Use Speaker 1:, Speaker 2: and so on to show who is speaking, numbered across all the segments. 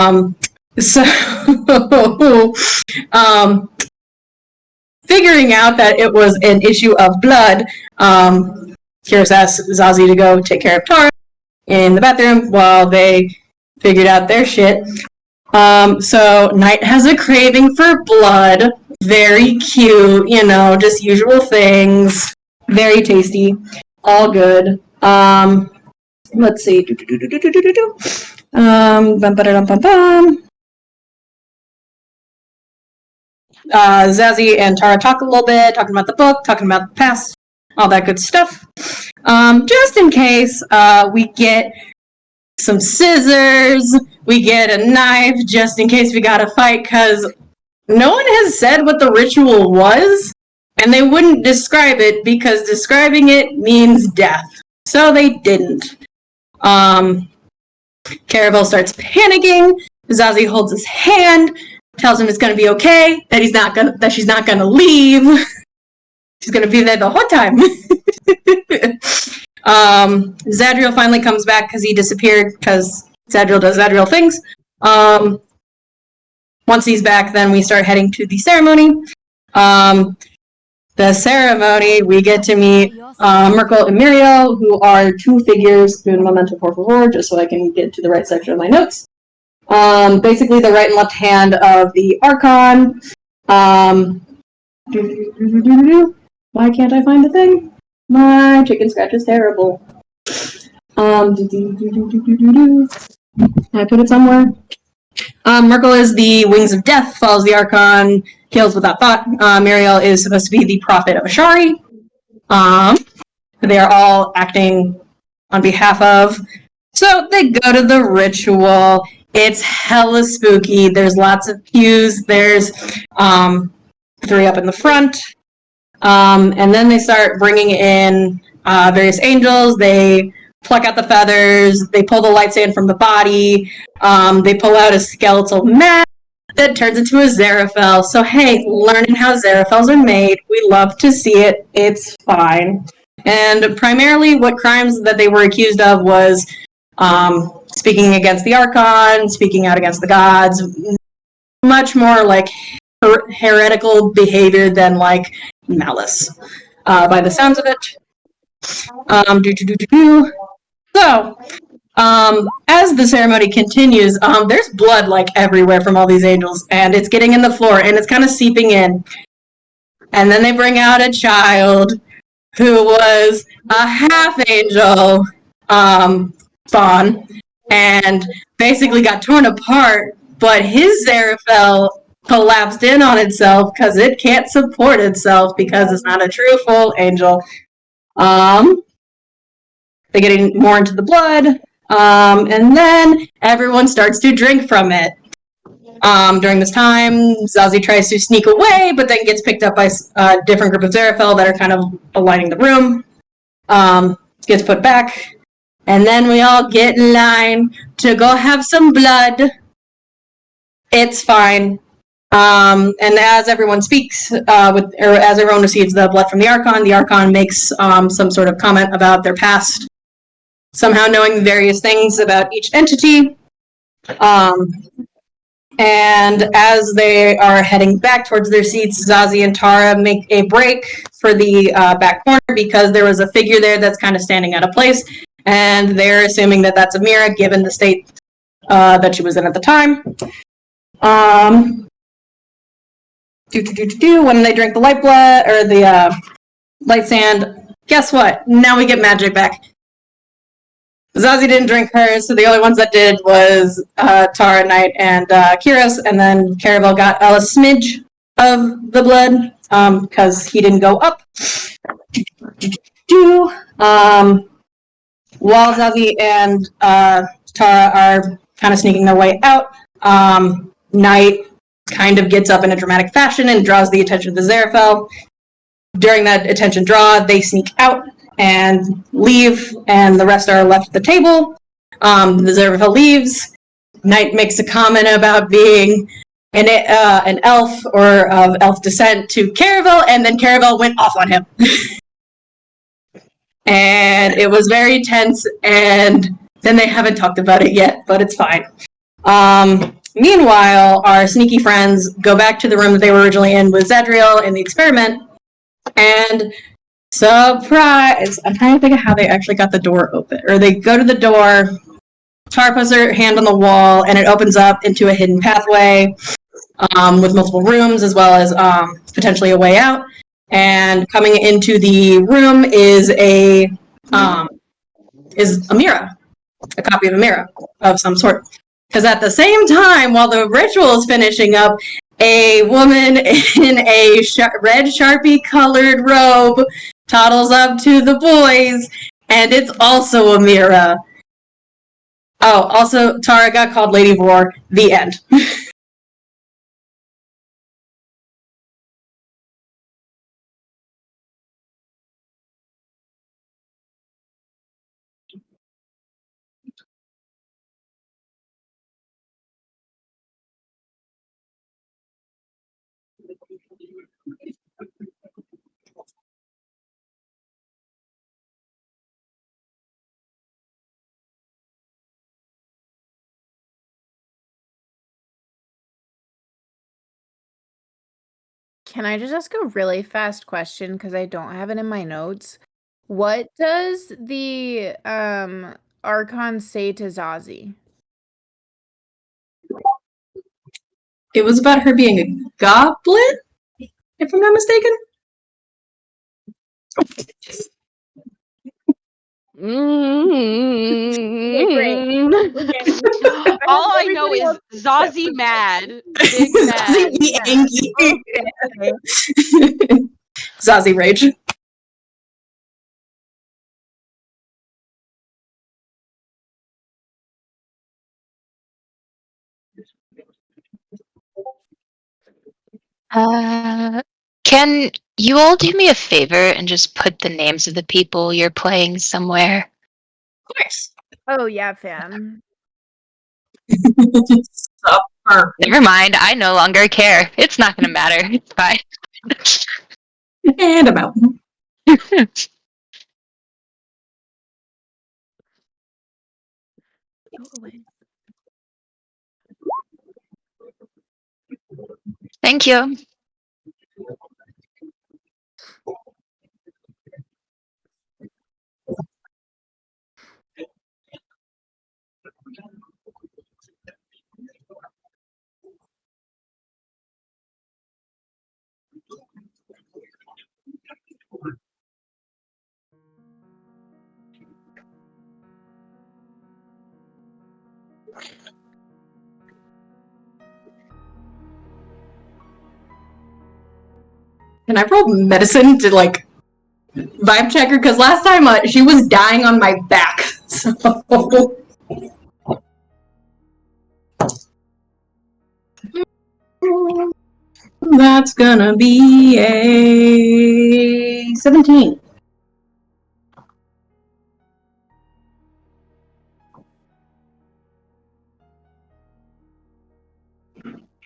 Speaker 1: So, figuring out that it was an issue of blood, Kyrus asks Zazie to go take care of Tara in the bathroom while they figured out their shit. So Knight has a craving for blood. Very cute, just usual things. Very tasty. All good. Let's see. Zazie and Tara talk a little bit, talking about the book, talking about the past, all that good stuff. Just in case, we get some scissors, we get a knife, just in case we gotta fight, because no one has said what the ritual was, and they wouldn't describe it, because describing it means death. So they didn't. Caravel starts panicking. Zazie holds his hand, tells him it's gonna be okay, that she's not gonna leave. She's gonna be there the whole time. Zadriel finally comes back because he disappeared, because Zadriel does Zadriel things. Once he's back, then we start heading to the ceremony. The ceremony, we get to meet Myrkul and Muriel, who are two figures doing Memento por favor, just so I can get to the right section of my notes. Basically the right and left hand of the Archon. Why can't I find the thing? My chicken scratch is terrible. I put it somewhere. Myrkul is the Wings of Death, follows the Archon, kills without thought. Muriel is supposed to be the Prophet of Ashari. They are all acting on behalf of. So they go to the ritual. It's hella spooky. There's lots of pews. There's 3 up in the front. And then they start bringing in various angels. They pluck out the feathers. They pull the light sand from the body. They pull out a skeletal mask that turns into a Xeraphel. So hey, learning how Xeraphels are made. We love to see it. It's fine. And primarily what crimes that they were accused of was speaking against the Archon, speaking out against the gods. Much more like heretical behavior than like malice, by the sounds of it. So, as the ceremony continues, there's blood like everywhere from all these angels, and it's getting in the floor, and it's kind of seeping in. And then they bring out a child who was a half-angel spawn, and basically got torn apart, but his Xeraphel collapsed in on itself because it can't support itself because it's not a true full angel. They're getting more into the blood, and then everyone starts to drink from it. During this time, Zazie tries to sneak away, but then gets picked up by a different group of Xeraphel that are kind of aligning the room. Gets put back, and then we all get in line to go have some blood. It's fine. And as everyone speaks, as everyone receives the blood from the Archon makes some sort of comment about their past, somehow knowing various things about each entity. And as they are heading back towards their seats, Zazie and Tara make a break for the back corner because there was a figure there that's kind of standing out of place, and they're assuming that that's Amira, given the state that she was in at the time. When they drink the light blood, or the light sand, guess what? Now we get magic back. Zazie didn't drink hers, so the only ones that did was Tara, Knight, and Kyrus, and then Caravel got a smidge of the blood, because he didn't go up. While Zazie and Tara are kind of sneaking their way out, Knight kind of gets up in a dramatic fashion and draws the attention of the Xeraphel. During that attention draw, they sneak out and leave, and the rest are left at the table. The Xeraphel leaves. Knight makes a comment about being an elf or of elf descent to Caravel, and then Caravel went off on him. And it was very tense, and then they haven't talked about it yet, but it's fine. Meanwhile, our sneaky friends go back to the room that they were originally in with Zadriel in the experiment, and surprise! I'm trying to think of how they actually got the door open. Or they go to the door, Tara puts her hand on the wall, and it opens up into a hidden pathway with multiple rooms as well as potentially a way out. And coming into the room is a mirror, a copy of a mirror of some sort. Because at the same time, while the ritual is finishing up, a woman in a red Sharpie colored robe toddles up to the boys, and it's also a mirror. Oh, also, Tara got called Lady Vor. The end.
Speaker 2: Can I just ask a really fast question because I don't have it in my notes? What does the Archon say to Zazie?
Speaker 1: It was about her being a goblin, if I'm not mistaken.
Speaker 3: All I know is Zazie mad. Big mad.
Speaker 1: Zazie angry. Okay. Zazie rage.
Speaker 4: Can you all do me a favor and just put the names of the people you're playing somewhere?
Speaker 1: Of course.
Speaker 2: Oh yeah, fam.
Speaker 4: Never mind, I no longer care. It's not gonna matter. It's fine.
Speaker 1: And I'm out.
Speaker 2: Go away.
Speaker 4: Thank you.
Speaker 1: Can I roll medicine to like vibe check her? Because last time she was dying on my back. So that's gonna be a 17.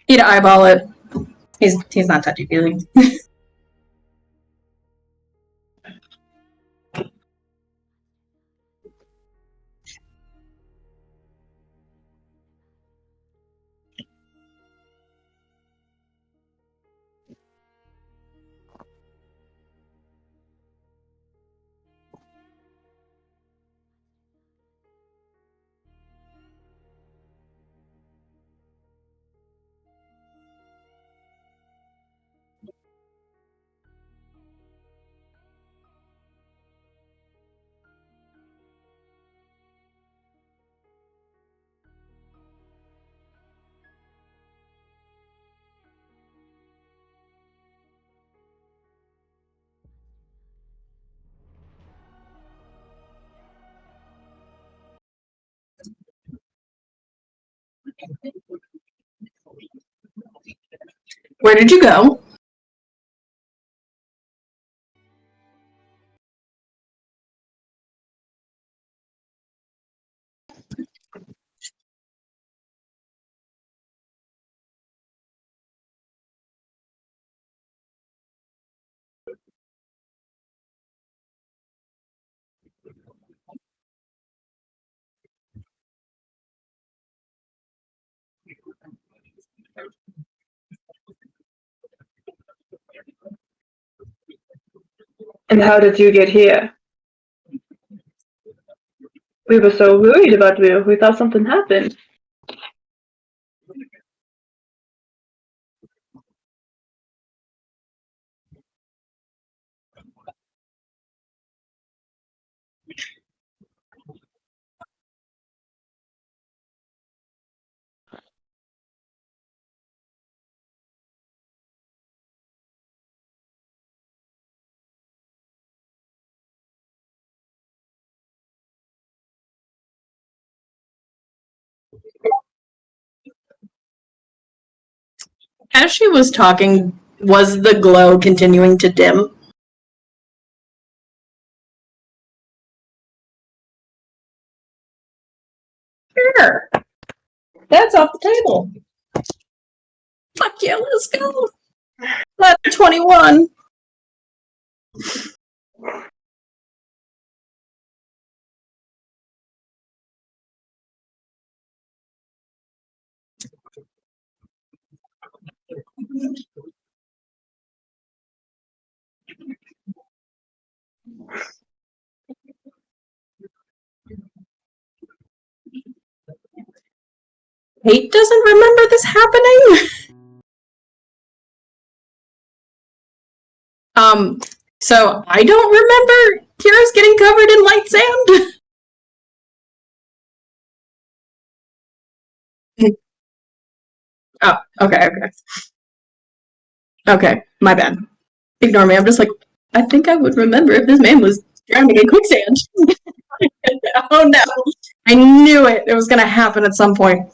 Speaker 1: He'd eyeball it. He's not touchy feeling. Where did you go?
Speaker 5: And how did you get here? We were so worried about you. We thought something happened.
Speaker 1: As she was talking, was the glow continuing to dim? Sure. That's off the table. Fuck yeah, let's go. That's 21. Kate doesn't remember this happening? So I don't remember Kira's getting covered in light sand. Oh, okay. Okay, my bad. Ignore me. I'm just like, I think I would remember if this man was drowning in quicksand. Oh no. I knew it. It was gonna happen at some point.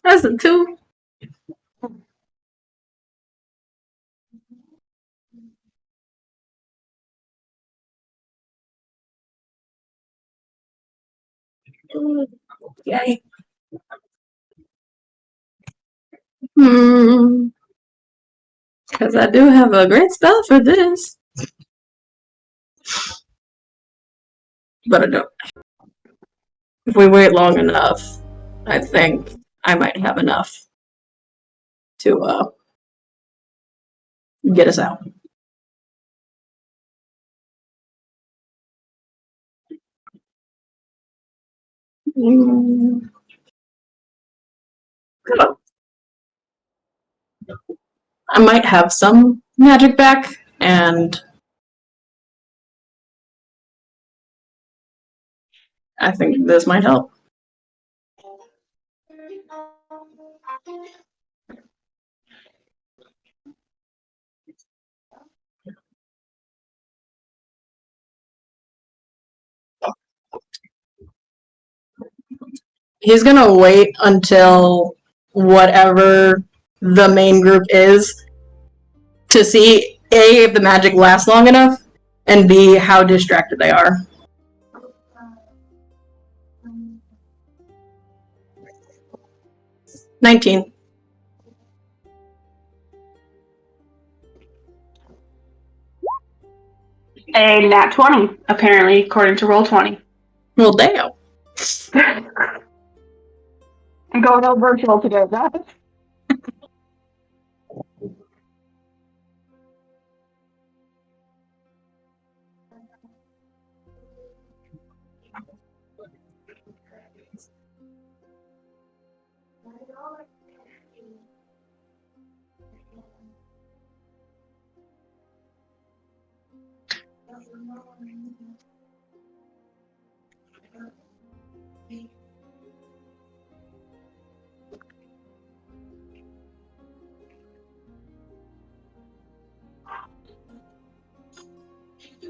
Speaker 1: That's a 2. Yay. Because I do have a great spell for this. But I don't. If we wait long enough, I think I might have enough to get us out. I might have some magic back, and I think this might help. He's gonna wait until whatever the main group is to see A, if the magic lasts long enough, and B, how distracted they are. $19.
Speaker 5: A nat 20, apparently, according to Roll20.
Speaker 1: Well, damn.
Speaker 5: I'm going all virtual today, guys.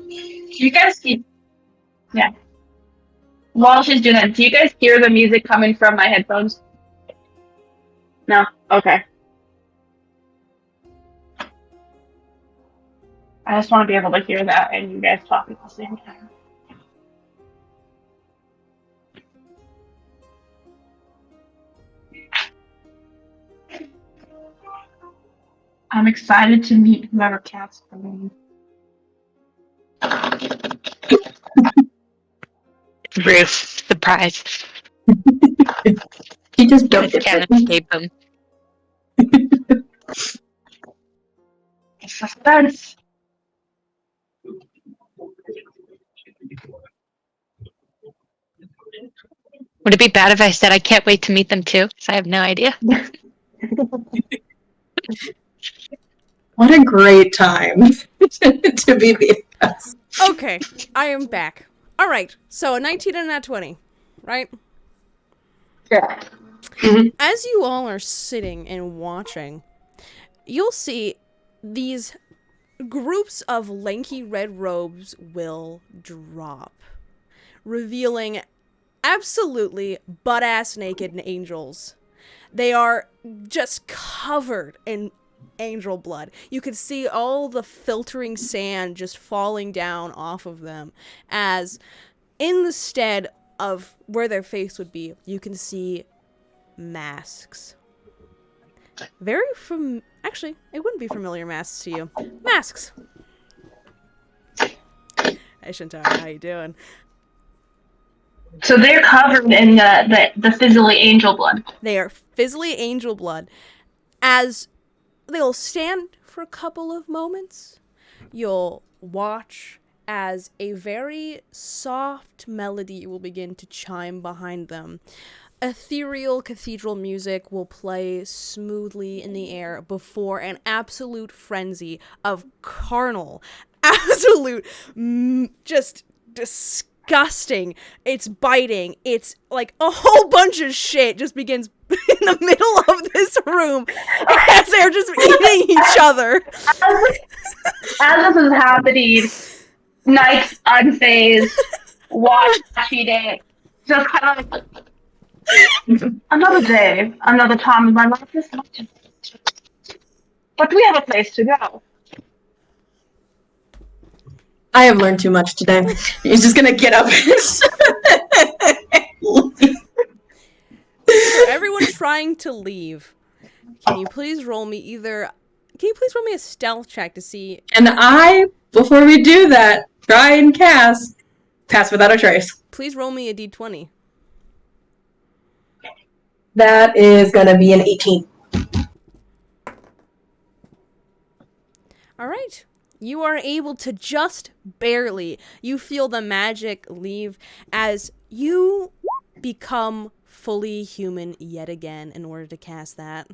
Speaker 5: Do you guys see? Yeah. While she's doing that, do you guys hear the music coming from my headphones? No? Okay. I just want to be able to hear that and you guys talk at the same time. I'm excited to meet whoever casts for me.
Speaker 4: Ruth, surprise.
Speaker 1: He just dumped it.
Speaker 4: Can't escape him.
Speaker 5: Suspense.
Speaker 4: Would it be bad if I said I can't wait to meet them too? Because I have no idea.
Speaker 1: What a great time to be the best.
Speaker 6: Okay, I am back. All right, so a 19 and a 20, right?
Speaker 5: Yeah.
Speaker 6: As you all are sitting and watching, you'll see these groups of lanky red robes will drop, revealing absolutely butt-ass naked angels. They are just covered in angel blood. You could see all the filtering sand just falling down off of them, as in the stead of where their face would be, you can see masks. Actually, it wouldn't be familiar masks to you. Masks. I shouldn't tell you how you doing.
Speaker 5: So they're covered in the fizzly angel blood.
Speaker 6: They are fizzly angel blood. As they'll stand for a couple of moments, you'll watch as a very soft melody will begin to chime behind them. Ethereal cathedral music will play smoothly in the air before an absolute frenzy of carnal, absolute, just disgusting. It's biting. It's like a whole bunch of shit just begins in the middle of this room as they're just eating each other.
Speaker 5: As this is happening, Knight's unfazed, watching it, just kind of like, another day, another time in my life is not just... But we have a place to go.
Speaker 1: I have learned too much today. He's just gonna get up and
Speaker 6: trying to leave, can you please roll me a stealth check to see?
Speaker 1: And I, before we do that, try and cast Pass Without a Trace.
Speaker 6: Please roll me a d20.
Speaker 1: That is going to be an 18.
Speaker 6: All right. You are able to just barely. You feel the magic leave as you become fully human yet again in order to cast that.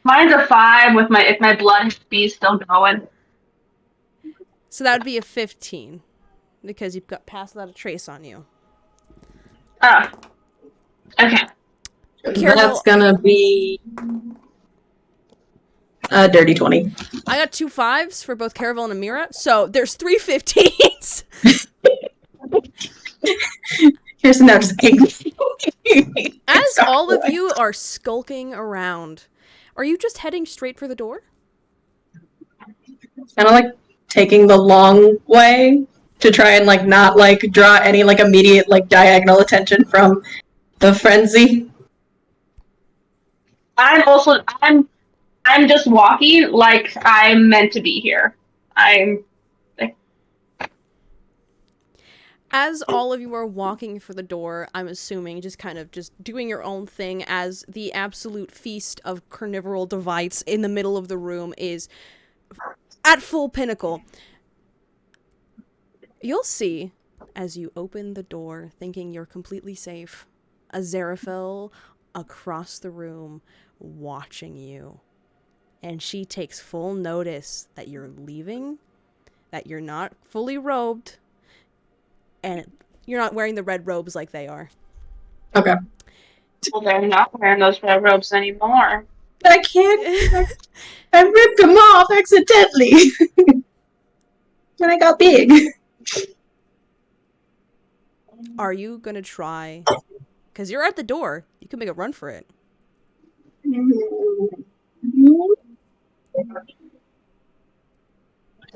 Speaker 5: Mine's a 5 with if my blood speed's still going.
Speaker 6: So that would be a 15 because you've got Pass Without a Trace on you.
Speaker 5: Oh. Okay.
Speaker 1: That's going to be a dirty 20.
Speaker 6: I got 2 5s for both Caravel and Amira, so there's 3 15s.
Speaker 1: Kirsten now just angry.
Speaker 6: As all of you are skulking around, are you just heading straight for the door?
Speaker 1: Kind of like taking the long way to try and like not like draw any like immediate like diagonal attention from the frenzy.
Speaker 5: I'm just walking like I'm meant to be here.
Speaker 6: As all of you are walking for the door, I'm assuming just kind of just doing your own thing as the absolute feast of carnivoral delights in the middle of the room is at full pinnacle. You'll see, as you open the door, thinking you're completely safe, Aziraphale across the room watching you. And she takes full notice that you're leaving, that you're not fully robed, and you're not wearing the red robes like they are.
Speaker 1: Okay.
Speaker 5: Well, they're not wearing those red robes anymore.
Speaker 1: But I can't. I ripped them off accidentally. When I got big.
Speaker 6: Are you gonna try? Because you're at the door. You can make a run for it.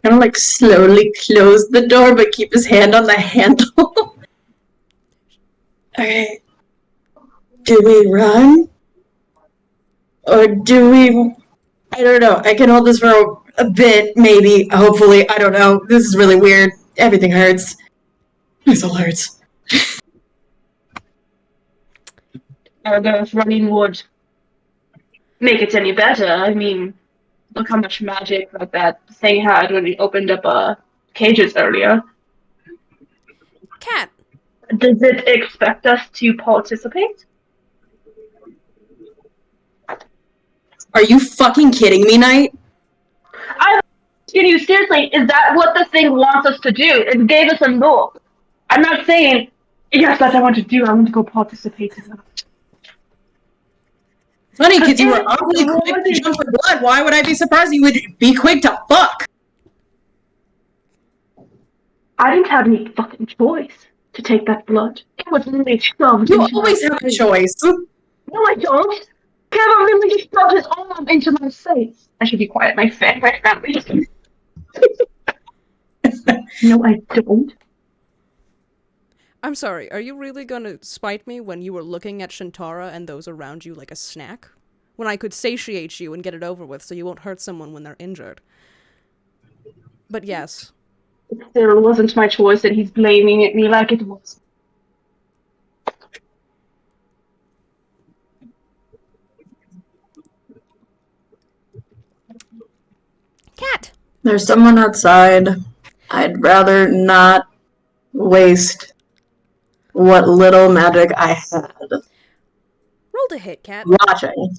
Speaker 1: Kind of like slowly close the door, but keep his hand on the handle. Okay. Do we run? Or do we... I don't know. I can hold this for a bit, maybe. Hopefully. I don't know. This is really weird. Everything hurts. This all hurts.
Speaker 5: If running would make it any better. I mean, look how much magic that thing had when we opened up cages earlier.
Speaker 6: Cat,
Speaker 5: Does it expect us to participate?
Speaker 1: Are you fucking kidding me, Knight?
Speaker 5: I'm asking you seriously, is that what the thing wants us to do? It gave us a look. I'm not saying, yes, that's what I want to do. I want to go participate in that.
Speaker 1: Funny, because you were awfully quick to jump for blood. Why would I be surprised you would be quick to fuck?
Speaker 5: I didn't have any fucking choice to take that blood. It was literally shoved.
Speaker 1: You
Speaker 5: into
Speaker 1: always
Speaker 5: my
Speaker 1: have a
Speaker 5: face.
Speaker 1: choice.
Speaker 5: No, I don't. Kevin literally just shoved his arm into my face. I should be quiet. My family. No, I don't.
Speaker 6: I'm sorry, are you really gonna spite me when you were looking at Shantara and those around you like a snack? When I could satiate you and get it over with so you won't hurt someone when they're injured. But yes.
Speaker 5: It still wasn't my choice, and he's blaming it me like it was.
Speaker 6: Cat!
Speaker 1: There's someone outside. I'd rather not waste what little magic I had
Speaker 6: Roll to hit, Cat.
Speaker 1: watching.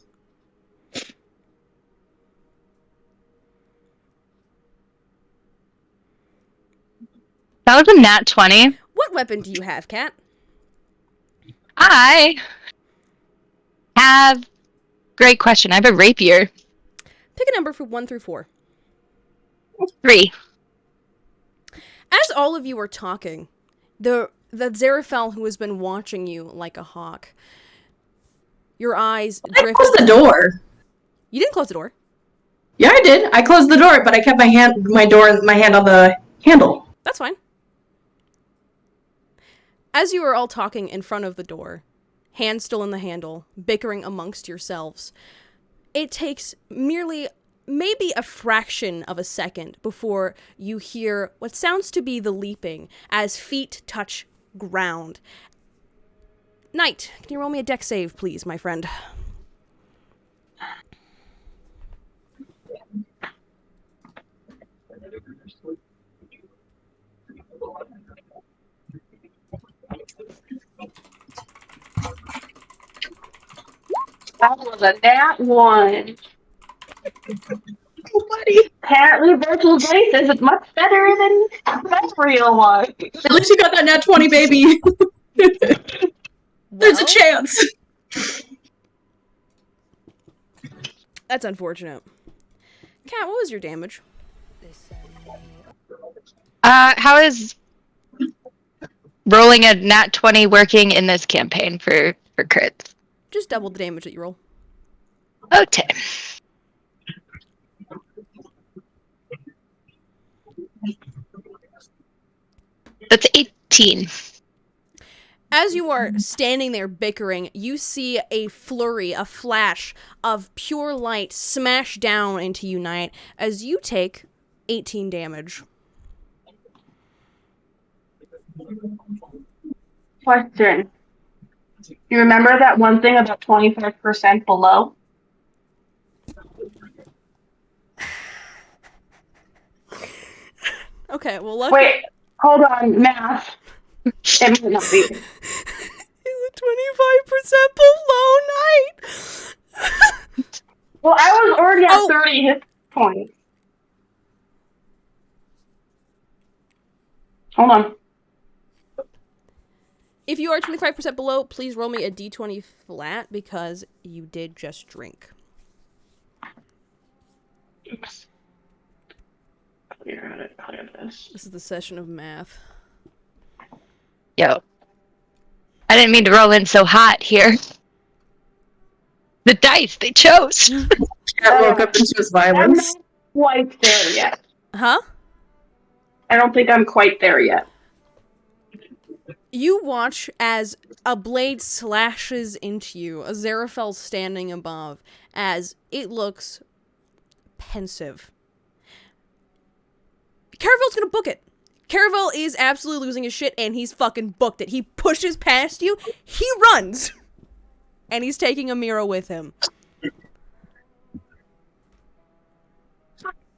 Speaker 4: That was a nat 20.
Speaker 6: What weapon do you have, Cat?
Speaker 4: I have... Great question. I have a rapier.
Speaker 6: Pick a number from 1 through 4.
Speaker 4: 3.
Speaker 6: As all of you are talking, the Aziraphale who has been watching you like a hawk, your eyes
Speaker 1: I
Speaker 6: drift.
Speaker 1: closed the door.
Speaker 6: You didn't close the door.
Speaker 1: Yeah, I did. I closed the door, but I kept my hand on the handle.
Speaker 6: That's fine. As you are all talking in front of the door, hand still in the handle, bickering amongst yourselves, it takes merely maybe a fraction of a second before you hear what sounds to be the leaping as feet touch ground. Knight, can you roll me a dex save, please, my friend?
Speaker 5: That was a nat 1. Apparently, virtual dice is much better than real one.
Speaker 1: At least you got that nat 20, baby. There's a chance.
Speaker 6: That's unfortunate. Kat, what was your damage?
Speaker 4: How is rolling a nat 20 working in this campaign for crits?
Speaker 6: Just double the damage that you roll.
Speaker 4: Okay. That's 18.
Speaker 6: As you are standing there bickering, you see a flurry, a flash of pure light smash down into you, Knight, as you take 18 damage.
Speaker 5: Question. You remember that one thing about 25% below?
Speaker 6: Okay, well, lucky.
Speaker 5: Wait, hold on, math. It might not be.
Speaker 6: Is it 25% below, Knight?
Speaker 5: Well, I was already at
Speaker 6: Oh.
Speaker 5: 30 hit points. Hold on.
Speaker 6: If you are 25% below, please roll me a d20 flat because you did just drink.
Speaker 5: Oops. Clear this.
Speaker 6: This is the session of math.
Speaker 4: Yo. I didn't mean to roll in so hot here. The dice they chose.
Speaker 1: Cat woke up and she was
Speaker 5: I'm
Speaker 1: violence.
Speaker 5: not quite there yet.
Speaker 6: Huh?
Speaker 5: I don't think I'm quite there yet.
Speaker 6: You watch as a blade slashes into you, Aziraphale standing above, as it looks pensive. Caravel's gonna book it. Caravel is absolutely losing his shit, and he's fucking booked it. He pushes past you, he runs, and he's taking Amira with him.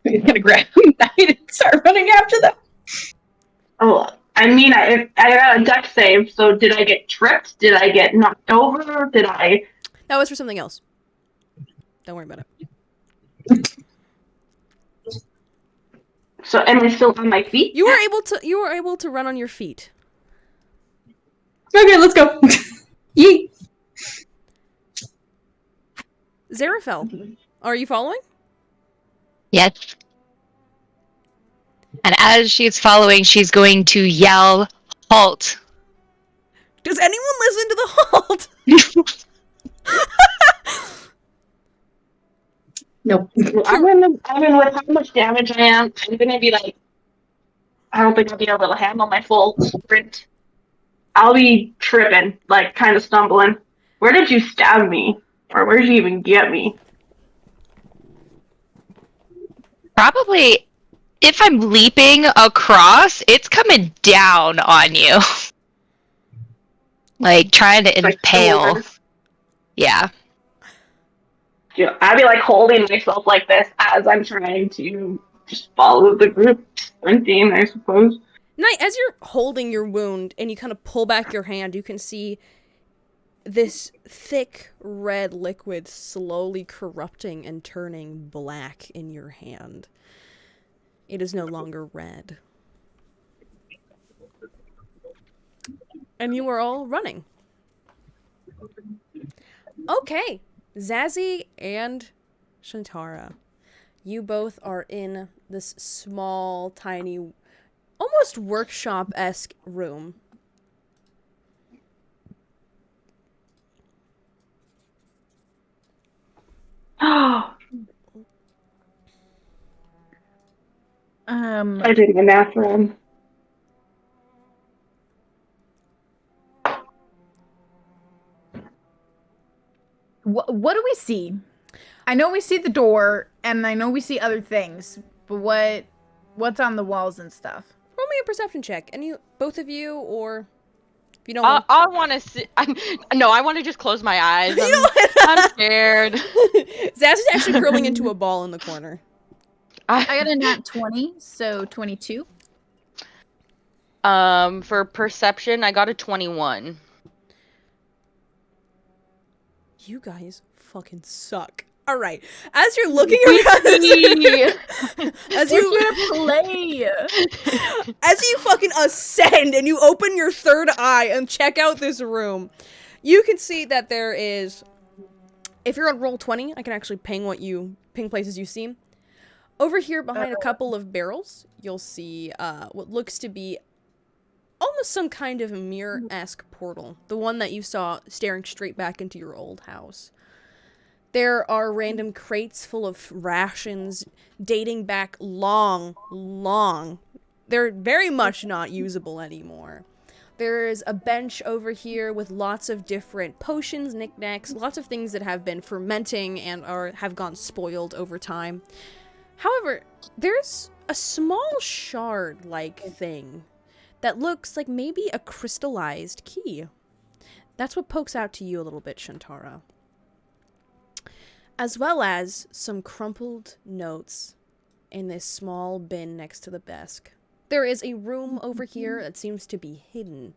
Speaker 1: He's gonna grab Knight and start running after them.
Speaker 5: Oh, I mean, I got a dex save, so did I get tripped? Did I get knocked over? Did I...
Speaker 6: That was for something else. Don't worry about it.
Speaker 5: So am I still on my feet?
Speaker 6: You were able to run on your feet.
Speaker 1: Okay, let's go. Yeet.
Speaker 6: Aziraphale, are you following?
Speaker 4: Yes. And as she's following, she's going to yell, halt.
Speaker 6: Does anyone listen to the halt?
Speaker 1: Nope.
Speaker 5: I mean, with how much damage I am, I'm gonna be like... I don't think I'll be able to handle my full sprint. I'll be tripping, like, kind of stumbling. Where did you stab me? Or where did you even get me?
Speaker 4: Probably, if I'm leaping across, it's coming down on you. Like, trying to
Speaker 5: Like,
Speaker 4: impale.
Speaker 5: shoulder.
Speaker 4: Yeah.
Speaker 5: Yeah, I'd be like holding myself like this as I'm trying to just follow the group sprinting, I suppose.
Speaker 6: Knight, as you're holding your wound and you kind of pull back your hand, you can see this thick red liquid slowly corrupting and turning black in your hand. It is no longer red. And you are all running. Okay, Zazie and Shantara, you both are in this small, tiny, almost workshop-esque room.
Speaker 5: I
Speaker 2: Um,
Speaker 5: did the math wrong.
Speaker 2: What do we see? I know we see the door, and I know we see other things, but what's on the walls and stuff?
Speaker 6: Roll me a perception check. Both of you, or if you don't want.
Speaker 3: I want to see. No, I want to just close my eyes. I'm scared.
Speaker 6: Zaz is actually curling into a ball in the corner.
Speaker 2: I got a nat 20, so 22.
Speaker 3: For perception, I got a 21.
Speaker 6: You guys fucking suck. All right. As you're looking around this, as you
Speaker 2: Play.
Speaker 6: as you fucking ascend and you open your third eye and check out this room, you can see that there is. If you're on roll 20, I can actually ping places you see. Over here, behind a couple of barrels, you'll see what looks to be almost some kind of mirror-esque portal. The one that you saw staring straight back into your old house. There are random crates full of rations dating back long. They're very much not usable anymore. There is a bench over here with lots of different potions, knickknacks, lots of things that have been fermenting and have gone spoiled over time. However, there's a small shard-like thing that looks like maybe a crystallized key. That's what pokes out to you a little bit, Shantara. As well as some crumpled notes in this small bin next to the desk. There is a room over here that seems to be hidden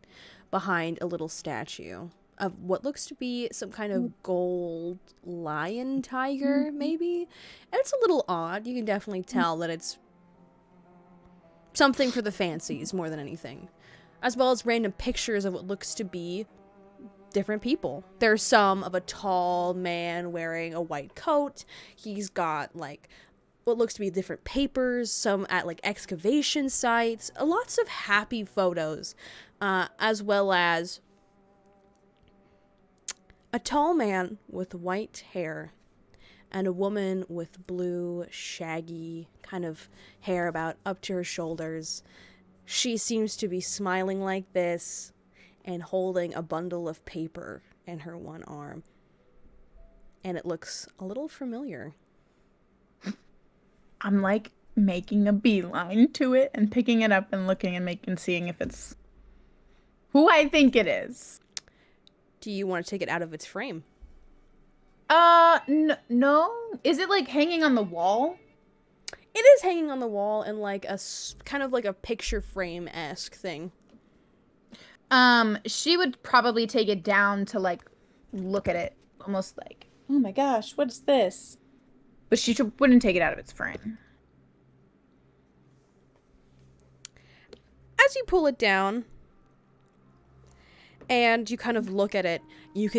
Speaker 6: behind a little statue of what looks to be some kind of gold lion tiger, maybe? And it's a little odd. You can definitely tell that it's something for the fancies more than anything. As well as random pictures of what looks to be different people. There's some of a tall man wearing a white coat. He's got like what looks to be different papers, some at like excavation sites, lots of happy photos, as well as a tall man with white hair and a woman with blue, shaggy kind of hair about up to her shoulders. She seems to be smiling like this and holding a bundle of paper in her one arm. And it looks a little familiar.
Speaker 2: I'm like making a beeline to it and picking it up and looking and seeing if it's who I think it is.
Speaker 6: Do you want to take it out of its frame?
Speaker 2: No. Is it like hanging on the wall?
Speaker 6: It is hanging on the wall in like a kind of like a picture frame-esque thing.
Speaker 2: She would probably take it down to like look at it, almost like, oh my gosh, what is this? But she wouldn't take it out of its frame.
Speaker 6: As you pull it down and you kind of look at it, you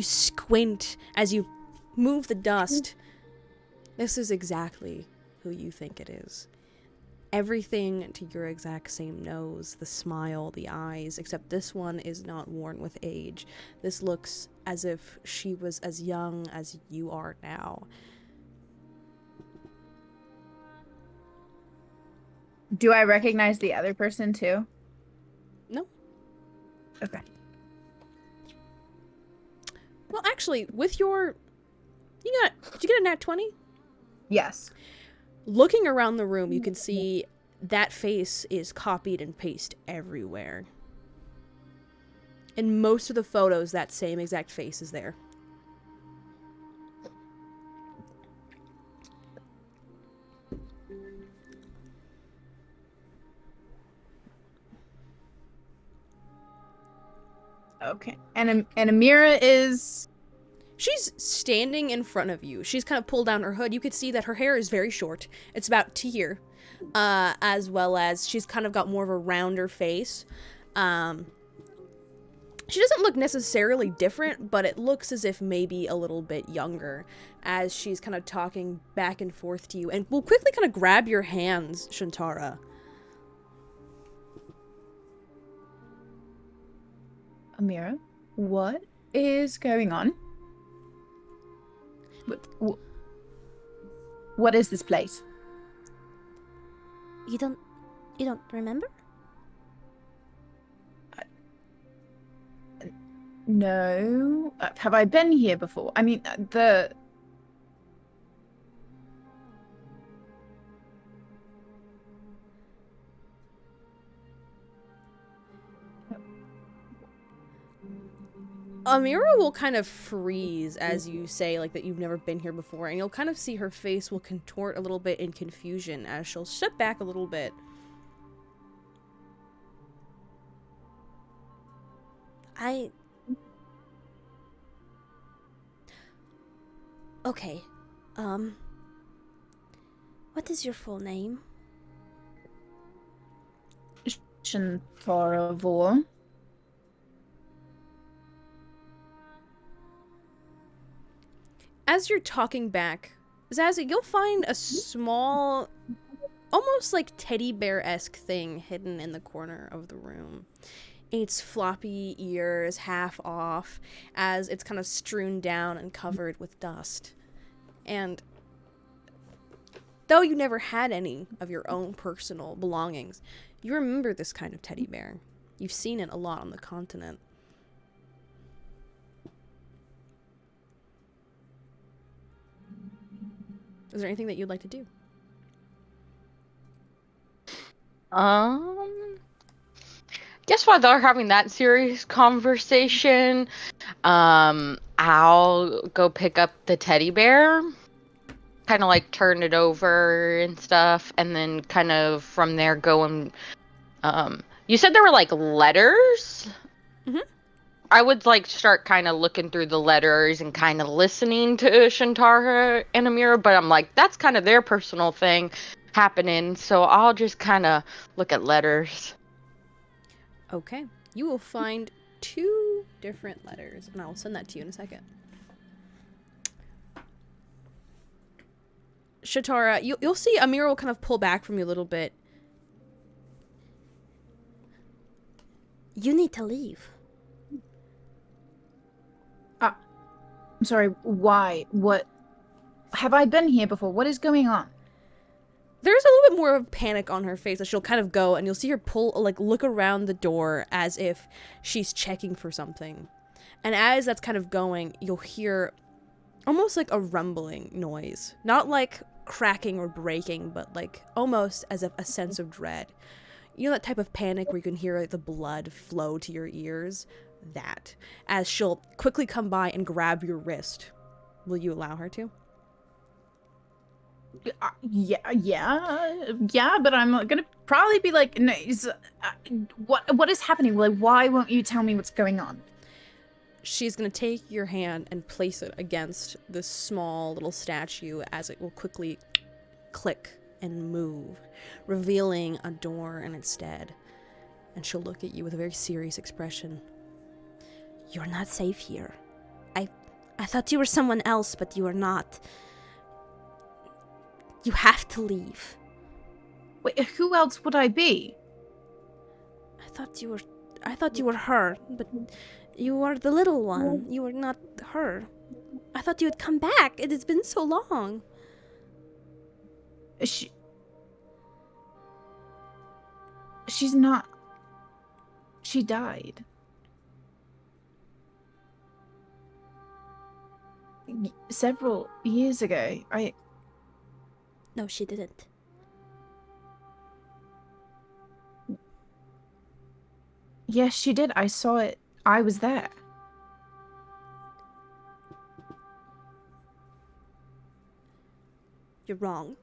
Speaker 6: squint as you move the dust. This is exactly who you think it is. Everything to your exact same nose, the smile, the eyes, except this one is not worn with age. This looks as if she was as young as you are now.
Speaker 2: Do I recognize the other person too?
Speaker 6: No.
Speaker 2: Okay.
Speaker 6: Well, actually, with your... Did you get a nat 20?
Speaker 2: Yes.
Speaker 6: Looking around the room, you can see that face is copied and pasted everywhere. In most of the photos, that same exact face is there.
Speaker 2: Okay. And Amira is...
Speaker 6: She's standing in front of you. She's kind of pulled down her hood. You could see that her hair is very short. It's about to here. As well as she's kind of got more of a rounder face. She doesn't look necessarily different, but it looks as if maybe a little bit younger as she's kind of talking back and forth to you. And will quickly kind of grab your hands, Shantara.
Speaker 2: Amira, what is going on? What is this place?
Speaker 7: You don't remember?
Speaker 2: No. Have I been here before? I mean, the...
Speaker 6: Amira will kind of freeze as you say like that you've never been here before, and you'll kind of see her face will contort a little bit in confusion as she'll step back a little bit.
Speaker 7: Okay. What is your full name?
Speaker 2: Shantara Vor.
Speaker 6: As you're talking back, Zazie, you'll find a small, almost like teddy bear-esque thing hidden in the corner of the room. Its floppy ears half off as it's kind of strewn down and covered with dust. And though you never had any of your own personal belongings, you remember this kind of teddy bear. You've seen it a lot on the continent. Is there anything that you'd like to do?
Speaker 3: Guess while they're having that serious conversation, I'll go pick up the teddy bear, kind of like turn it over and stuff, and then kind of from there go and, you said there were like letters?
Speaker 6: Mhm.
Speaker 3: I would like start kind of looking through the letters and kind of listening to Shantara and Amira, but I'm like, that's kind of their personal thing happening, so I'll just kind of look at letters.
Speaker 6: Okay. You will find 2 different letters, and I will send that to you in a second. Shatara, you'll see Amira will kind of pull back from you a little bit.
Speaker 7: You need to leave.
Speaker 2: I'm sorry, why? What? Have I been here before? What is going on?
Speaker 6: There's a little bit more of panic on her face as she'll kind of go, and you'll see her look around the door as if she's checking for something. And as that's kind of going, you'll hear almost like a rumbling noise. Not like cracking or breaking, but like almost as if a sense of dread. You know that type of panic where you can hear like, the blood flow to your ears? That. As she'll quickly come by and grab your wrist. Will you allow her to?
Speaker 2: Yeah, but I'm gonna probably be like, no, what is happening? Like, why won't you tell me what's going on?
Speaker 6: She's gonna take your hand and place it against this small little statue as it will quickly click and move, revealing a door in its stead. And she'll look at you with a very serious expression.
Speaker 7: You're not safe here. I thought you were someone else, but you are not. You have to leave.
Speaker 2: Wait, who else would I be?
Speaker 7: I thought you were her, but you are the little one. You are not her. I thought you would come back. It has been so long.
Speaker 2: She's not. She died. Several years ago.
Speaker 7: No, she didn't.
Speaker 2: Yes, she did. I saw it. I was there.
Speaker 7: You're wrong.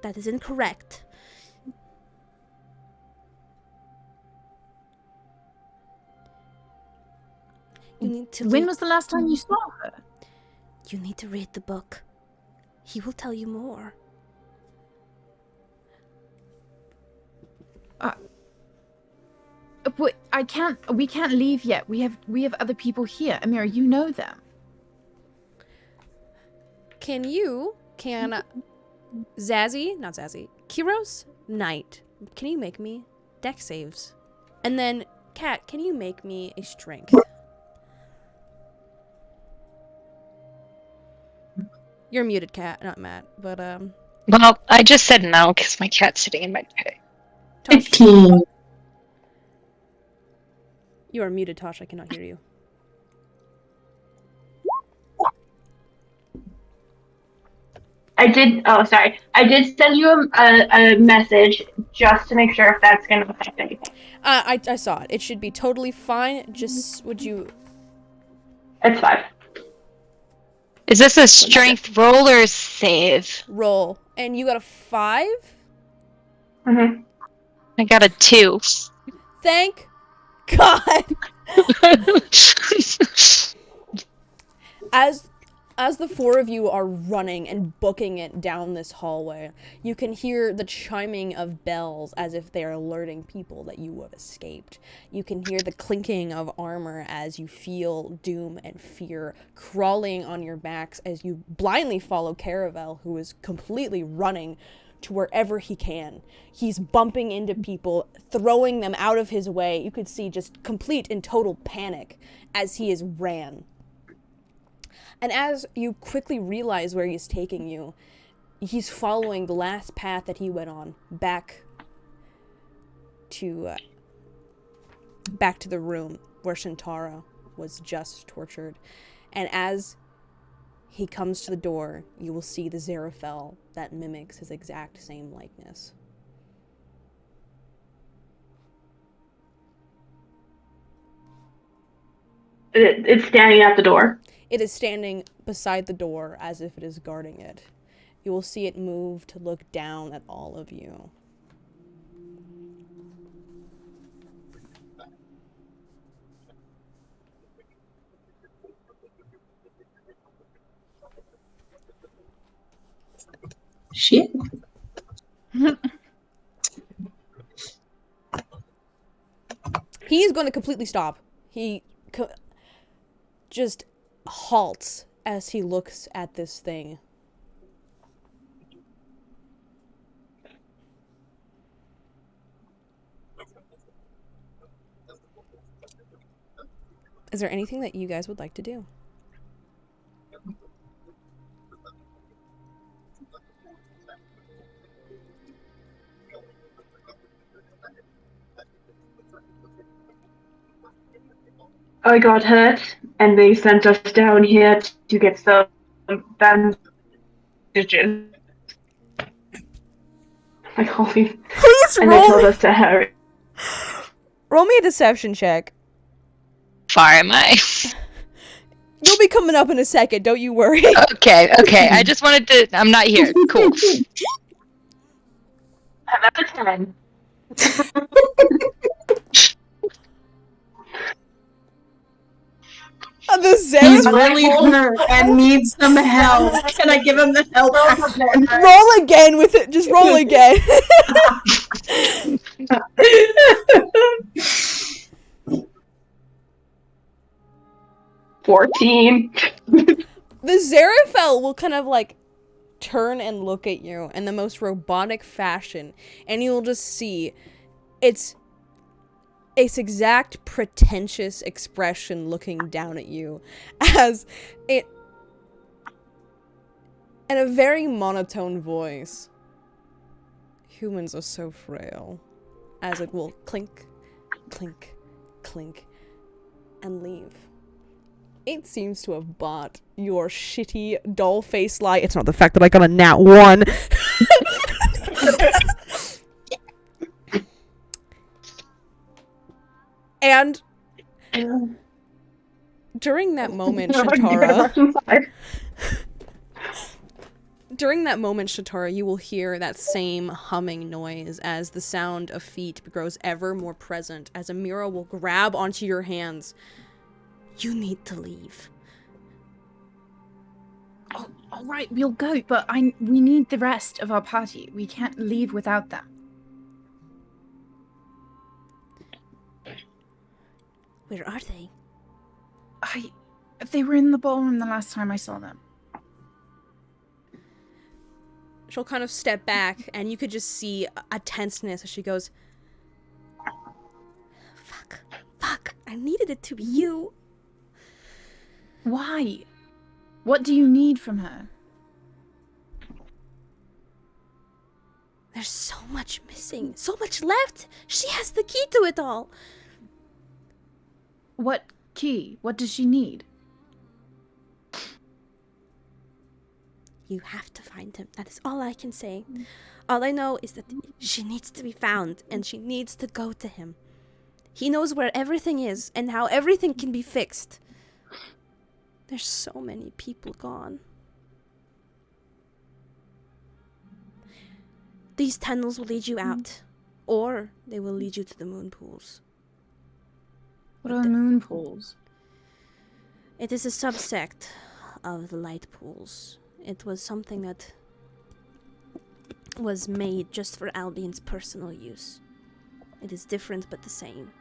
Speaker 7: That is incorrect. You need to
Speaker 2: When was the last time you saw her?
Speaker 7: You need to read the book. He will tell you more.
Speaker 2: But we can't leave yet. We have other people here. Amira, you know them.
Speaker 6: Can Kiros, Knight, can you make me deck saves? And then, Kat, can you make me a strength? You're muted, Kat, not Matt, but,
Speaker 4: Well, I just said no because my cat's sitting in my tray.
Speaker 6: Tosh,
Speaker 1: 15.
Speaker 6: you are muted, Tosh, I cannot hear you.
Speaker 5: I did. Oh, sorry. I did send you a message just to make sure if that's going to affect anything.
Speaker 6: I saw it. It should be totally fine. Just would you
Speaker 5: It's 5.
Speaker 4: Is this a strength roll or save?
Speaker 6: roll? And you got a 5?
Speaker 5: Mm-hmm.
Speaker 4: I got a 2.
Speaker 6: Thank God. As the four of you are running and booking it down this hallway, you can hear the chiming of bells as if they are alerting people that you have escaped. You can hear the clinking of armor as you feel doom and fear crawling on your backs as you blindly follow Caravel, who is completely running to wherever he can. He's bumping into people, throwing them out of his way. You could see just complete and total panic as he is ran. And as you quickly realize where he's taking you, he's following the last path that he went on, back to the room where Shantara was just tortured. And as he comes to the door, you will see the Xeraphel that mimics his exact same likeness.
Speaker 5: It's standing at the door.
Speaker 6: It is standing beside the door as if it is guarding it. You will see it move to look down at all of you.
Speaker 1: Shit.
Speaker 6: He is going to completely stop. He just halts as he looks at this thing. Is there anything that you guys would like to do?
Speaker 5: I got hurt, and they sent us down here to get some bandages. Like, holy.
Speaker 6: Please
Speaker 5: And they told us to hurry.
Speaker 6: roll me a deception check.
Speaker 4: Far am I?
Speaker 6: You'll be coming up in a second, don't you worry.
Speaker 4: Okay. I just wanted to. I'm not here. Cool.
Speaker 5: Another 10.
Speaker 6: The
Speaker 1: He's
Speaker 6: Xeraphel.
Speaker 1: really hurt and needs some help. Can I give him the help action?
Speaker 6: Roll again with it. Just roll again.
Speaker 5: 14.
Speaker 6: The Xeraphel will kind of like turn and look at you in the most robotic fashion, and you'll just see its exact pretentious expression looking down at you as it, in a very monotone voice, humans are so frail, as it will clink, clink, clink, and leave. It seems to have bought your shitty doll face lie. It's not the fact that I got a nat 1. And during that moment, Shatara, you will hear that same humming noise as the sound of feet grows ever more present, as Amira will grab onto your hands. You need to leave.
Speaker 2: Oh, all right, we'll go, but we need the rest of our party. We can't leave without them.
Speaker 7: Where are they?
Speaker 2: They were in the ballroom the last time I saw them.
Speaker 6: She'll kind of step back, and you could just see a tenseness as she goes,
Speaker 7: Fuck, I needed it to be you.
Speaker 2: Why? What do you need from her?
Speaker 7: There's so much missing, so much left. She has the key to it all.
Speaker 2: What key? What does she need?
Speaker 7: You have to find him. That is all I can say. All I know is that she needs to be found, and she needs to go to him. He knows where everything is and how everything can be fixed. There's so many people gone. These tunnels will lead you out, or they will lead you to the moon pools.
Speaker 2: What are moon pools?
Speaker 7: It is a subsect of the light pools. It was something that was made just for Albion's personal use. It is different but the same.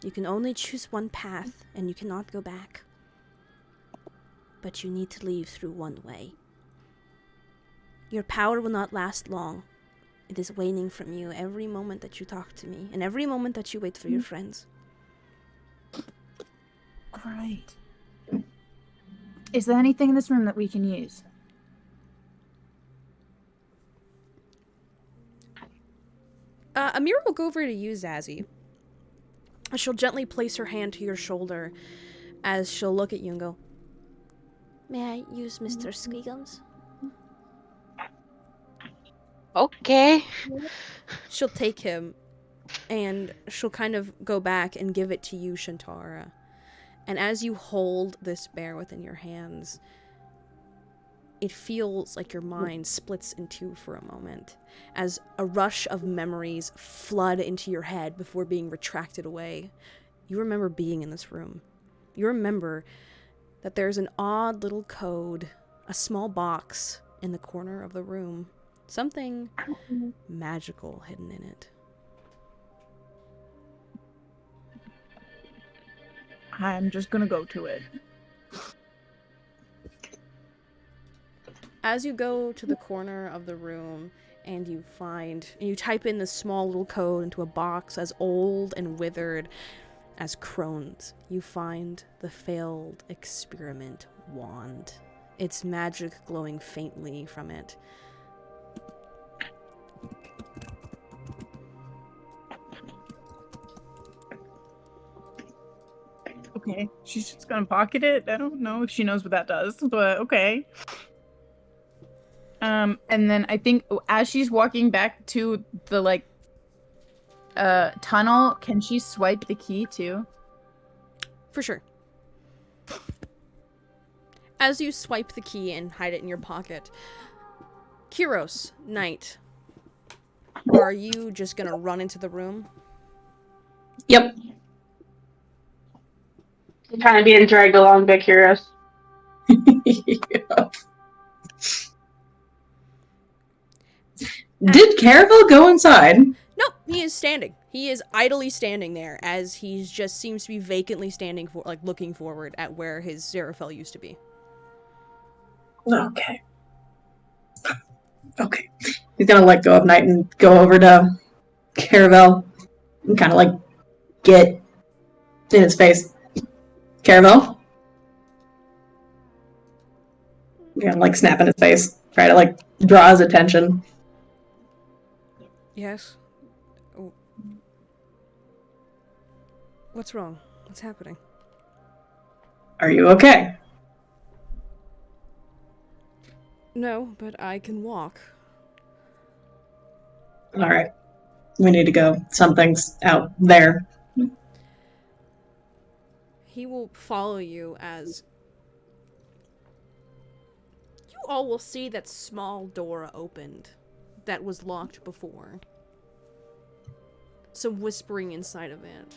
Speaker 7: You can only choose one path, and you cannot go back. But you need to leave through one way. Your power will not last long. It is waning from you every moment that you talk to me, and every moment that you wait for your friends.
Speaker 2: Alright. Is there anything in this room that we can use?
Speaker 6: Amira will go over to you, Zazie. She'll gently place her hand to your shoulder as she'll look at you and go,
Speaker 7: May I use Mr. Squeegums?
Speaker 3: Okay.
Speaker 6: she'll take him and she'll kind of go back and give it to you, Shantara. And as you hold this bear within your hands, it feels like your mind splits in two for a moment, as a rush of memories flood into your head before being retracted away. You remember being in this room. You remember that there's an odd little code, a small box in the corner of the room, something magical hidden in it.
Speaker 2: I'm just gonna go to it.
Speaker 6: As you go to the corner of the room and you type in this small little code into a box as old and withered as crones, you find the failed experiment wand, its magic glowing faintly from it.
Speaker 2: Okay, she's just gonna pocket it. I don't know if she knows what that does, but okay. And then I think as she's walking back to the tunnel, can she swipe the key too?
Speaker 6: For sure. As you swipe the key and hide it in your pocket, Kyros, Knight, are you just gonna run into the room?
Speaker 1: Yep.
Speaker 5: I'm kind of being dragged along by Kyros.
Speaker 1: Yep. Did Caravel go inside?
Speaker 6: Nope, he is standing. He is idly standing there as he just seems to be vacantly standing looking forward at where his Xeraphel used to be.
Speaker 1: Okay. Okay. He's gonna let go of Knight and go over to Caravel and kind of get in his face. Caravel? Yeah, snap in his face. Try to draw his attention.
Speaker 6: Yes? Oh. What's wrong? What's happening?
Speaker 1: Are you okay?
Speaker 6: No, but I can walk.
Speaker 1: Alright. We need to go. Something's out there.
Speaker 6: He will follow you as you all will see that small door opened that was locked before. Some whispering inside of it.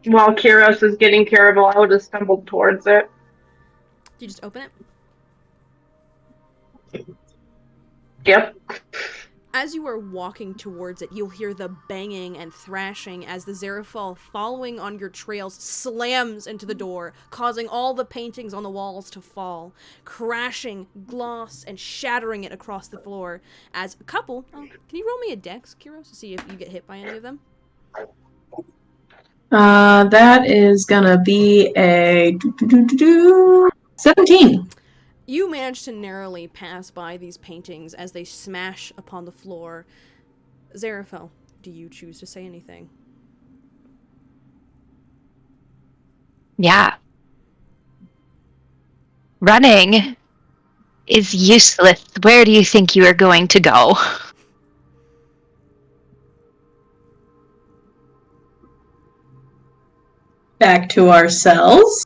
Speaker 5: While Kyros is getting Caravel, I would have stumbled towards it.
Speaker 6: Do you just open it?
Speaker 5: Yep.
Speaker 6: As you are walking towards it, you'll hear the banging and thrashing as the Xeraphel following on your trails slams into the door, causing all the paintings on the walls to fall, crashing glass and shattering it across the floor. As a couple, can you roll me a dex, Kyros, to see if you get hit by any of them?
Speaker 1: That is gonna be a 17.
Speaker 6: You manage to narrowly pass by these paintings as they smash upon the floor. Xeraphel, do you choose to say anything?
Speaker 4: Yeah. Running is useless. Where do you think you are going to go?
Speaker 1: Back to ourselves.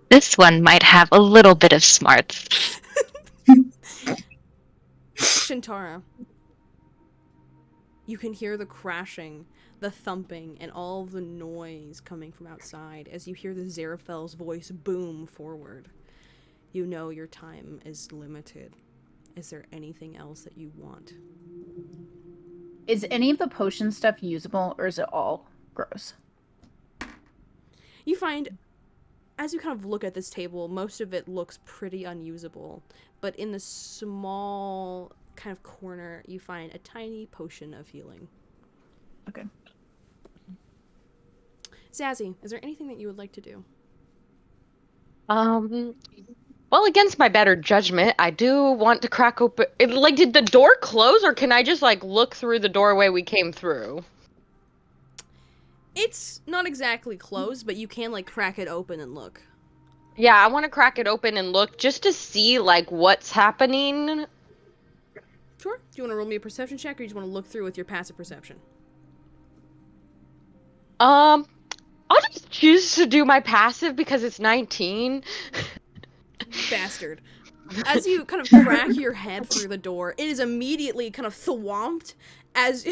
Speaker 4: This one might have a little bit of smarts.
Speaker 6: Shintara, you can hear the crashing, the thumping, and all the noise coming from outside as you hear the Xerafel's voice boom forward. You know your time is limited. Is there anything else that you want?
Speaker 2: Is any of the potion stuff usable, or is it all gross?
Speaker 6: You find, as you kind of look at this table, most of it looks pretty unusable, but in the small kind of corner, you find a tiny potion of healing.
Speaker 2: Okay.
Speaker 6: Zazzy, is there anything that you would like to do?
Speaker 3: Well, against my better judgment, I do want to crack open. Like, did the door close, or can I just like look through the doorway we came through?
Speaker 6: It's not exactly closed, but you can, like, crack it open and look.
Speaker 3: Yeah, I want to crack it open and look just to see like what's happening.
Speaker 6: Sure. Do you want to roll me a perception check, or you just want to look through with your passive perception?
Speaker 3: I'll just choose to do my passive because it's 19.
Speaker 6: Bastard. As you kind of crack your head through the door, it is immediately kind of thwomped as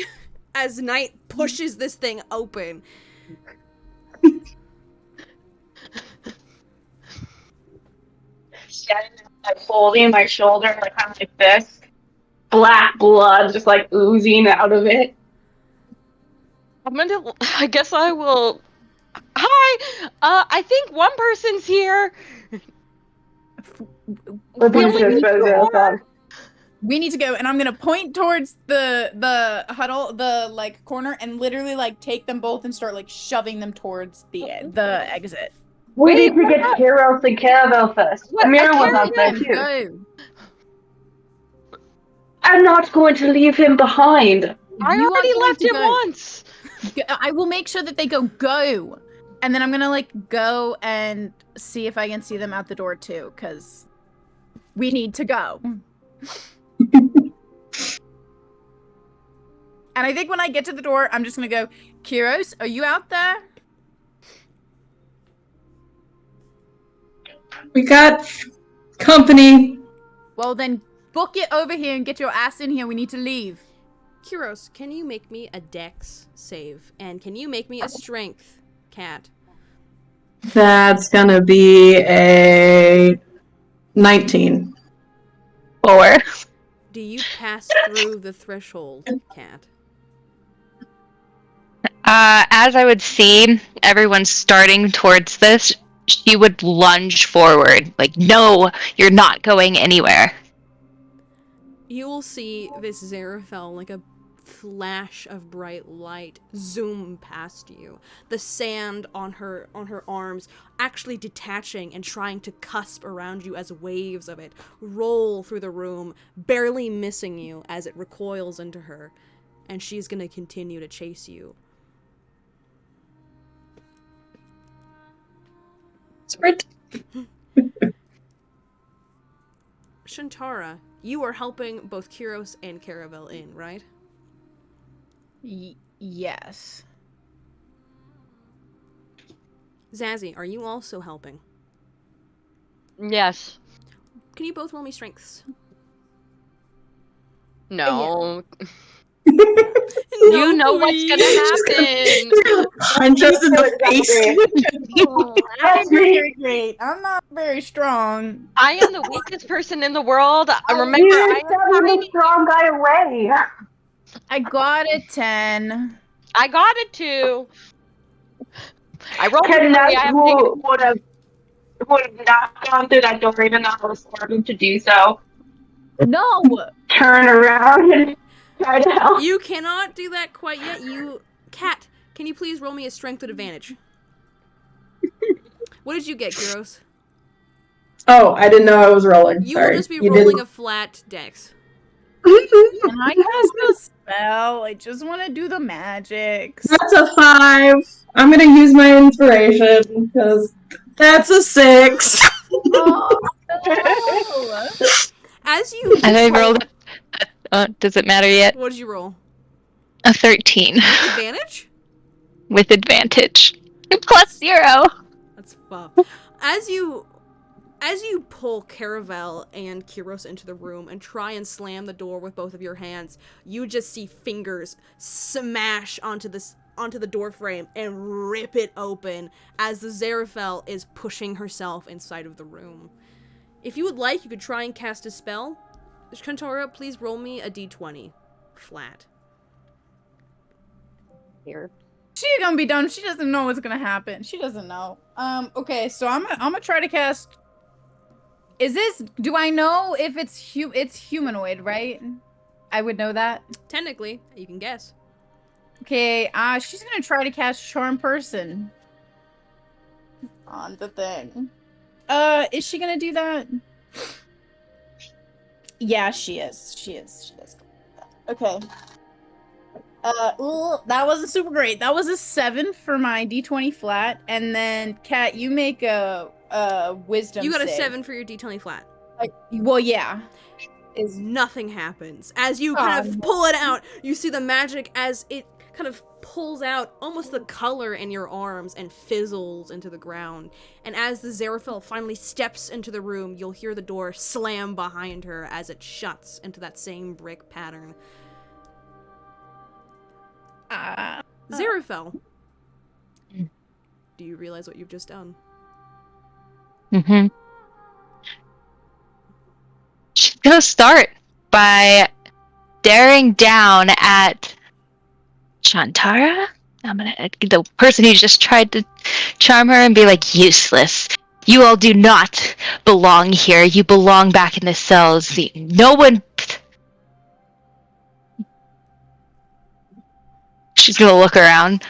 Speaker 6: Knight pushes this thing open.
Speaker 5: Like holding my shoulder, like kind of like this. Black blood just like oozing out of it.
Speaker 3: I guess I will. Hi! I think one person's here.
Speaker 5: What
Speaker 3: We
Speaker 5: do
Speaker 3: only
Speaker 5: you
Speaker 3: need
Speaker 5: suppose
Speaker 3: four.
Speaker 5: it's on?
Speaker 2: We need to go, and I'm gonna point towards the huddle, the like corner, and literally like take them both and start like shoving them towards the exit.
Speaker 5: We
Speaker 3: Wait,
Speaker 5: need to
Speaker 3: what
Speaker 5: get
Speaker 3: about-
Speaker 5: Kirill to Caravel first.
Speaker 3: What?
Speaker 5: Amira
Speaker 3: I
Speaker 5: was
Speaker 3: can't
Speaker 5: up there
Speaker 3: even
Speaker 5: too.
Speaker 2: Go.
Speaker 5: I'm not going to leave him behind.
Speaker 3: I
Speaker 2: You are
Speaker 3: already
Speaker 2: going
Speaker 3: left
Speaker 2: to
Speaker 3: him
Speaker 2: go.
Speaker 3: once.
Speaker 2: I will make sure that they go, and then I'm gonna like go and see if I can see them out the door too, because we need to go. And I think when I get to the door, I'm just gonna go, Kyros, are you out there?
Speaker 1: We got company.
Speaker 2: Well then, book it over here and get your ass in here. We need to leave.
Speaker 6: Kyros, can you make me a dex save? And can you make me a strength, cat?
Speaker 1: That's gonna be a 19.
Speaker 4: 4.
Speaker 6: Do you pass through the threshold, cat?
Speaker 4: As I would see everyone starting towards this, she would lunge forward. Like, no, you're not going anywhere.
Speaker 6: You will see this Xerafel like a flash of bright light zoom past you. The sand on her arms actually detaching and trying to cusp around you as waves of it roll through the room, barely missing you as it recoils into her. And she's gonna continue to chase you.
Speaker 1: Sprint.
Speaker 6: Shintara, you are helping both Kyros and Caravel in, right?
Speaker 2: Yes.
Speaker 6: Zazzy, are you also helping?
Speaker 3: Yes.
Speaker 6: Can you both roll me strengths?
Speaker 3: No. You know what's gonna happen.
Speaker 1: Punch us in the face.
Speaker 5: That's me.
Speaker 2: Great. I'm not very strong.
Speaker 3: I am the weakest person in the world. Remember,
Speaker 5: You're
Speaker 3: I am
Speaker 5: sending
Speaker 3: tiny.
Speaker 5: the strong guy away.
Speaker 2: I got a 10.
Speaker 3: I got it too. I rolled a
Speaker 5: Can
Speaker 3: 3.
Speaker 5: Knight,
Speaker 3: I have
Speaker 5: who would have not gone through that door even though I was starting to do so,
Speaker 2: No.
Speaker 5: turn around and try to help?
Speaker 6: You cannot do that quite yet. Cat, can you please roll me a strength with advantage? What did you get, Kyros?
Speaker 1: Oh, I didn't know I was rolling.
Speaker 6: You
Speaker 1: Sorry.
Speaker 6: will just be
Speaker 1: You
Speaker 6: rolling
Speaker 1: didn't-
Speaker 6: a flat dex.
Speaker 2: Can I cast a spell? I just want to do the magic.
Speaker 1: That's a 5. I'm gonna use my inspiration because That's a 6.
Speaker 2: Oh, no.
Speaker 6: As you
Speaker 4: And I rolled. Does it matter yet?
Speaker 6: what did you roll?
Speaker 4: A 13
Speaker 6: Advantage?
Speaker 4: with advantage. +0.
Speaker 6: That's fun. As you pull Caravel and Kyros into the room and try and slam the door with both of your hands, you just see fingers smash onto the door frame and rip it open as the Xeraphel is pushing herself inside of the room. If you would like, you could try and cast a spell. Shantara, please roll me a d20 flat.
Speaker 3: Here.
Speaker 2: She's gonna be done. She doesn't know what's gonna happen. She doesn't know. Okay, so I'm gonna try to cast. Do I know if it's humanoid, right? I would know that.
Speaker 6: Technically, you can guess.
Speaker 2: Okay, she's gonna try to cast Charm Person on the thing. Is she gonna do that? Yeah, she is. She is. Okay. That wasn't super great. That was a 7 for my d20 flat, and then Kat, you make a wisdom.
Speaker 6: You got a
Speaker 2: save.
Speaker 6: 7 for your d20 flat.
Speaker 2: Well, yeah.
Speaker 6: Nothing happens. As you kind of pull it out, you see the magic as it kind of pulls out almost the color in your arms and fizzles into the ground. And as the Xeraphel finally steps into the room, you'll hear the door slam behind her as it shuts into that same brick pattern. Xeraphel, do you realize what you've just done?
Speaker 4: Mm-hmm. She's gonna start by staring down at Shantara. The person who just tried to charm her and be like, useless. You all do not belong here. You belong back in the cells. No one. She's gonna look around.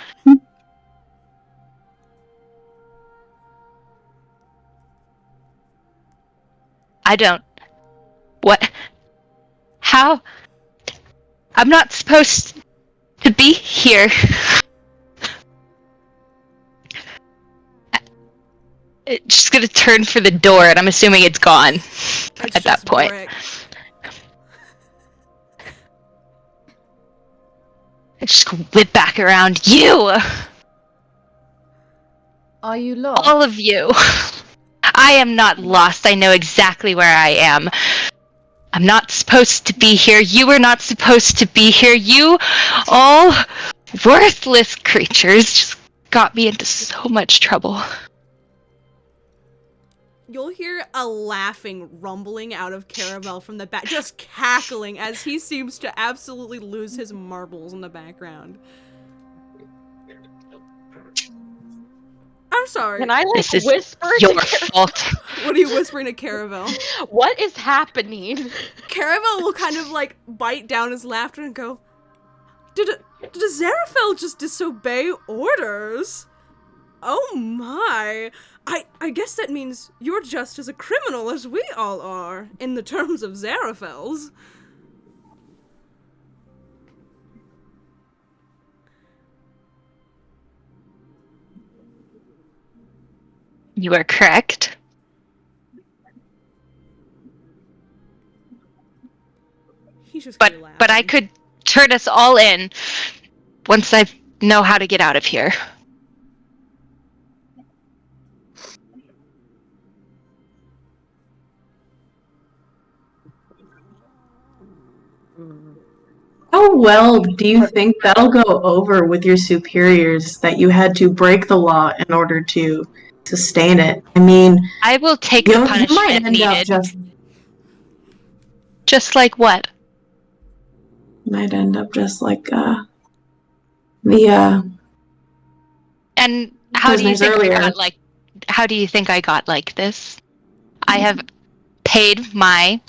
Speaker 4: I don't. What? How? I'm not supposed to be here. She's gonna turn for the door, and I'm assuming it's gone at that point.
Speaker 6: Brick.
Speaker 4: I just whip back around. You!
Speaker 2: Are you lost?
Speaker 4: All of you. I am not lost. I know exactly where I am. I'm not supposed to be here. You are not supposed to be here. You all worthless creatures just got me into so much trouble.
Speaker 6: You'll hear a laughing rumbling out of Caravel from the back, just cackling as he seems to absolutely lose his marbles in the background. I'm sorry.
Speaker 3: Can I
Speaker 4: This is
Speaker 3: whisper
Speaker 4: your
Speaker 3: to
Speaker 4: fault.
Speaker 6: What are you whispering to Caravel?
Speaker 3: What is happening?
Speaker 6: Caravel will kind of bite down his laughter and go, Did Xeraphel just disobey orders? Oh my. I guess that means you're just as a criminal as we all are, in the terms of Xeraphels.
Speaker 4: You are correct.
Speaker 6: He's just
Speaker 4: But I could turn us all in once I know how to get out of here.
Speaker 1: How well do you think that'll go over with your superiors that you had to break the law in order to sustain it? I mean,
Speaker 4: I will take
Speaker 1: you
Speaker 4: the
Speaker 1: might
Speaker 4: punishment
Speaker 1: end up
Speaker 4: needed. Just like what?
Speaker 1: might end up just like the
Speaker 4: And how do you
Speaker 1: prisoners
Speaker 4: think
Speaker 1: earlier.
Speaker 4: how do you think I got like this? I have paid my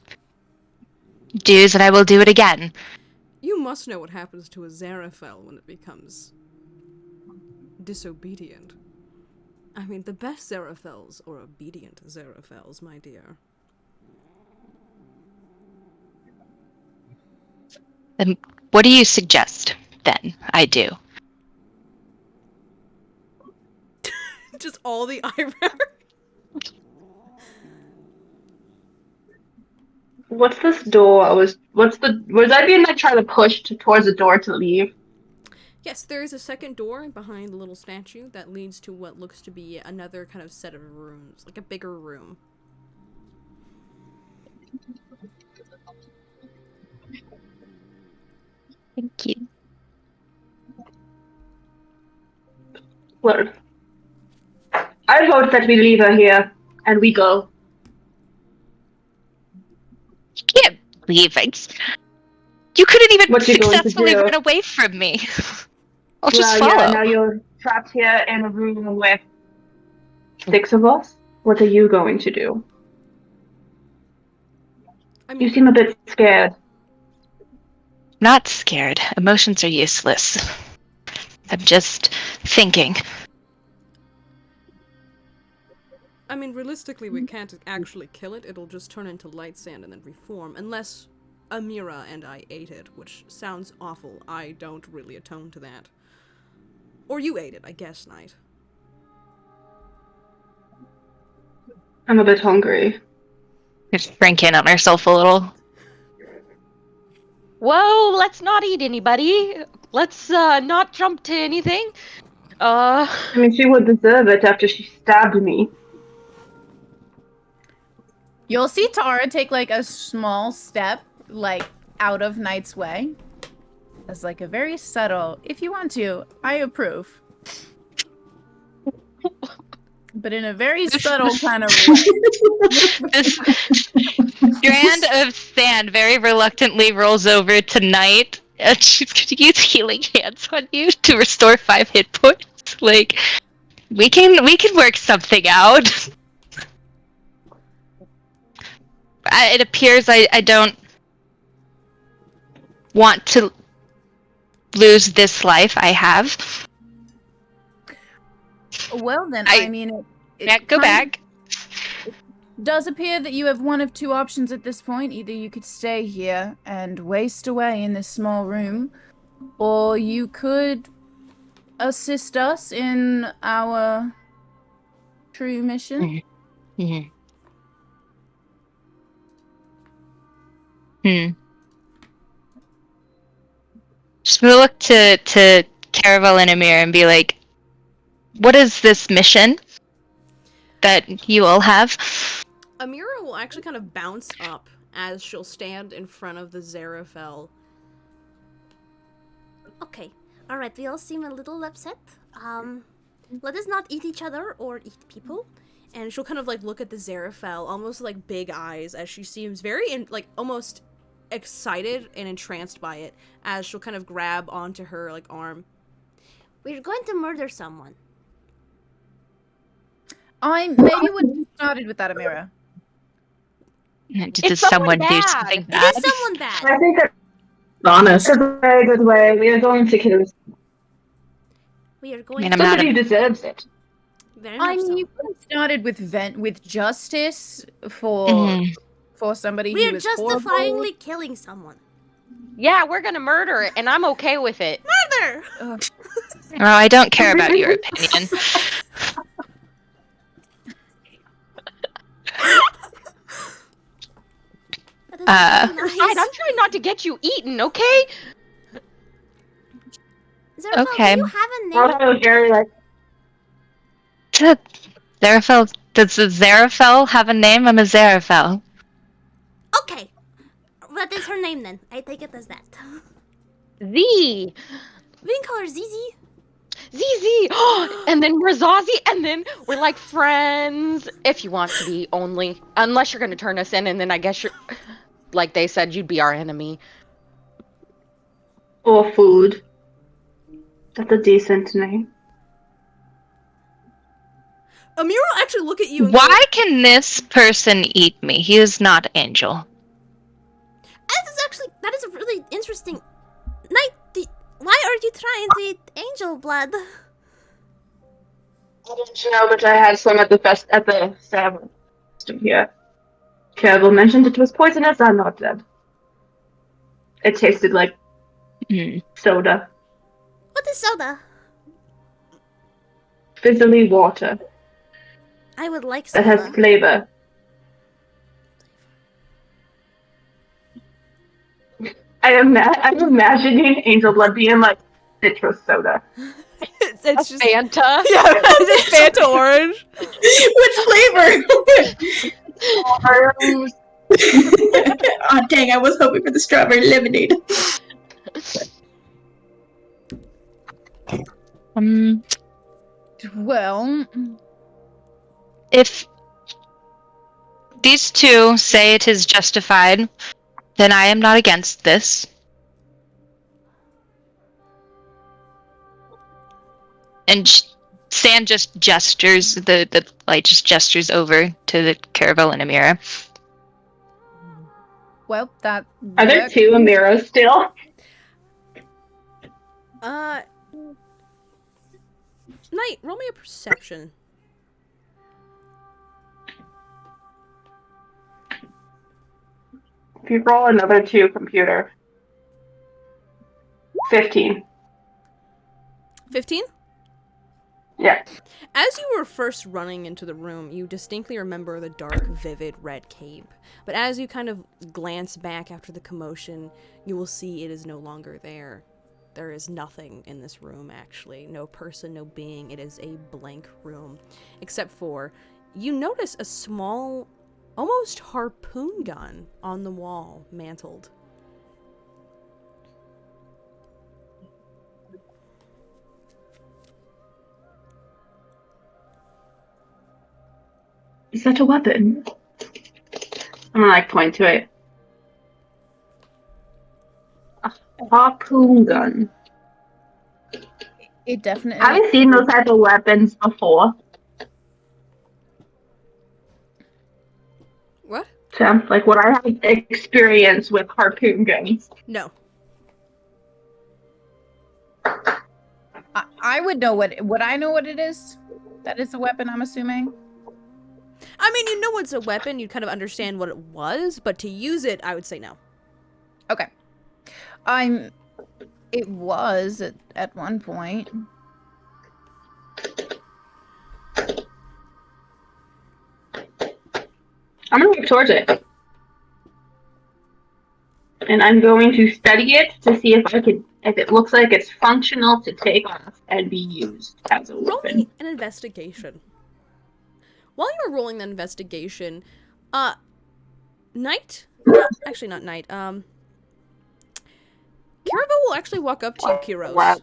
Speaker 4: dues and I will do it again.
Speaker 6: You must know what happens to a Xeraphel when it becomes disobedient. I mean, the best Xeraphels are obedient Xeraphels, my dear.
Speaker 4: Then what do you suggest then I do?
Speaker 6: Just all the eyebrows.
Speaker 5: What's this door? Was I being like trying to push towards the door to leave?
Speaker 6: Yes, there is a second door behind the little statue that leads to what looks to be another kind of set of rooms, like a bigger room.
Speaker 4: Thank you.
Speaker 5: Well, I vote that we leave her here and we go.
Speaker 4: You can't leave. You couldn't even
Speaker 5: What you going to
Speaker 4: successfully
Speaker 5: do?
Speaker 4: run away from me. I'll just
Speaker 5: Well,
Speaker 4: follow.
Speaker 5: yeah, now you're trapped here in a room with 6 of us. What are you going to do?
Speaker 6: I
Speaker 5: You
Speaker 6: mean,
Speaker 5: seem a bit scared.
Speaker 4: Not scared. Emotions are useless. I'm just thinking.
Speaker 6: Realistically, we can't actually kill it. It'll just turn into light sand and then reform, unless Amira and I ate it, which sounds awful. I don't really atone to that. Or you ate it, I guess, Knight.
Speaker 5: I'm a bit hungry.
Speaker 4: Just crank in on herself a little.
Speaker 3: Whoa, let's not eat anybody. Let's not jump to anything.
Speaker 5: I mean, she would deserve it after she stabbed me.
Speaker 2: You'll see Tara take like a small step, like out of Knight's way. As like a very subtle, if you want to, I approve. But in a very subtle kind of way.
Speaker 4: This strand of sand very reluctantly rolls over to Night, and she's gonna use healing hands on you to restore 5 hit points. Like, we can work something out. It appears I don't want to lose this life I have.
Speaker 2: Well then,
Speaker 4: I-
Speaker 2: I mean, it
Speaker 4: Yeah, go
Speaker 2: kind
Speaker 4: back.
Speaker 2: of does appear that you have one of two options at this point. Either you could stay here and waste away in this small room, or you could assist us in our true mission.
Speaker 4: Mhm. Just gonna look to Caravel and Amir and be like, what is this mission that you all have?
Speaker 6: Amira will actually kind of bounce up as she'll stand in front of the Zarafel.
Speaker 7: Okay. Alright, we all seem a little upset. Let us not eat each other or eat people.
Speaker 6: And she'll kind of like look at the Zarafel, almost like big eyes, as she seems very almost excited and entranced by it, as she'll kind of grab onto her like arm.
Speaker 7: We're going to murder someone.
Speaker 2: I maybe would have started with that, Amira.
Speaker 4: Did
Speaker 3: It's
Speaker 4: someone
Speaker 3: someone
Speaker 4: do
Speaker 3: bad.
Speaker 4: something
Speaker 7: It
Speaker 4: bad?
Speaker 7: is someone bad.
Speaker 5: I think that's
Speaker 1: Honest.
Speaker 5: a very good way. We are going to kill him.
Speaker 7: We are
Speaker 4: I
Speaker 7: going
Speaker 4: mean,
Speaker 7: to
Speaker 4: I'm not
Speaker 5: Somebody deserves it.
Speaker 7: very
Speaker 2: I
Speaker 7: much
Speaker 2: mean,
Speaker 7: so.
Speaker 2: you could have started with justice for
Speaker 4: Mhm.
Speaker 2: for somebody
Speaker 7: We
Speaker 2: who
Speaker 7: are
Speaker 2: was horrible.
Speaker 7: justifyingly killing someone.
Speaker 3: Yeah, we're gonna murder it, and I'm okay with it.
Speaker 6: Murder!
Speaker 2: Ugh.
Speaker 4: Oh, I don't care about your opinion.
Speaker 7: That is
Speaker 4: Uh,
Speaker 7: very nice.
Speaker 3: Fine, I'm trying not to get you eaten, okay?
Speaker 7: Zarafel,
Speaker 4: Okay.
Speaker 7: do you have a name?
Speaker 5: Also, Gary, like,
Speaker 4: Zarafel, does the Zarafel have a name? I'm a Zarafel.
Speaker 7: Okay. What is her name then? I take it as that.
Speaker 3: Z.
Speaker 7: We can call her Zizi.
Speaker 3: ZZ. And then we're Zazie, and then we're like friends. If you want to be only. Unless you're gonna turn us in, and then I guess you're. Like they said, you'd be our enemy.
Speaker 5: or food. That's a decent name.
Speaker 6: Amira will actually look at you and go,
Speaker 4: Why can this person eat me? He is not Angel.
Speaker 7: That is a really interesting. Knight, why are you trying to eat angel blood?
Speaker 5: I didn't know, but I had some at the ceremony here. Kerbal mentioned it was poisonous. I'm not dead. It tasted like soda.
Speaker 7: What is soda?
Speaker 5: Fizzly water.
Speaker 7: I would like
Speaker 5: that has
Speaker 7: some.
Speaker 5: flavor. I'm imagining angel blood being like citrus soda.
Speaker 6: It's just
Speaker 3: Fanta.
Speaker 6: yeah, it's Fanta orange.
Speaker 1: Which flavor?
Speaker 5: Orange.
Speaker 1: Oh, dang, I was hoping for the strawberry lemonade.
Speaker 2: Well,
Speaker 4: If these two say it is justified, then I am not against this. And Sand just gestures the light just gestures over to the Caravel and Amira.
Speaker 2: well, that.
Speaker 5: Are there 2 Amiros still?
Speaker 6: Knight, roll me a perception.
Speaker 5: If you roll another 2, computer. 15.
Speaker 6: 15?
Speaker 5: Yeah.
Speaker 6: As you were first running into the room, you distinctly remember the dark, vivid red cape. But as you kind of glance back after the commotion, you will see it is no longer there. There is nothing in this room, actually. No person, no being. It is a blank room. Except for, you notice a small, almost harpoon gun on the wall, mantled.
Speaker 5: Is that a weapon? I'm gonna like point to it. A harpoon gun.
Speaker 2: It definitely.
Speaker 5: Have you seen those type of weapons before?
Speaker 6: What?
Speaker 5: Sam, like would I have experience with harpoon guns?
Speaker 6: No.
Speaker 2: I would know what. Would I know what it is? That is a weapon, I'm assuming.
Speaker 6: I mean, you know it's a weapon, you kind of understand what it was, but to use it, I would say no.
Speaker 2: Okay. It was at one point.
Speaker 5: I'm gonna work towards it. And I'm going to study it to see if it looks like it's functional to take off and be used as a
Speaker 6: Roll
Speaker 5: weapon.
Speaker 6: me an investigation. While you were rolling that investigation, Knight? Actually, not Knight. Caravel will actually walk up to you, Kiros.
Speaker 5: Wow.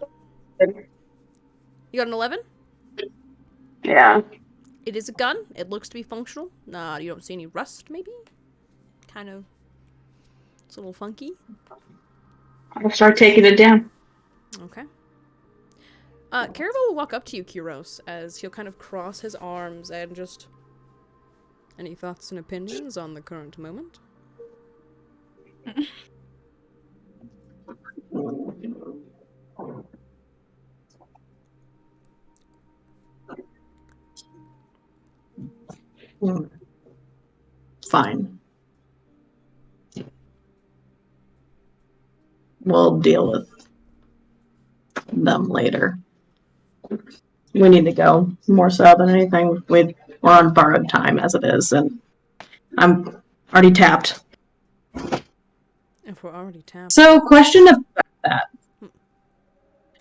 Speaker 6: You got an 11?
Speaker 5: Yeah.
Speaker 6: It is a gun. It looks to be functional. You don't see any rust, maybe? Kind of. It's a little funky.
Speaker 5: I'll start taking it down.
Speaker 6: Okay. Caravel will walk up to you, Kiros, as he'll kind of cross his arms and just... Any thoughts and opinions on the current moment?
Speaker 1: Fine. We'll deal with them later. We need to go more so than anything. We're on borrowed time as it is, and I'm already tapped.
Speaker 6: If we're already tapped.
Speaker 1: So, question about that.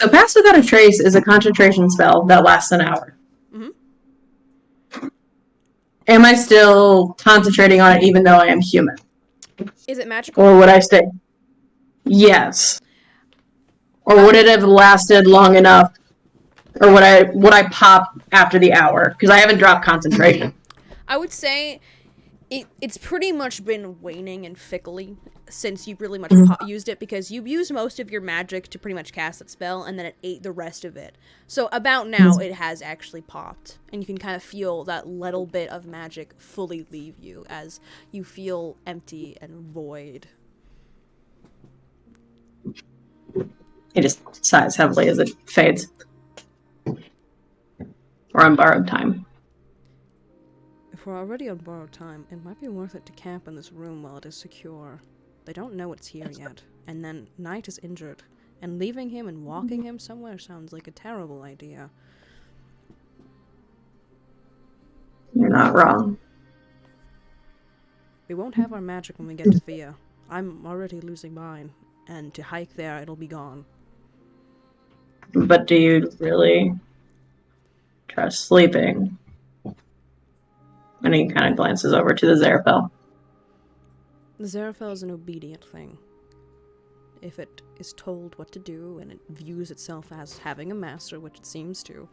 Speaker 1: So, Pass Without a Trace is a concentration spell that lasts an hour.
Speaker 6: Mm-hmm.
Speaker 1: Am I still concentrating on it even though I am human?
Speaker 6: Is it magical?
Speaker 1: Or would I stay? Yes. Or would it have lasted long enough? Or would I pop after the hour? Because I haven't dropped concentration.
Speaker 6: I would say it's pretty much been waning and fickly since you really much used it, because you used most of your magic to pretty much cast that spell, and then it ate the rest of it. So about now, it has actually popped, and you can kind of feel that little bit of magic fully leave you as you feel empty and void.
Speaker 1: It just sighs heavily as it fades. Or on borrowed time.
Speaker 6: If we're already on borrowed time, it might be worth it to camp in this room while it is secure. They don't know it's here yet, and then Knight is injured, and leaving him and walking him somewhere sounds like a terrible idea.
Speaker 1: not wrong.
Speaker 6: We won't have our magic when we get to Thea. I'm already losing mine, and to hike there, it'll be gone.
Speaker 1: But do you really trust sleeping? And he kind of glances over to the Xeraphel.
Speaker 6: The Xeraphel is an obedient thing. If it is told what to do, and it views itself as having a master, which it seems to,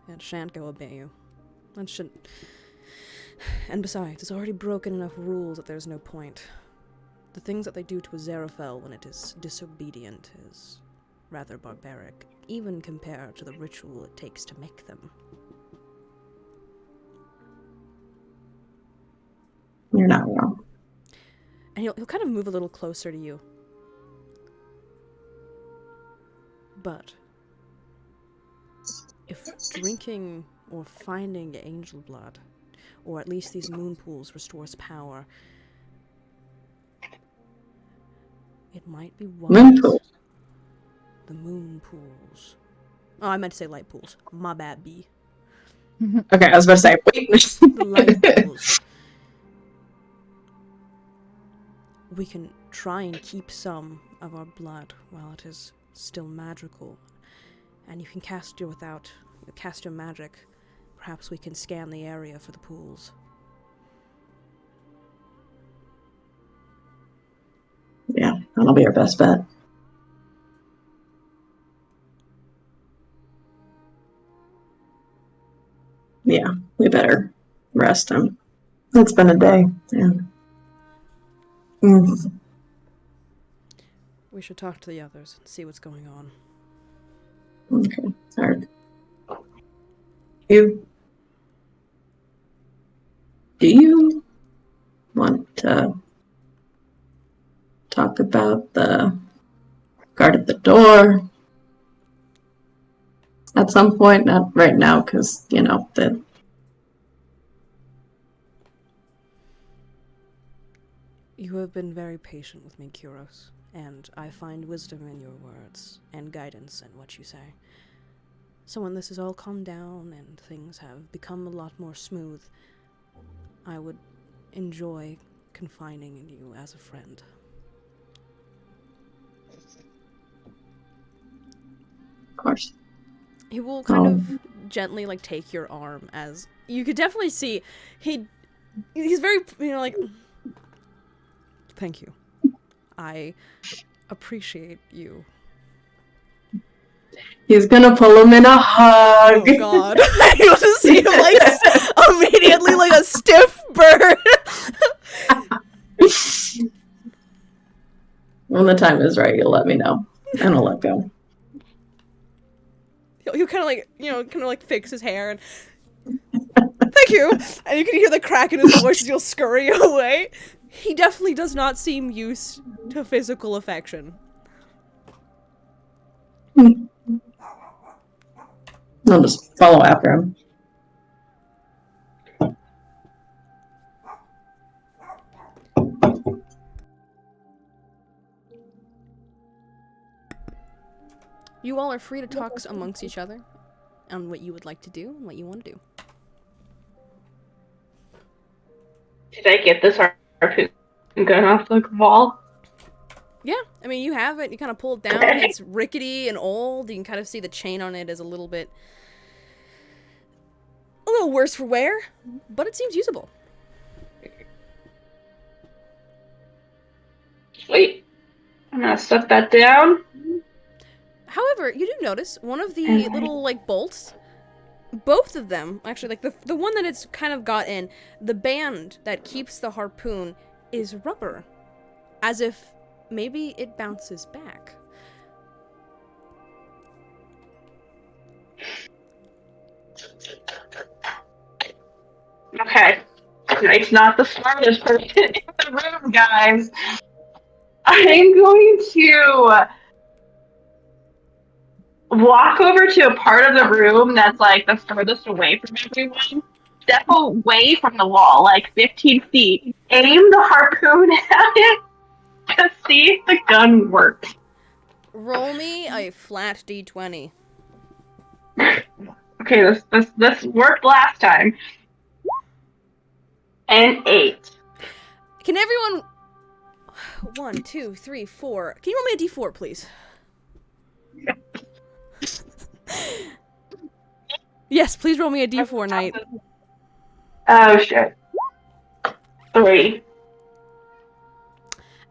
Speaker 6: it shan't go obey you. It shouldn't. And besides, it's already broken enough rules that there's no point. The things that they do to a Xeraphel when it is disobedient is rather barbaric, even compared to the ritual it takes to make them.
Speaker 1: You're not wrong.
Speaker 6: And he'll kind of move a little closer to you. But if drinking or finding angel blood, or at least these moon pools, restores power, it might be wise.
Speaker 1: Moon pool.
Speaker 6: The moon pools. Oh, I meant to say light pools. My bad, B.
Speaker 1: Okay, I was about to say, wait.
Speaker 6: The light pools. We can try and keep some of our blood while it is still magical. And you can cast your magic. Perhaps we can scan the area for the pools.
Speaker 1: Yeah, that'll be our best bet. Yeah, we better rest him. It's been a day. Yeah.
Speaker 6: We should talk to the others and see what's going on.
Speaker 1: Okay. All right. Do you want to talk about the guard at the door at some point? Not right now, because, the...
Speaker 6: You have been very patient with me, Kuros, and I find wisdom in your words and guidance in what you say. So when this has all calmed down and things have become a lot more smooth, I would enjoy confiding in you as a friend.
Speaker 1: Of course.
Speaker 6: He will kind of gently, take your arm, as you could definitely see he's very, thank you. I appreciate you.
Speaker 1: He's gonna pull him in a hug.
Speaker 6: Oh god. You'll just see him immediately like a stiff bird.
Speaker 1: When the time is right, you'll let me know. And I'll let go.
Speaker 6: He'll kind of fix his hair and thank you. And you can hear the crack in his voice as you'll scurry away. He definitely does not seem used to physical affection.
Speaker 1: I'll just follow after him.
Speaker 6: You all are free to talk amongst each other on what you would like to do and what you want to do.
Speaker 5: Did I get this harpoon gun off the wall?
Speaker 6: Yeah, I mean, you have it. You kind of pull it down. It's rickety and old. You can kind of see the chain on it is a little worse for wear, but it seems usable.
Speaker 5: Sweet. I'm gonna set that down.
Speaker 6: However, you do notice one of the little, bolts, both of them, actually, the one that it's kind of got in, the band that keeps the harpoon is rubber. As if maybe it bounces back.
Speaker 5: Okay. Knight's not the smartest person in the room, guys. I'm going to walk over to a part of the room that's the furthest away from everyone. Step away from the wall, 15 feet. Aim the harpoon at it to see if the gun works.
Speaker 6: Roll me a flat d20.
Speaker 5: Okay, this worked last time. and 8.
Speaker 6: Can everyone... 1, 2, 3, 4. Can you roll me a d4, please? Yes, please roll me a d4, Knight.
Speaker 5: Oh shit. 3.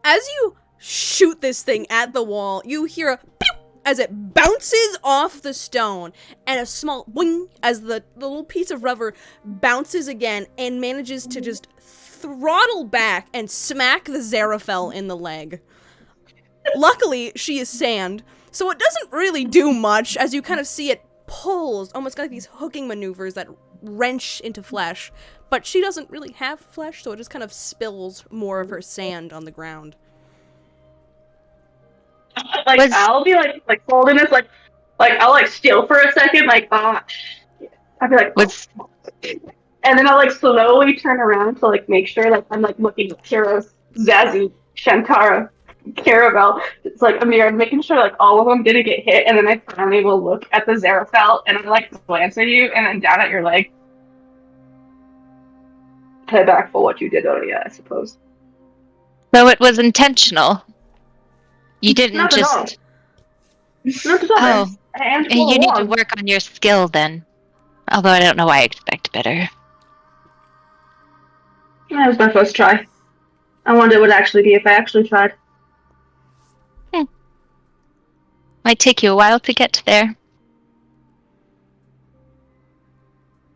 Speaker 6: As you shoot this thing at the wall, you hear a pew as it bounces off the stone, and a small boing as the little piece of rubber bounces again and manages to just throttle back and smack the Xeraphel in the leg. Luckily, she is sand, so it doesn't really do much as you kind of see it pulls, almost like these hooking maneuvers that wrench into flesh. But she doesn't really have flesh, so it just kind of spills more of her sand on the ground.
Speaker 5: Like,
Speaker 4: Was-
Speaker 5: I'll be like holding this, like I'll like still for a second, like, ah, shit. I'll be like,
Speaker 4: Was
Speaker 5: and then I'll like slowly turn around to like make sure like I'm like looking at Kiros, Zazie, Shantara, Caravel. It's like I'm making sure like all of them didn't get hit, and then I finally will look at the Xeraphel and I like glance at you and then down at your leg. Pay back for what you did earlier, I suppose.
Speaker 4: so it was intentional. You didn't
Speaker 5: Not at all.
Speaker 4: just.
Speaker 5: Not at all.
Speaker 4: Oh,
Speaker 5: And
Speaker 4: and you need to work on your skill then. Although I don't know why I expect better.
Speaker 5: That was my first try. I wonder what it would actually be if I actually tried.
Speaker 4: Might take you a while to get there.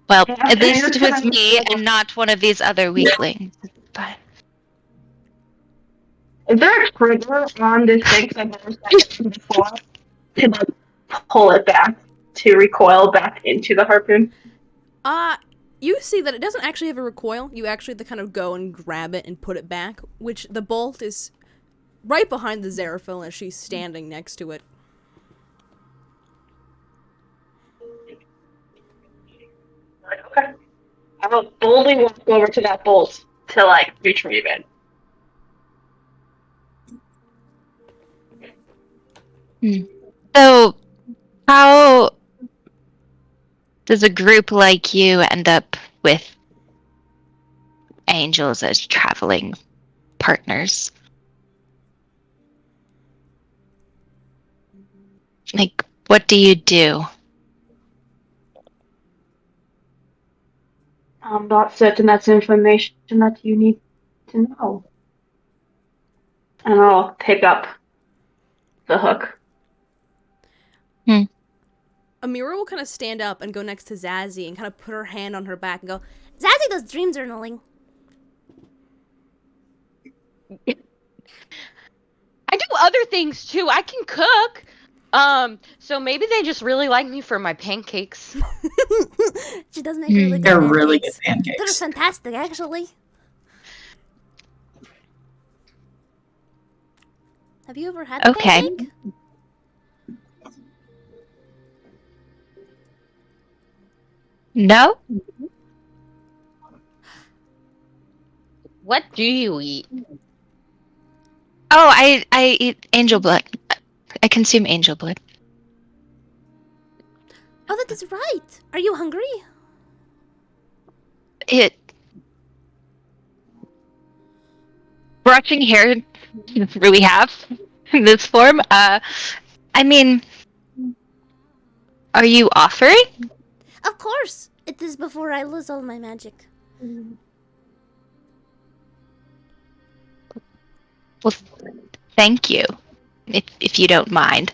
Speaker 4: Well,
Speaker 5: Yeah,
Speaker 4: at least
Speaker 5: it's
Speaker 4: it was
Speaker 5: gonna-
Speaker 4: me and not one of these other weaklings. But
Speaker 5: Is there a trigger on this thing? Because I've never set it before to like pull it back, to recoil back into the harpoon.
Speaker 6: You see that it doesn't actually have a recoil. You actually have to kind of go and grab it and put it back, which the bolt is right behind the Xeraphil as she's standing next to it.
Speaker 5: Okay. I will boldly walk over to that bolt to like retrieve it.
Speaker 4: so, how does a group like you end up with angels as traveling partners? Like, what do you do?
Speaker 5: I'm not certain that's information that you need to know. And I'll pick up the hook.
Speaker 6: Amira will kind of stand up and go next to Zazie and kind of put her hand on her back and go,
Speaker 7: Zazie does dream journaling.
Speaker 3: I do other things too. I can cook. So maybe they just really like me for my pancakes.
Speaker 7: She does make really good
Speaker 1: They're
Speaker 7: pancakes.
Speaker 1: really good
Speaker 7: They're
Speaker 1: pancakes.
Speaker 7: fantastic, actually. Have you ever had a
Speaker 4: Okay.
Speaker 7: pancake?
Speaker 4: No?
Speaker 3: What do you eat?
Speaker 4: Oh, I eat angel blood. I consume angel blood.
Speaker 7: Oh, that is right. Are you hungry?
Speaker 4: It brushing hair really have in this form. I mean, are you offering?
Speaker 7: Of course. It is before I lose all my magic.
Speaker 4: Well, thank you, if you don't mind.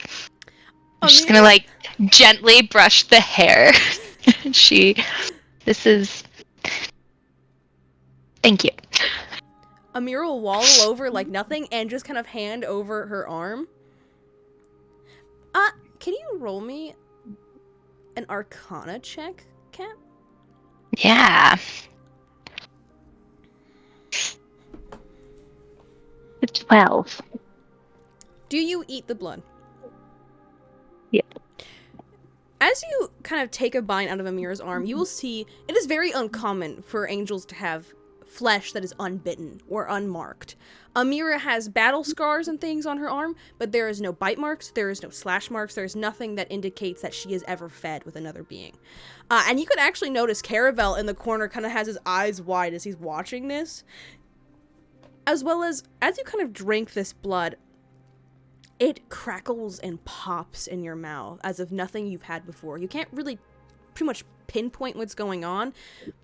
Speaker 4: I'm just
Speaker 6: Amira-
Speaker 4: gonna like gently brush the hair. This is. Thank you.
Speaker 6: Amira will waddle over like nothing and just kind of hand over her arm. Can you roll me an Arcana check, Kat?
Speaker 4: Yeah. 12.
Speaker 6: Do you eat the blood?
Speaker 4: Yeah.
Speaker 6: As you kind of take a bite out of Amira's arm, you will see it is very uncommon for angels to have flesh that is unbitten or unmarked. Amira has battle scars and things on her arm, but there is no bite marks, there is no slash marks, there is nothing that indicates that she is ever fed with another being. And you could actually notice Caravel in the corner kind of has his eyes wide as he's watching this. As well as you kind of drink this blood, it crackles and pops in your mouth as if nothing you've had before. You can't really pretty much pinpoint what's going on,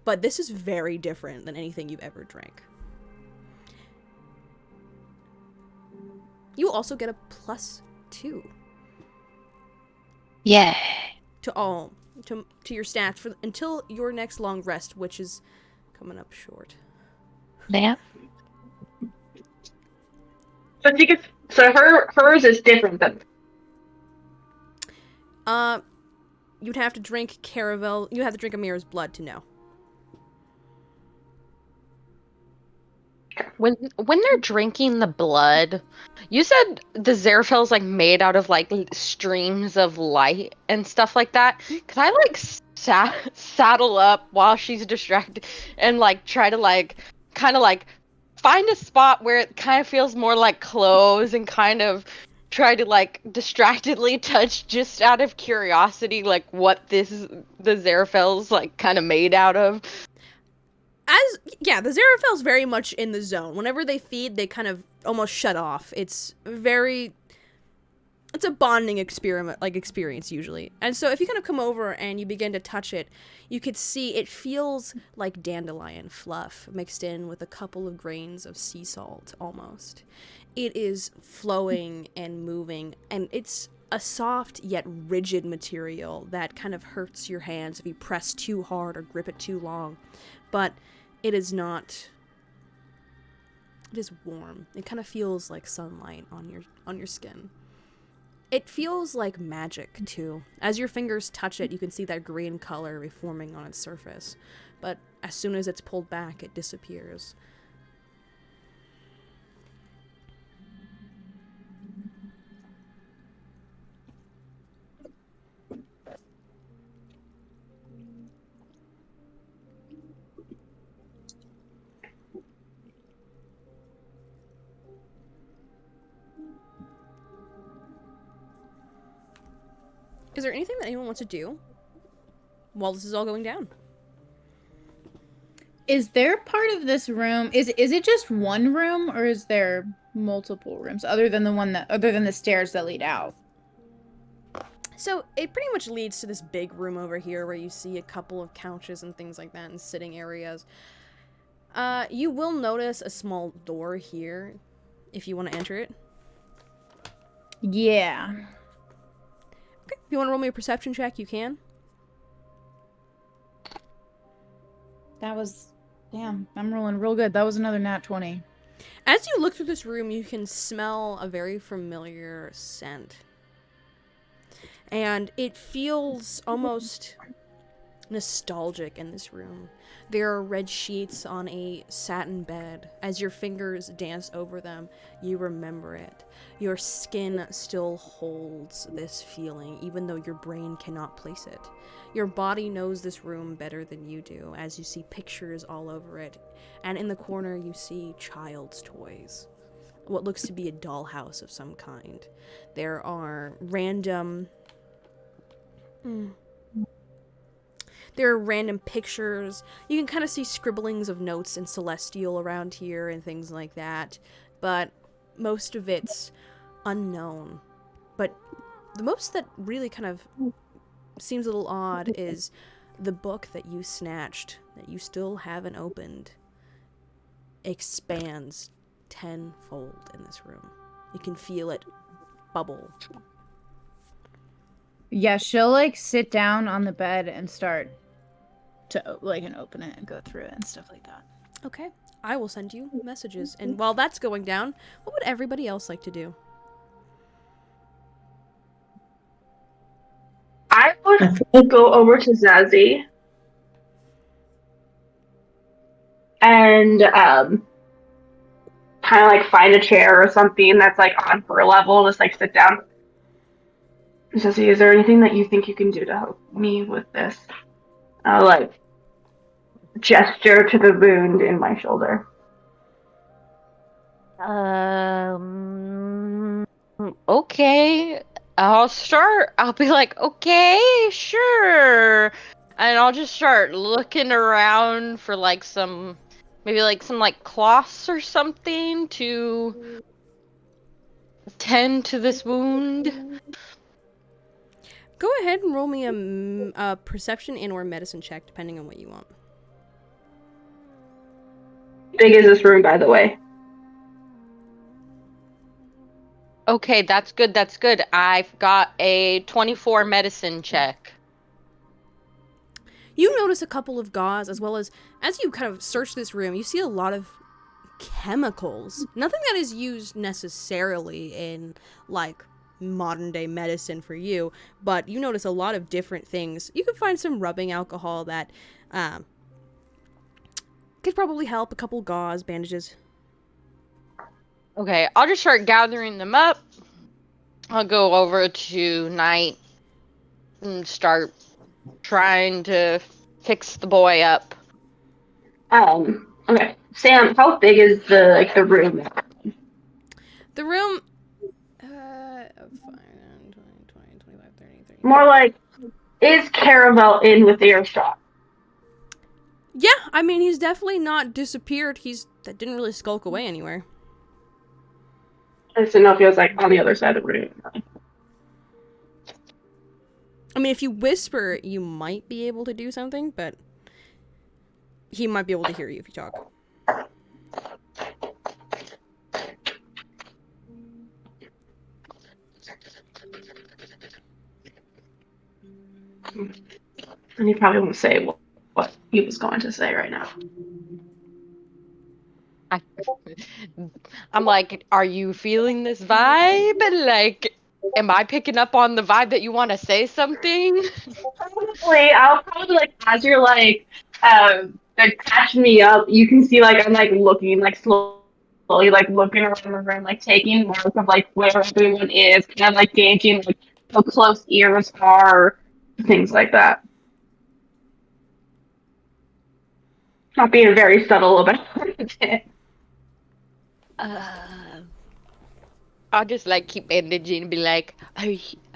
Speaker 6: but this is very different than anything you've ever drank. You also get a +2
Speaker 4: Yeah.
Speaker 6: to your stats for until your next long rest, which is coming up short.
Speaker 4: Yeah.
Speaker 5: So hers is different than.
Speaker 6: You'd have to drink Caravel. You have to drink Amira's blood to know.
Speaker 3: When they're drinking the blood, you said the Xerafel's like made out of like streams of light and stuff like that. Could I like saddle up while she's distracted and like try to like kind of like find a spot where it kind of feels more like clothes and kind of try to like distractedly touch just out of curiosity like what the Xerafel's like kind of made out of?
Speaker 6: The Xerafel's very much in the zone. Whenever they feed, they kind of almost shut off. It's a bonding experience usually. And so if you kind of come over and you begin to touch it, you could see it feels like dandelion fluff mixed in with a couple of grains of sea salt almost. It is flowing and moving, and it's a soft yet rigid material that kind of hurts your hands if you press too hard or grip it too long. But it is not. It is warm. It kind of feels like sunlight on your skin. It feels like magic too. As your fingers touch it, you can see that green color reforming on its surface. But as soon as it's pulled back, it disappears. Is there anything that anyone wants to do while this is all going down?
Speaker 2: Is there part of this room? Is it just one room, or is there multiple rooms other than the stairs that lead out?
Speaker 6: So it pretty much leads to this big room over here where you see a couple of couches and things like that and sitting areas. You will notice a small door here if you want to enter it.
Speaker 2: Yeah.
Speaker 6: Okay, if you want to roll me a perception check, you can.
Speaker 2: Damn, I'm rolling real good. That was another nat 20.
Speaker 6: As you look through this room, you can smell a very familiar scent. And it feels almost nostalgic in this room. There are red sheets on a satin bed. As your fingers dance over them, you remember it. Your skin still holds this feeling, even though your brain cannot place it. Your body knows this room better than you do, as you see pictures all over it. And in the corner, you see child's toys. What looks to be a dollhouse of some kind. There are random... There are random pictures. You can kind of see scribblings of notes in Celestial around here and things like that. But most of it's unknown. But the most that really kind of seems a little odd is the book that you snatched, that you still haven't opened, expands tenfold in this room. You can feel it bubble.
Speaker 2: Yeah, she'll like sit down on the bed and start to and open it and go through it and stuff like that.
Speaker 6: Okay, I will send you messages. And while that's going down, what would everybody else like to do?
Speaker 5: I would go over to Zazie and kind of like find a chair or something that's like on her level, just like sit down. Zazie, is there anything that you think you can do to help me with this? gesture to the wound in my shoulder.
Speaker 3: Okay. I'll start. I'll be like, okay, sure. And I'll just start looking around for like some, maybe like some like cloths or something to tend to this wound.
Speaker 6: Go ahead and roll me a perception and or medicine check, depending on what you want.
Speaker 5: Big is this room, by the way?
Speaker 3: Okay, that's good. That's good. I've got a 24 medicine check.
Speaker 6: You notice a couple of gauze, as well as you kind of search this room, you see a lot of chemicals. Nothing that is used necessarily in, like, modern day medicine for you, but you notice a lot of different things. You can find some rubbing alcohol that could probably help, a couple gauze, bandages.
Speaker 3: Okay, I'll just start gathering them up. I'll go over to Knight and start trying to fix the boy up.
Speaker 5: Okay. Sam, how big is the room?
Speaker 6: The room 5, 10, 20, 25, 30, 30.
Speaker 5: More like, is Caravel in with earshot?
Speaker 6: Yeah, I mean, he's definitely not disappeared. That didn't really skulk away anywhere.
Speaker 5: I just didn't know if he was like on the other side of the room.
Speaker 6: I mean, if you whisper, you might be able to do something, but he might be able to hear you if you talk.
Speaker 5: And he probably won't say what he was going to say right now.
Speaker 3: I'm like, are you feeling this vibe? Like, am I picking up on the vibe that you want to say something?
Speaker 5: I'll probably like, as you're like catching me up, you can see like I'm like looking like slowly like looking around the room, like taking notes of like where everyone is, kind of like gauging like how close ears are, things like that. Not being very subtle about it.
Speaker 3: I'll just like keep bandaging and be like, are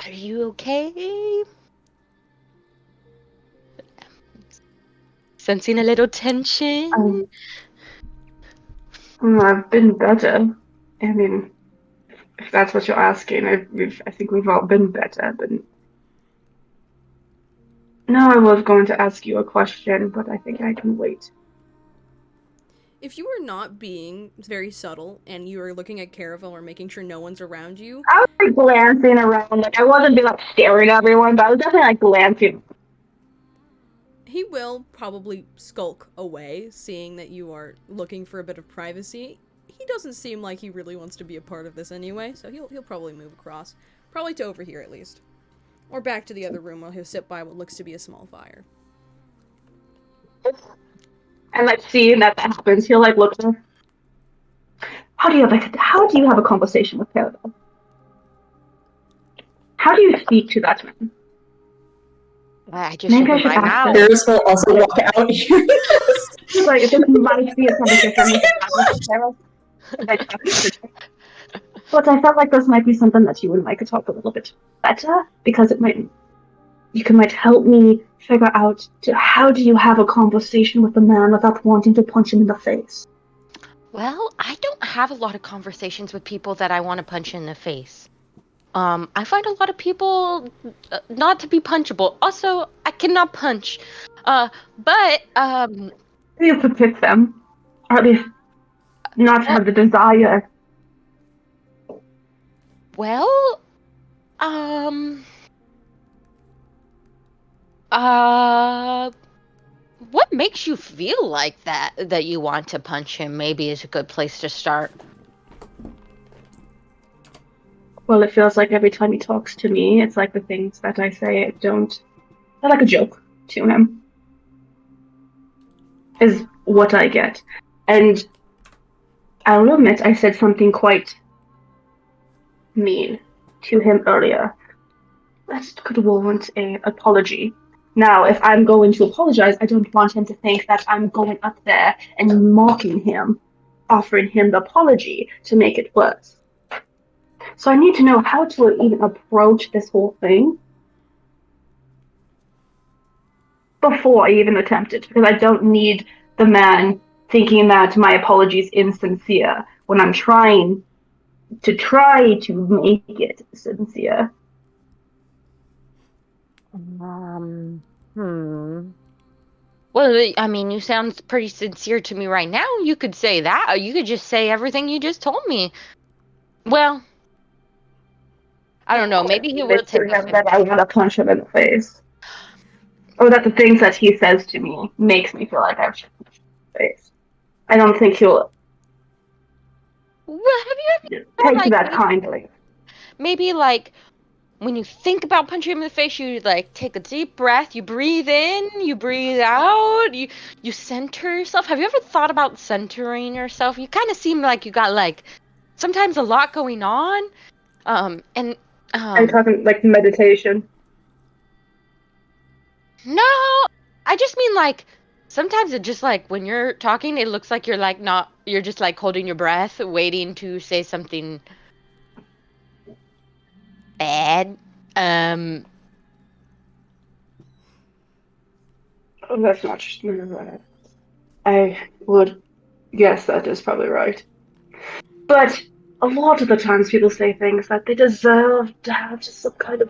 Speaker 3: you okay? Sensing a little tension?
Speaker 5: I've been better. I mean, if that's what you're asking, I think we've all been better, but no, I was going to ask you a question, but I think I can wait.
Speaker 6: If you were not being very subtle and you were looking at Caravel or making sure no one's around you,
Speaker 5: I was like glancing around, like I wasn't being like staring at everyone, but I was definitely like glancing.
Speaker 6: he will probably skulk away, seeing that you are looking for a bit of privacy. He doesn't seem like he really wants to be a part of this anyway, so he'll probably move across. Probably to over here, at least. Or back to the other room where he'll sit by what looks to be a small fire.
Speaker 5: And like seeing that happens, he'll like look at her. How do you have a conversation with Caravel? How do you speak to that man?
Speaker 3: I just
Speaker 5: Maybe I
Speaker 3: opened
Speaker 5: should
Speaker 3: my
Speaker 5: ask
Speaker 3: mouth.
Speaker 1: Paris will also walk out here.
Speaker 5: Like, this might be a conversation with Caravel. But I felt like this might be something that you and I could talk a little bit better, because it might help me figure out how do you have a conversation with a man without wanting to punch him in the face.
Speaker 3: Well, I don't have a lot of conversations with people that I want to punch in the face. I find a lot of people not to be punchable. Also, I cannot punch. But
Speaker 5: You have to pick them, or at least not have the desire.
Speaker 3: well, what makes you feel like that you want to punch him? Maybe is a good place to start.
Speaker 5: Well, it feels like every time he talks to me, it's like the things that I say they're like a joke to him. Is what I get. And I'll admit I said something quite mean to him earlier. That could warrant an apology. Now, if I'm going to apologize, I don't want him to think that I'm going up there and mocking him, offering him the apology to make it worse. So I need to know how to even approach this whole thing before I even attempt it, because I don't need the man thinking that my apology is insincere when I'm trying to make it sincere.
Speaker 3: Well, I mean, you sound pretty sincere to me right now. You could say that, or you could just say everything you just told me. Well, I don't know. Maybe he will
Speaker 5: Admit
Speaker 3: take
Speaker 5: to him
Speaker 3: offense.
Speaker 5: that I want to punch him in the face. Or that the things that he says to me makes me feel like I should punch him in the face. I don't think he'll
Speaker 3: Well, have you
Speaker 5: take
Speaker 3: like,
Speaker 5: that kindly.
Speaker 3: maybe like when you think about punching him in the face, you like take a deep breath, you breathe in, you breathe out, you center yourself. Have you ever thought about centering yourself? You kind of seem like you got like sometimes a lot going on. And
Speaker 5: Are you talking like meditation?
Speaker 3: no, I just mean like sometimes it just like when you're talking, it looks like you're like not you're just like holding your breath, waiting to say something bad.
Speaker 5: Oh, that's not right. I would guess that is probably right. But a lot of the times people say things that they deserve to have just some kind of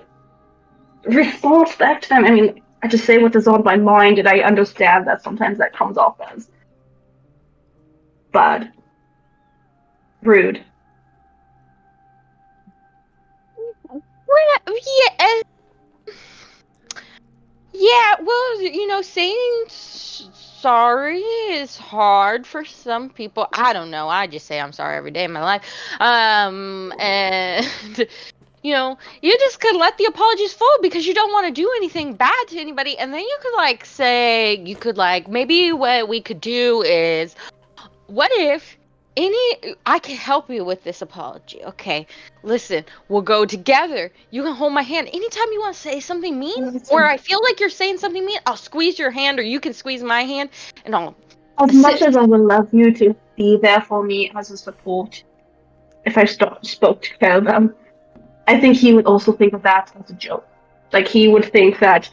Speaker 5: response back to them. I mean, I just say what is on my mind, and I understand that sometimes that comes off as bad, rude.
Speaker 3: Well, yeah, yeah. Well, you know, saying sorry is hard for some people. I don't know. I just say I'm sorry every day of my life. And you know, you just could let the apologies fall because you don't want to do anything bad to anybody, and then you could like say, you could like maybe what we could do is, what if I can help you with this apology. Okay, listen, we'll go together. You can hold my hand anytime you want to say something mean, or I feel like you're saying something mean. I'll squeeze your hand, or you can squeeze my hand, and I'll
Speaker 5: As much as I would love you to be there for me as a support, if I spoke to Caleb, I think he would also think of that as a joke. Like, he would think that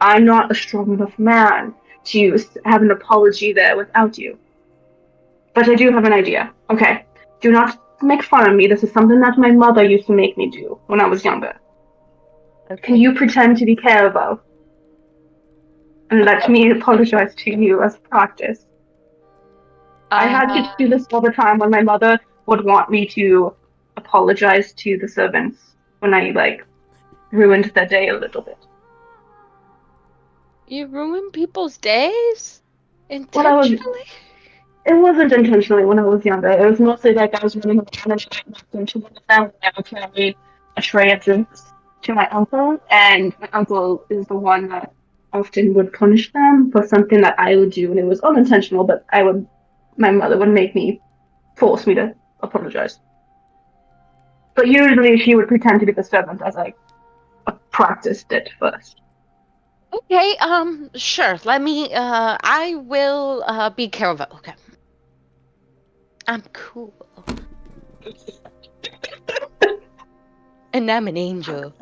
Speaker 5: I'm not a strong enough man to have an apology there without you. But I do have an idea. Okay, do not make fun of me. This is something that my mother used to make me do when I was younger. Can you pretend to be Caleb and let me apologize to you as practice? I had to do this all the time when my mother would want me to apologize to the servants when I like ruined their day a little bit.
Speaker 3: You ruin people's days
Speaker 5: When I was-
Speaker 3: intentionally.
Speaker 5: It wasn't intentionally when I was younger. It was mostly like I was running around and I walked into one of them and I would carry a tray of drinks to my uncle, and my uncle is the one that often would punish them for something that I would do, and it was unintentional, but my mother would force me to apologize. But usually she would pretend to be the servant as I practiced it first.
Speaker 3: Okay, sure. Let me, I will, be Caravel. Okay. I'm cool. And I'm an angel.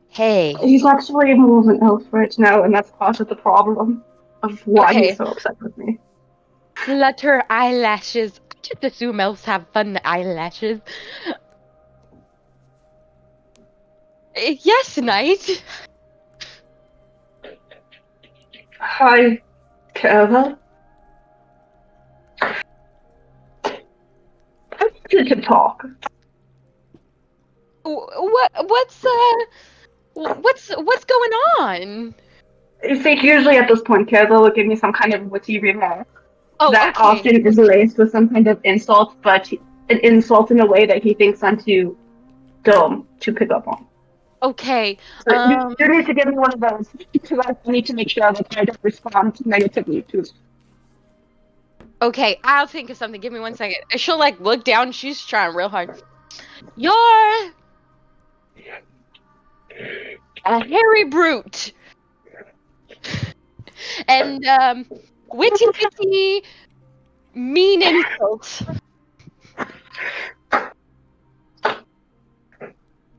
Speaker 3: Hey.
Speaker 5: He's actually more of an elf right now, and that's part of the problem of why
Speaker 3: Okay.
Speaker 5: he's so upset with me.
Speaker 3: Flutter eyelashes. I just assume elves have fun eyelashes. Yes, knight.
Speaker 5: Hi, Caravel. I wanted to talk.
Speaker 3: What's going on?
Speaker 5: I think usually at this point, Caravel will give me some kind of witty remark that
Speaker 3: Okay.
Speaker 5: often is laced with some kind of insult, but an insult in a way that he thinks I'm too dumb to pick up on.
Speaker 3: Okay.
Speaker 5: So you need to give me one of those, because I need to make sure that I don't respond negatively to it.
Speaker 3: Okay, I'll think of something. Give me 1 second. She'll like look down. She's trying real hard. You're a hairy brute. and witty witty mean insults.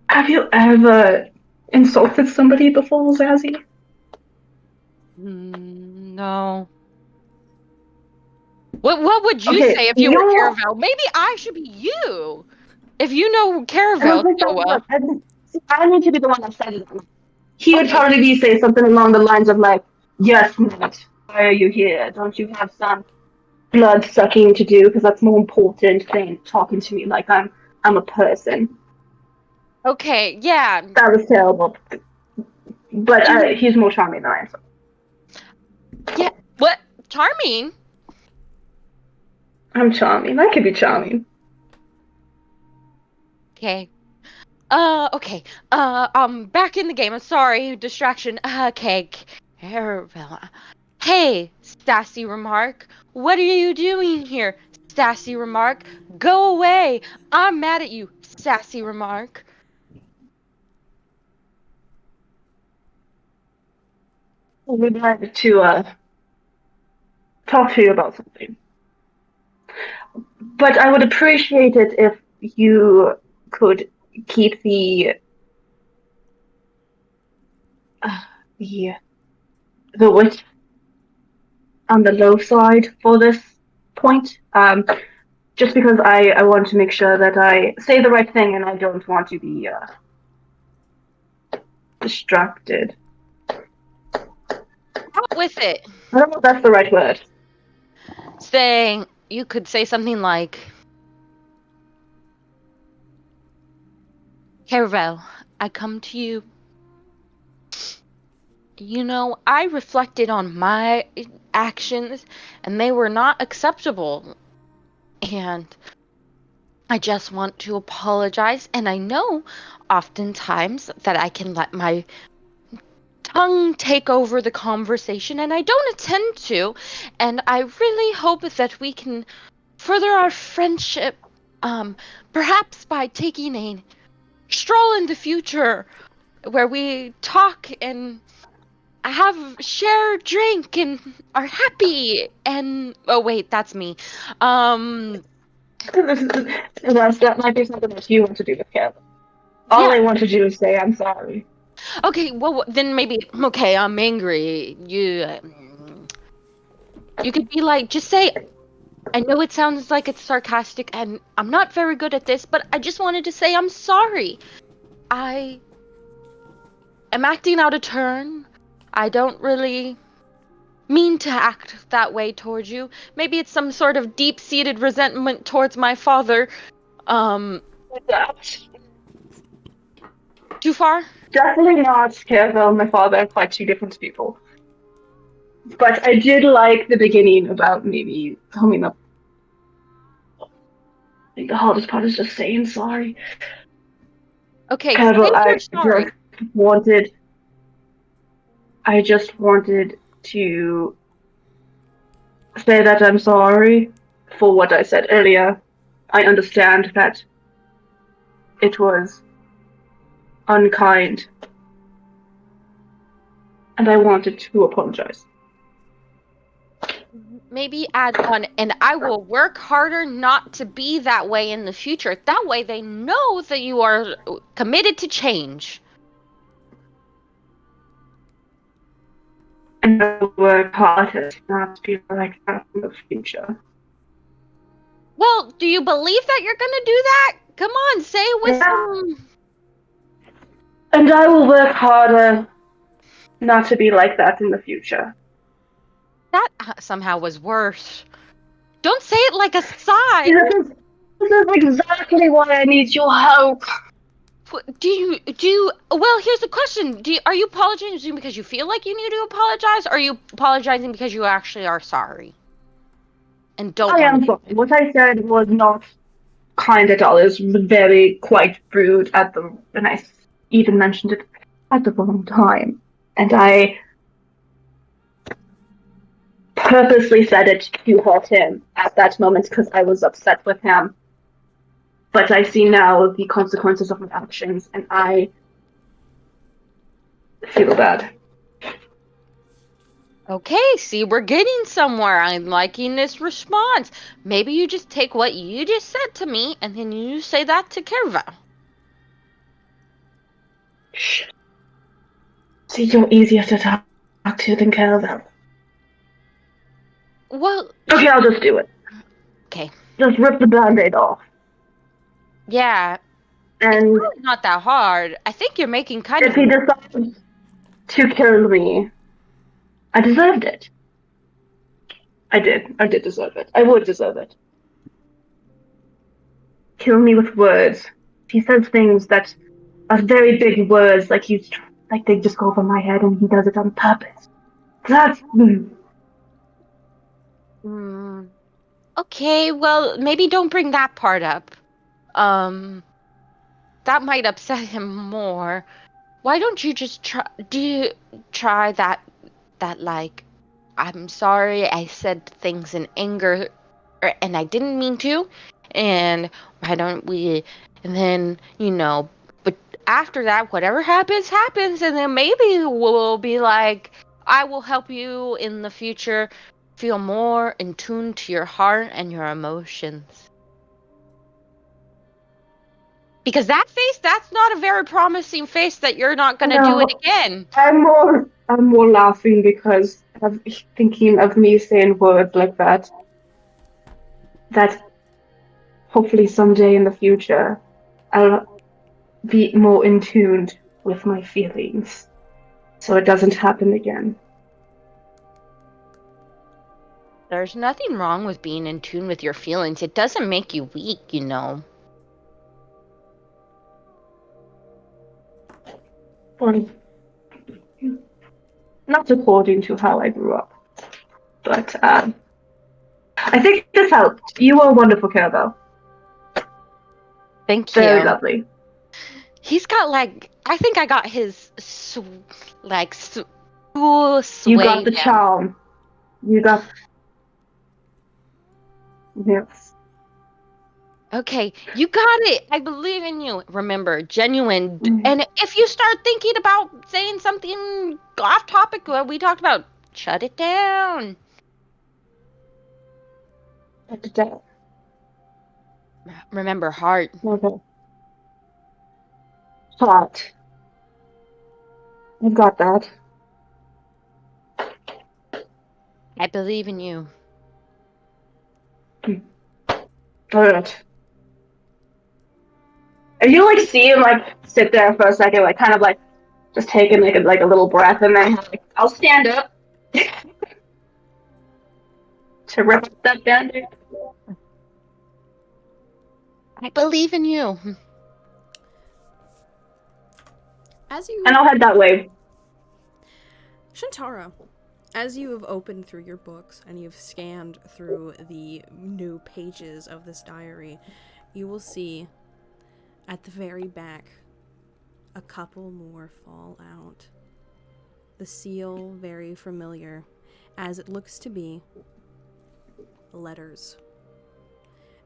Speaker 5: Have you ever insulted somebody before, Zazzy?
Speaker 3: No. What would you
Speaker 5: Okay,
Speaker 3: say if you were
Speaker 5: you're-
Speaker 3: Caravel? Maybe I should be you. If you know
Speaker 5: I
Speaker 3: Caravel
Speaker 5: don't think
Speaker 3: so
Speaker 5: that's
Speaker 3: well.
Speaker 5: what- I need to be the one that said it. He would probably say something along the lines of like, "Yes, mate, why are you here? Don't you have some blood sucking to do? Because that's more important than talking to me like I'm a person."
Speaker 3: Okay, yeah.
Speaker 5: That was terrible. But he's more charming than I am. So.
Speaker 3: Yeah. What? Charming?
Speaker 5: I'm charming. I could be charming.
Speaker 3: Okay. Okay. Back in the game. I'm sorry, distraction. Okay, Caravel. Hey, Sassy Remark. What are you doing here? Sassy Remark. Go away. I'm mad at you, Sassy Remark.
Speaker 5: I would like to talk to you about something. But I would appreciate it if you could keep the wit on the low side for this point. Just because I want to make sure that I say the right thing and I don't want to be distracted.
Speaker 3: Out with it.
Speaker 5: I don't know if that's the right word.
Speaker 3: Saying, you could say something like, Caravel, I come to you. You know, I reflected on my actions and they were not acceptable. And I just want to apologize. And I know oftentimes that I can let my tongue take over the conversation, and I don't intend to. And I really hope that we can further our friendship, perhaps by taking a stroll in the future where we talk and share drink and are happy. And oh wait, that's me.
Speaker 5: That might be something that you want to do with Caleb. All I want to do is say I'm sorry.
Speaker 3: Okay, well then maybe okay. I'm angry. You could be like, just say. I know it sounds like it's sarcastic, and I'm not very good at this, but I just wanted to say I'm sorry. I am acting out of turn. I don't really mean to act that way towards you. Maybe it's some sort of deep-seated resentment towards my father. Too far?
Speaker 5: Definitely not Caravel and my father are quite two different people. But I did like the beginning about maybe coming up. I think the hardest part is just saying sorry.
Speaker 3: Okay,
Speaker 5: Caravel,
Speaker 3: say you're sorry.
Speaker 5: I just wanted to say that I'm sorry for what I said earlier. I understand that it was unkind. And I wanted to apologize.
Speaker 3: Maybe add on, and I will work harder not to be that way in the future. That way they know that you are committed to change.
Speaker 5: And I will work harder to not be like that in the future.
Speaker 3: Well, do you believe that you're gonna do that? Come on, say it with some...
Speaker 5: And I will work harder not to be like that in the future.
Speaker 3: That somehow was worse. Don't say it like a sigh.
Speaker 5: This is exactly why I need your help.
Speaker 3: Well, here's the question. Are you apologizing because you feel like you need to apologize, or are you apologizing because you actually are sorry? And don't
Speaker 5: I am sorry. What I said was not kind at all. It was very quite rude and I even mentioned it at the wrong time. And I purposely said it to hurt him at that moment because I was upset with him. But I see now the consequences of my actions, and I feel bad.
Speaker 3: Okay, see, we're getting somewhere. I'm liking this response. Maybe you just take what you just said to me and then you say that to Caravel.
Speaker 5: Shh. See, you're easier to talk to than Caravel.
Speaker 3: Well,
Speaker 5: Okay, I'll just do it.
Speaker 3: okay.
Speaker 5: Just rip the band-aid off.
Speaker 3: Yeah,
Speaker 5: And
Speaker 3: really not that hard. I think you're making kind
Speaker 5: if
Speaker 3: of.
Speaker 5: he decides to kill me, I deserved it. I did. I did deserve it. I would deserve it. Kill me with words. He says things that are very big words, like they just go over my head, and he does it on purpose. That's
Speaker 3: Mm, okay, well, maybe don't bring that part up. That might upset him more. Why don't you just try that like, I'm sorry I said things in anger and I didn't mean to, and why don't we, and then, but after that, whatever happens, happens, and then maybe we'll be like, I will help you in the future feel more in tune to your heart and your emotions. Because that face, that's not a very promising face that you're not gonna do it
Speaker 5: no.
Speaker 3: again.
Speaker 5: I'm more laughing because of thinking of me saying words like that. That hopefully someday in the future, I'll be more in tune with my feelings, so it doesn't happen again.
Speaker 3: There's nothing wrong with being in tune with your feelings. It doesn't make you weak.
Speaker 5: Well, not according to how I grew up, but I think this helped. You were wonderful, Caravel.
Speaker 3: Thank
Speaker 5: Very
Speaker 3: you.
Speaker 5: lovely.
Speaker 3: He's got I think I got his school
Speaker 5: You got
Speaker 3: sway
Speaker 5: the
Speaker 3: down.
Speaker 5: charm. You got yes.
Speaker 3: Okay, you got it. I believe in you. Remember, genuine.
Speaker 5: Mm.
Speaker 3: And if you start thinking about saying something off topic, what we talked about, shut it down. Remember, heart.
Speaker 5: Okay. Hot. You got that.
Speaker 3: I believe in you.
Speaker 5: Alright. And you see him sit there for a second, kind of just taking like a little breath, and then I'll stand up to rip up that band-aid.
Speaker 3: I believe in you.
Speaker 6: As you
Speaker 5: And I'll head that way.
Speaker 6: Shantara, as you have opened through your books and you've scanned through the new pages of this diary, you will see at the very back a couple more fall out. The seal very familiar, as it looks to be letters.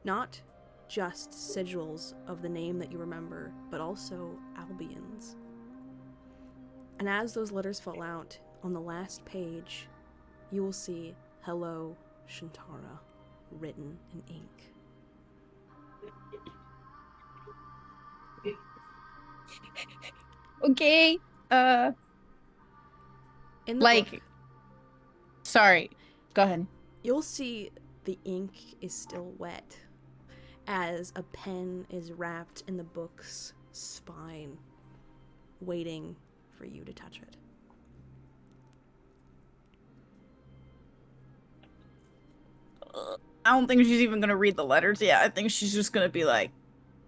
Speaker 6: Not just sigils of the name that you remember, but also Albion's. And as those letters fall out, on the last page, you will see Hello, Shantara, written in ink.
Speaker 2: Okay.
Speaker 6: In the book,
Speaker 2: Sorry. Go ahead.
Speaker 6: you'll see the ink is still wet as a pen is wrapped in the book's spine, waiting for you to touch it.
Speaker 2: I don't think she's even gonna read the letters. Yeah, I think she's just gonna be like,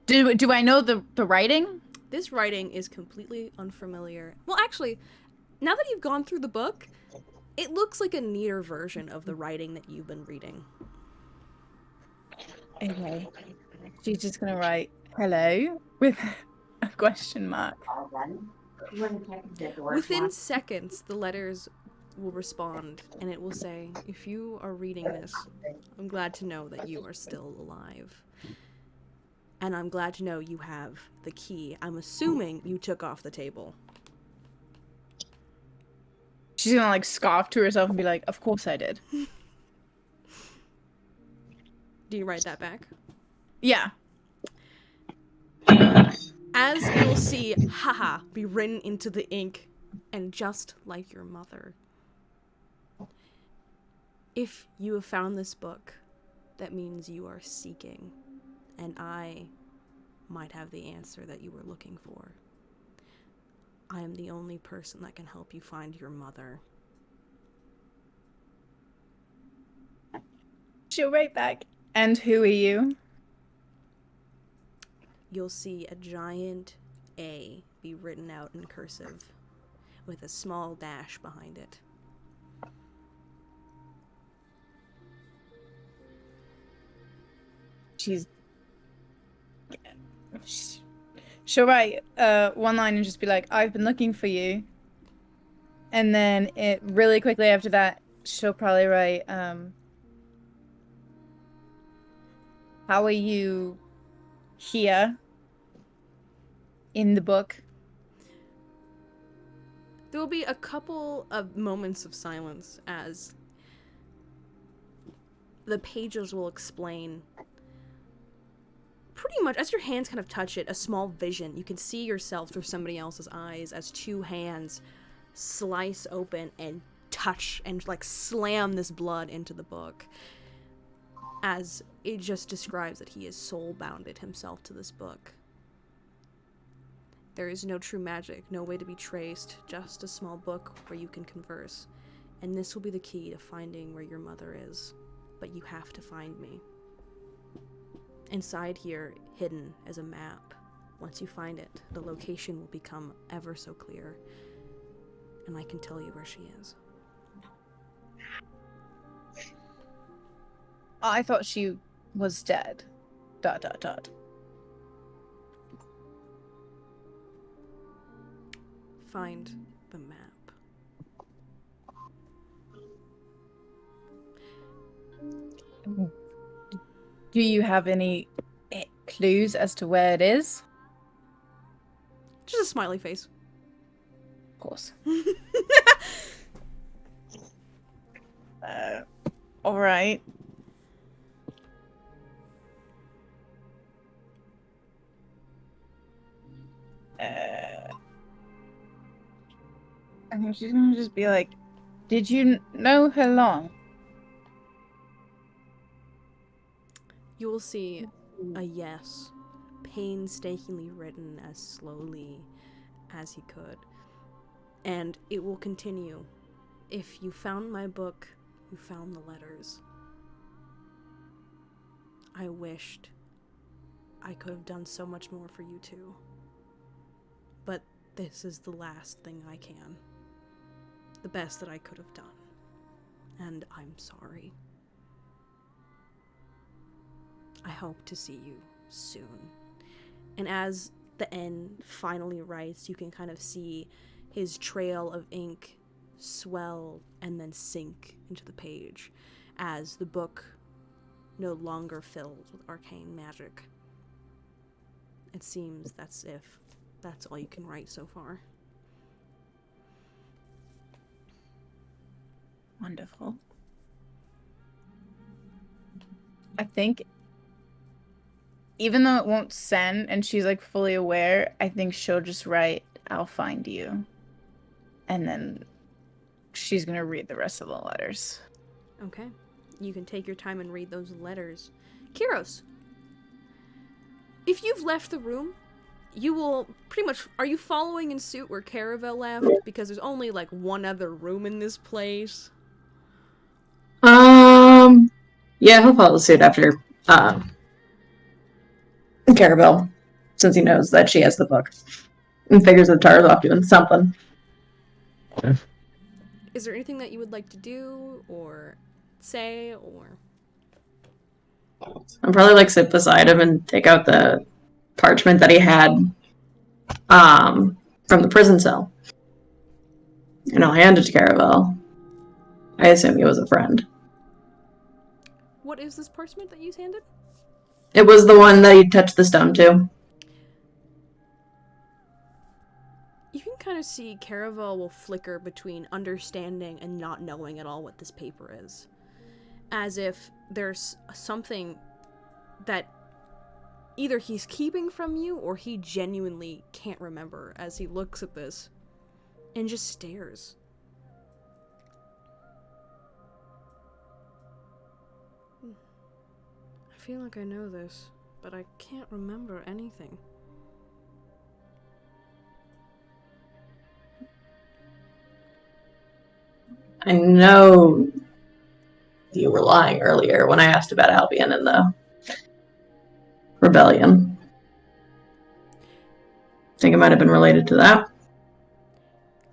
Speaker 2: do I know the writing?
Speaker 6: This writing is completely unfamiliar. Well, actually, now that you've gone through the book, it looks like a neater version of the writing that you've been reading.
Speaker 2: Okay. She's just gonna write hello with a question mark.
Speaker 6: Within seconds, the letters will respond, and it will say, if you are reading this, I'm glad to know that you are still alive. And I'm glad to know you have the key. I'm assuming you took off the table.
Speaker 2: She's gonna like scoff to herself and be like, "Of course I did."
Speaker 6: Do you write that back?
Speaker 2: Yeah.
Speaker 6: As you'll see, haha, be written into the ink, and just like your mother. If you have found this book, that means you are seeking, and I might have the answer that you were looking for. I am the only person that can help you find your mother.
Speaker 2: She'll write back. And who are you?
Speaker 6: You'll see a giant A be written out in cursive, with a small dash behind it.
Speaker 2: She'll write one line and just be like, "I've been looking for you." And then it really quickly after that, she'll probably write, "How are you here in the book?"
Speaker 6: There will be a couple of moments of silence as the pages will explain, pretty much as your hands kind of touch it, a small vision. You can see yourself through somebody else's eyes as two hands slice open and touch and like slam this blood into the book, as it just describes that he is soul-bounded himself to this book. There is no true magic, no way to be traced, just a small book where you can converse. And this will be the key to finding where your mother is. But you have to find me. Inside here, hidden as a map. Once you find it, the location will become ever so clear. And I can tell you where she is.
Speaker 2: I thought she was dead. ...
Speaker 6: Find the map.
Speaker 2: Do you have any clues as to where it is?
Speaker 6: Just a smiley face.
Speaker 2: Of course. All right. I think she's gonna just be like, "Did you know her long?"
Speaker 6: You will see a yes, painstakingly written as slowly as he could. And it will continue. If you found my book, you found the letters. I wished I could have done so much more for you two. But this is the last thing I can. The best that I could have done. And I'm sorry. I hope to see you soon. And as the N finally writes, you can kind of see his trail of ink swell and then sink into the page as the book no longer filled with arcane magic. It seems that's all you can write so far.
Speaker 2: Wonderful. I think even though it won't send and she's like fully aware, I think she'll just write, "I'll find you." And then she's gonna read the rest of the letters.
Speaker 6: Okay. You can take your time and read those letters. Kiros, if you've left the room, you will pretty much... Are you following in suit where Caravel left? Because there's only like one other room in this place.
Speaker 1: Yeah, he'll follow suit after Caravel, since he knows that she has the book and figures that Tara's off doing something.
Speaker 6: Is there anything that you would like to do or say or...
Speaker 1: I'll probably like sit beside him and take out the parchment that he had from the prison cell. And I'll hand it to Caravel. I assume he was a friend.
Speaker 6: What is this parchment that you handed?
Speaker 1: It was the one that he touched the stone to.
Speaker 6: You can kind of see Caravel will flicker between understanding and not knowing at all what this paper is. As if there's something that either he's keeping from you or he genuinely can't remember as he looks at this and just stares. I feel like I know this, but I can't remember anything.
Speaker 1: I know you were lying earlier when I asked about Albion and the rebellion. Think it might have been related to that.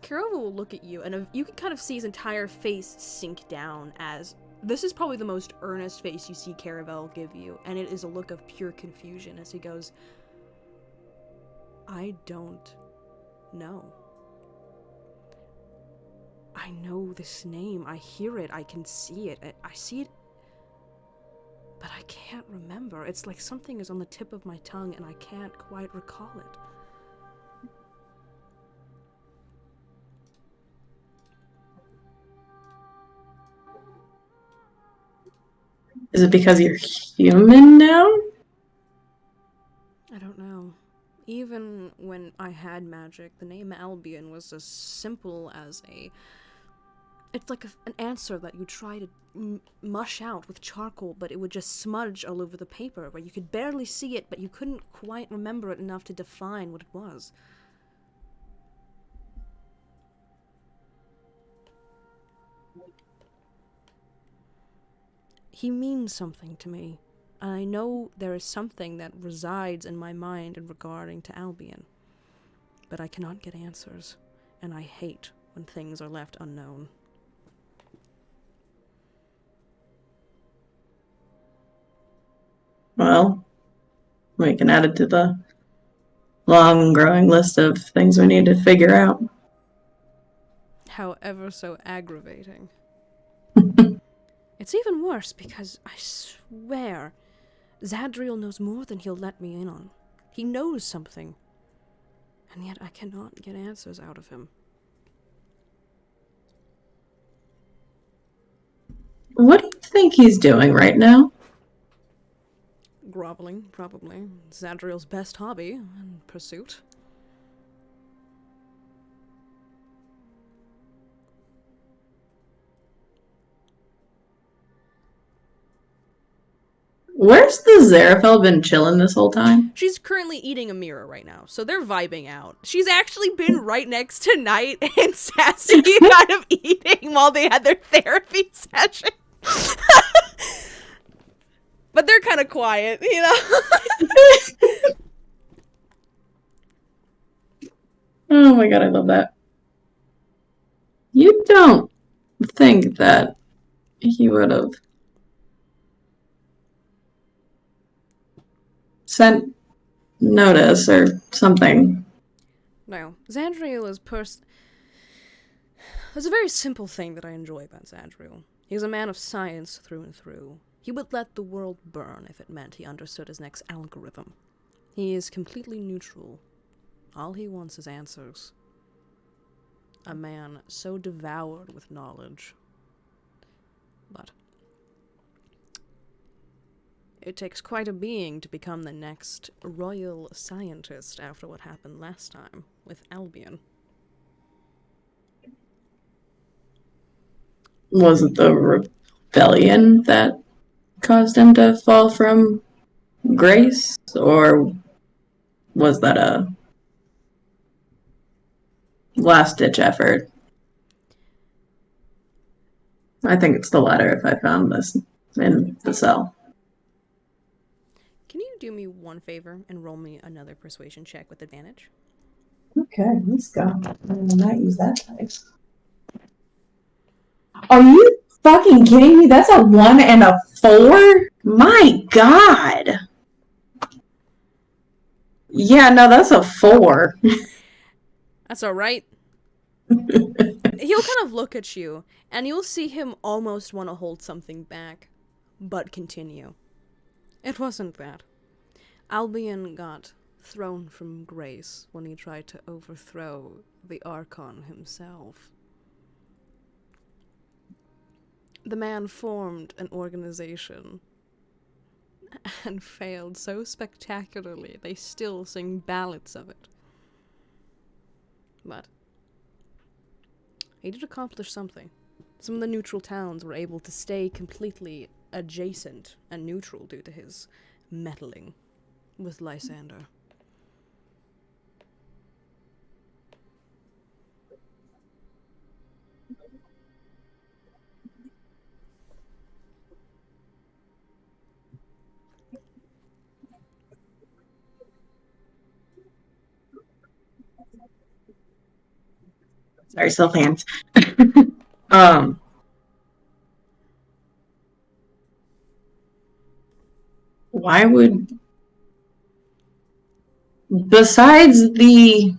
Speaker 6: Kirova will look at you, and you can kind of see his entire face sink down as this is probably the most earnest face you see Caravel give you, and it is a look of pure confusion as he goes, I don't know. I know this name. I hear it. I can see it. I see it, but I can't remember. It's like something is on the tip of my tongue, and I can't quite recall it.
Speaker 1: Is it because you're human now?
Speaker 6: I don't know. Even when I had magic, the name Albion was as simple as it's like an answer that you try to mush out with charcoal, but it would just smudge all over the paper, where you could barely see it, but you couldn't quite remember it enough to define what it was. He means something to me, and I know there is something that resides in my mind in regarding to Albion. But I cannot get answers, and I hate when things are left unknown.
Speaker 1: Well, we can add it to the long growing list of things we need to figure out.
Speaker 6: However so aggravating. It's even worse because I swear Zadriel knows more than he'll let me in on. He knows something, and yet I cannot get answers out of him.
Speaker 1: What do you think he's doing right now?
Speaker 6: Groveling, probably. Zadriel's best hobby and pursuit.
Speaker 1: Where's the Xeraphel been chilling this whole time?
Speaker 6: She's currently eating a mirror right now, so they're vibing out. She's actually been right next to Knight and Sassy kind of eating while they had their therapy session. But they're kind of quiet, you know?
Speaker 1: Oh my god, I love that. You don't think that he would have sent notice or something?
Speaker 6: No, Zadriel is There's a very simple thing that I enjoy about Zadriel. He's a man of science through and through. He would let the world burn if it meant he understood his next algorithm. He is completely neutral. All he wants is answers. A man so devoured with knowledge. But it takes quite a being to become the next royal scientist after what happened last time with Albion.
Speaker 1: Was it the rebellion that caused him to fall from grace? Or was that a last-ditch effort? I think it's the latter if I found this in the cell.
Speaker 6: Can you do me one favor and roll me another persuasion check with advantage?
Speaker 1: Okay, let's go. I will not use that dice. Are you fucking kidding me? That's a 1 and a 4? My god! Yeah, no, that's a 4.
Speaker 6: That's alright. He'll kind of look at you, and you'll see him almost want to hold something back, but continue. It wasn't that. Albion got thrown from grace when he tried to overthrow the Archon himself. The man formed an organization and failed so spectacularly they still sing ballads of it. But he did accomplish something. Some of the neutral towns were able to stay completely adjacent and neutral due to his meddling with Lysander.
Speaker 1: Sorry, still hands. um, why would, besides the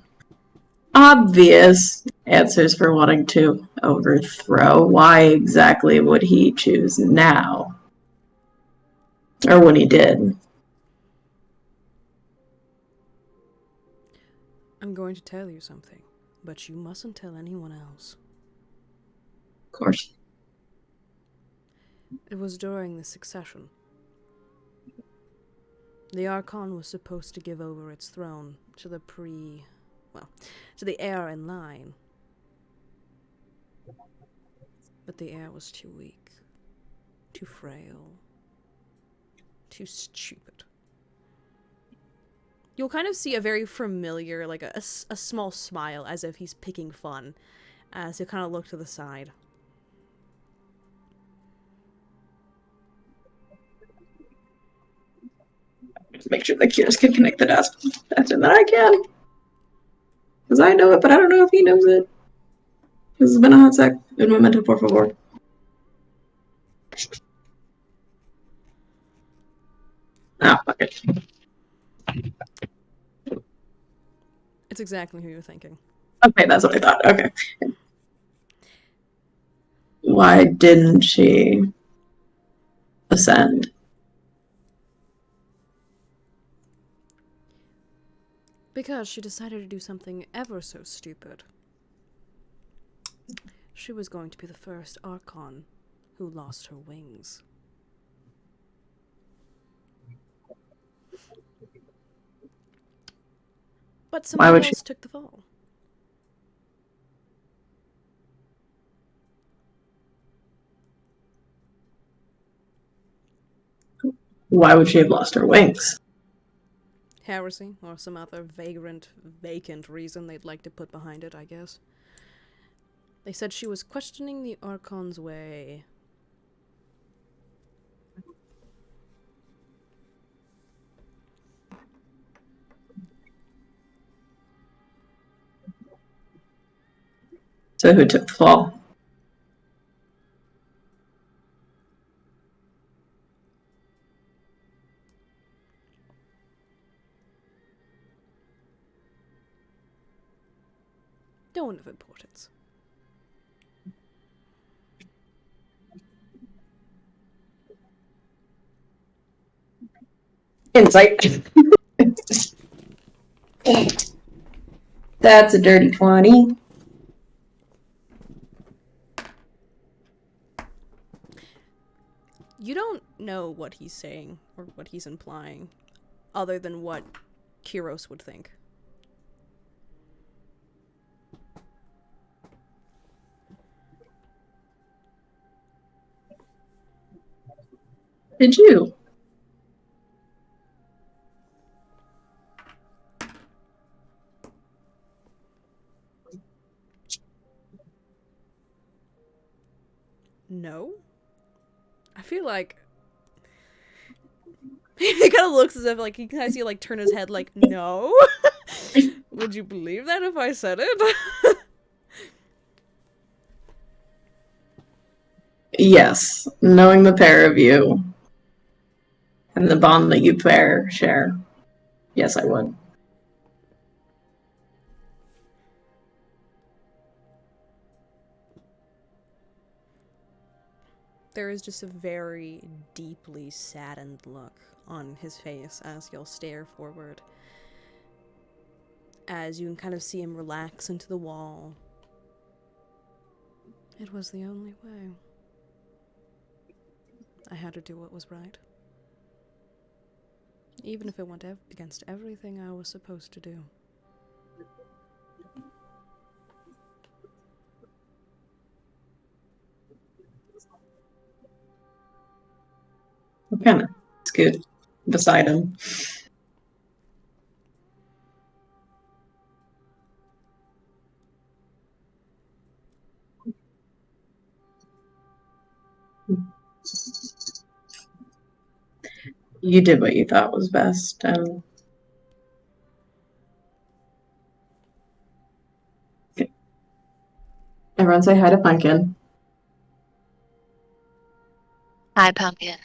Speaker 1: obvious answers for wanting to overthrow, why exactly would he choose now? Or when he did?
Speaker 6: I'm going to tell you something, but you mustn't tell anyone else.
Speaker 1: Of course.
Speaker 6: It was during the succession. The Archon was supposed to give over its throne to the to the heir in line. But the heir was too weak, too frail, too stupid. You'll kind of see a very familiar, like a small smile as if he's picking fun, as he'll kind of look to the side.
Speaker 1: Just make sure the Cures can connect the dots faster than I can. Because I know it, but I don't know if he knows it. This has been a hot sec. Un momento, por favor. Ah, fuck it.
Speaker 6: It's exactly who you're thinking.
Speaker 1: Okay, that's what I thought. Okay. Why didn't she ascend?
Speaker 6: Because she decided to do something ever so stupid. She was going to be the first Archon who lost her wings. But somebody else took the fall.
Speaker 1: Why would she have lost her wings?
Speaker 6: Heresy, or some other vacant reason they'd like to put behind it, I guess. They said she was questioning the Archon's way.
Speaker 1: So who took the fall?
Speaker 6: No one of importance.
Speaker 1: Insight. That's a dirty 20.
Speaker 6: You don't know what he's saying or what he's implying, other than what Kyros would think.
Speaker 1: Did you?
Speaker 6: No? I feel like he kind of looks as if like he kind of see like turn his head like no. Would you believe that if I said it?
Speaker 1: Yes, knowing the pair of you and the bond that you pair share. Yes, I would.
Speaker 6: There is just a very deeply saddened look on his face as you'll stare forward. as you can kind of see him relax into the wall. It was the only way. I had to do what was right. Even if it went against everything I was supposed to do.
Speaker 1: Kind of scoot beside him. You did what you thought was best. Everyone say hi to Pumpkin.
Speaker 4: Hi, Pumpkin.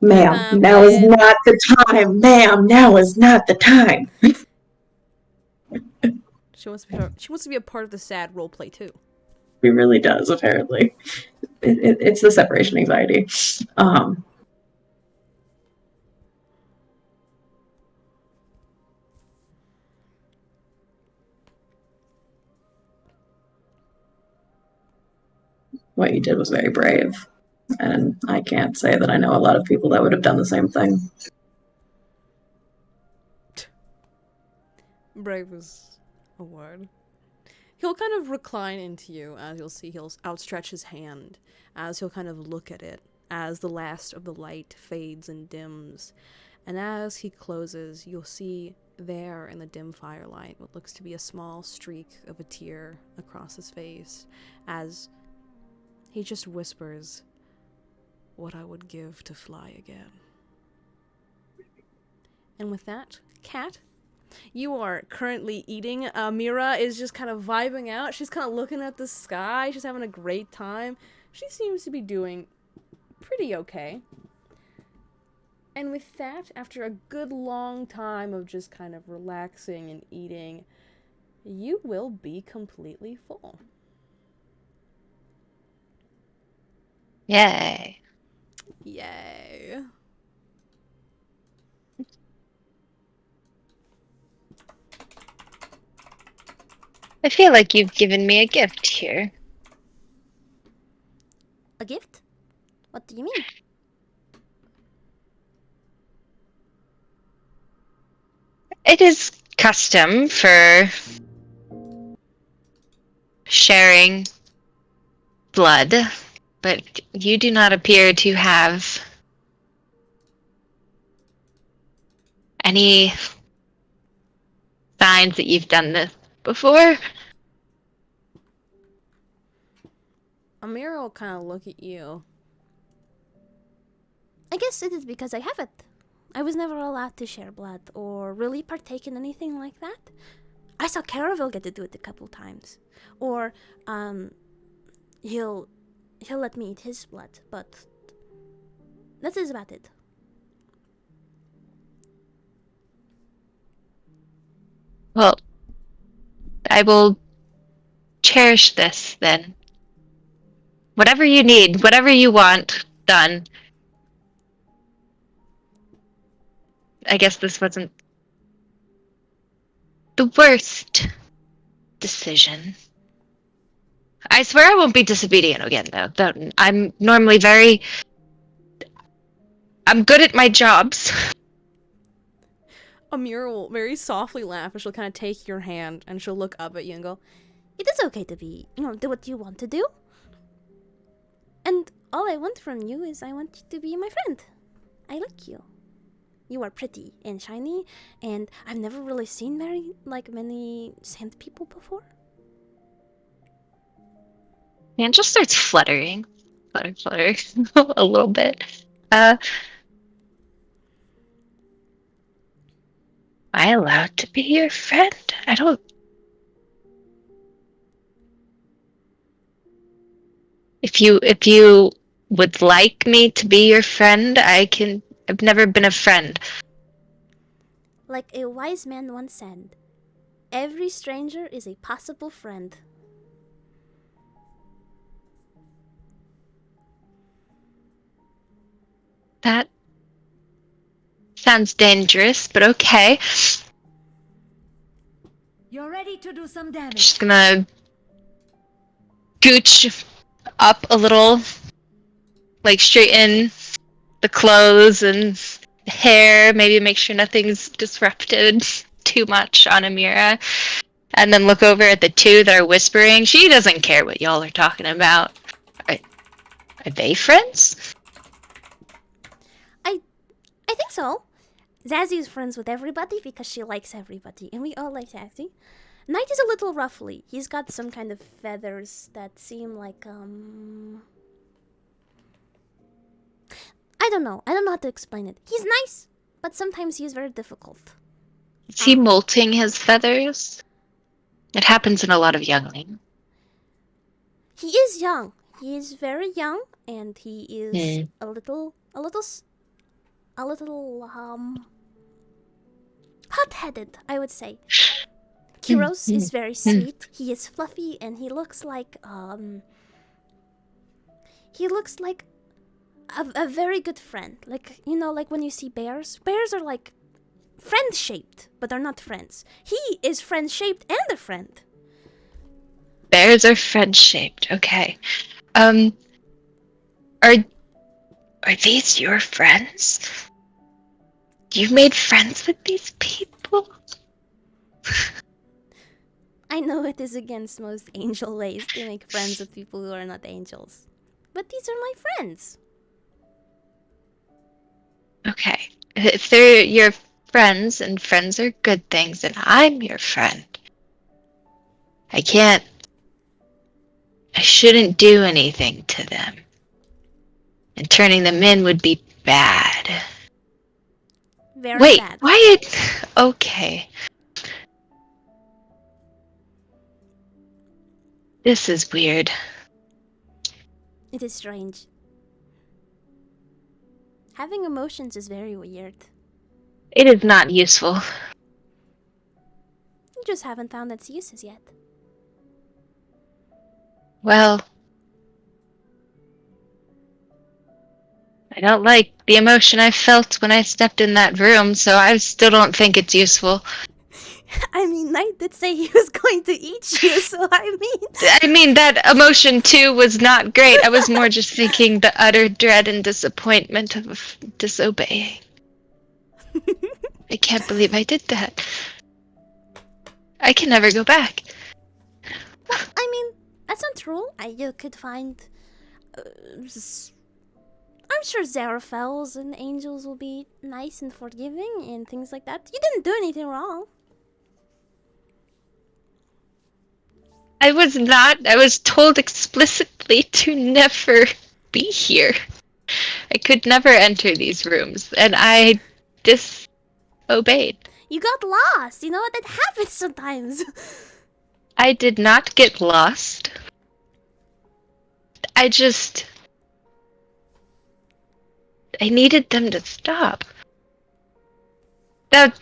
Speaker 1: Ma'am, now is
Speaker 6: Pumpkin.
Speaker 1: not the time. Ma'am, now is not the time.
Speaker 6: She wants to be a part of the sad roleplay too.
Speaker 1: He really does, apparently. It's the separation anxiety. What you did was very brave. And I can't say that I know a lot of people that would have done the same thing.
Speaker 6: Brave is a word. He'll kind of recline into you as you'll see he'll outstretch his hand as he'll kind of look at it as the last of the light fades and dims. And as he closes, you'll see there in the dim firelight what looks to be a small streak of a tear across his face as he just whispers, "What I would give to fly again." And with that, Cat, you are currently eating. Mira is just kind of vibing out. She's kind of looking at the sky. She's having a great time. She seems to be doing pretty okay. And with that, after a good long time of just kind of relaxing and eating, you will be completely full.
Speaker 4: Yay.
Speaker 6: Yay.
Speaker 4: I feel like you've given me a gift here.
Speaker 7: A gift? What do you mean?
Speaker 4: It is custom for sharing blood, but you do not appear to have any signs that you've done this before.
Speaker 6: Amira will kind of look at you.
Speaker 7: I guess it is because I haven't. I was never allowed to share blood or really partake in anything like that. I saw Caravel get to do it a couple times. Or, he'll let me eat his blood, but that is about it.
Speaker 4: Well, I will cherish this then. Whatever you need, whatever you want done. I guess this wasn't the worst decision. I swear I won't be disobedient again, though. I'm normally I'm good at my jobs.
Speaker 6: Amira will very softly laugh and she'll kind of take your hand and she'll look up at you and go,
Speaker 7: It is okay to be, do what you want to do. And all I want from you is I want you to be my friend. I like you. You are pretty and shiny, and I've never really seen many sand people before.
Speaker 4: Man just starts fluttering. Flutter a little bit. Am I allowed to be your friend? I don't. If you would like me to be your friend, I've never been a friend.
Speaker 7: Like a wise man once said, every stranger is a possible friend.
Speaker 4: That sounds dangerous, but okay.
Speaker 8: ready to do some damage.
Speaker 4: She's gonna gooch up a little, like straighten the clothes and hair, maybe make sure nothing's disrupted too much on Amira, and then look over at the two that are whispering. She doesn't care what y'all are talking about. Are they friends?
Speaker 7: I think so. Zazie is friends with everybody because she likes everybody, and we all like Zazie. Knight is a little ruffly. He's got some kind of feathers that seem like, I don't know. I don't know how to explain it. He's nice, but sometimes he's very difficult.
Speaker 4: Is he molting his feathers? It happens in a lot of youngling.
Speaker 7: He is young. He is very young, and he is
Speaker 4: Hmm.
Speaker 7: a little, hot-headed, I would say. Kiros is very sweet. He is fluffy, and he looks like a very good friend. Like, you know, like when you see bears. Bears are like friend-shaped, but they're not friends. He is friend-shaped and a friend.
Speaker 4: Bears are friend-shaped. Okay. Are these your friends? You made friends with these people?
Speaker 7: I know it is against most angel ways to make friends with people who are not angels. But these are my friends.
Speaker 4: Okay. If they're your friends and friends are good things, and I'm your friend, I shouldn't do anything to them. And turning them in would be bad.
Speaker 7: Very
Speaker 4: Wait,
Speaker 7: bad.
Speaker 4: Wyatt. Okay. This is weird.
Speaker 7: It is strange. Having emotions is very weird.
Speaker 4: It is not useful.
Speaker 7: You just haven't found its uses yet.
Speaker 4: Well, I don't like the emotion I felt when I stepped in that room, so I still don't think it's useful.
Speaker 7: I mean, Knight did say he was going to eat you, so I mean...
Speaker 4: That emotion too was not great. I was more just thinking the utter dread and disappointment of disobeying. I can't believe I did that. I can never go back.
Speaker 7: Well, I mean, that's not true. You could find... I'm sure Xeraphels and angels will be nice and forgiving and things like that. You didn't do anything wrong.
Speaker 4: I was not. I was told explicitly to never be here. I could never enter these rooms, and I disobeyed.
Speaker 7: You got lost. You know what? That happens sometimes.
Speaker 4: I did not get lost. I needed them to stop. The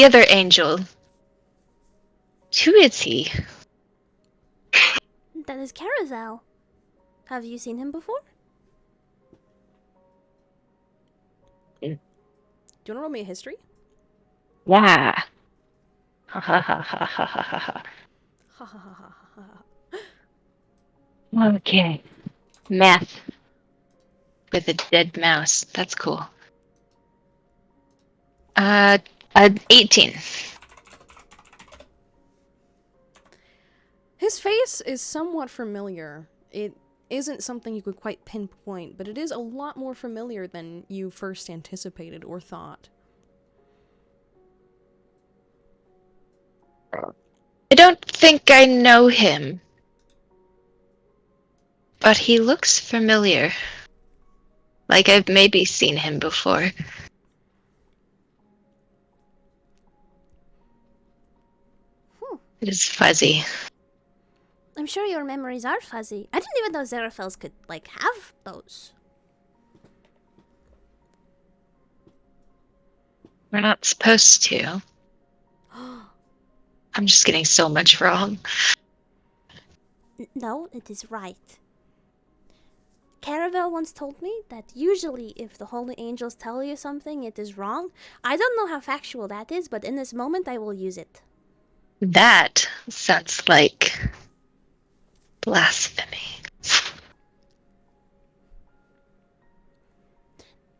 Speaker 4: other angel. Who is he?
Speaker 7: That is Caravel. Have you seen him before?
Speaker 6: Do you want to roll me a history?
Speaker 4: Yeah. Ha ha ha ha ha ha ha.
Speaker 6: Ha ha ha ha ha.
Speaker 4: Okay. Math. With a dead mouse. That's cool. 18.
Speaker 6: His face is somewhat familiar. It isn't something you could quite pinpoint, but it is a lot more familiar than you first anticipated or thought.
Speaker 4: I don't think I know him. But he looks familiar. Like I've maybe seen him before. It is fuzzy.
Speaker 7: I'm sure your memories are fuzzy. I didn't even know Xeraphels could, like, have those.
Speaker 4: We're not supposed to. I'm just getting so much wrong.
Speaker 7: No, it is right. Caravel once told me that usually if the holy angels tell you something, it is wrong. I don't know how factual that is, but in this moment, I will use it.
Speaker 4: That sounds like blasphemy.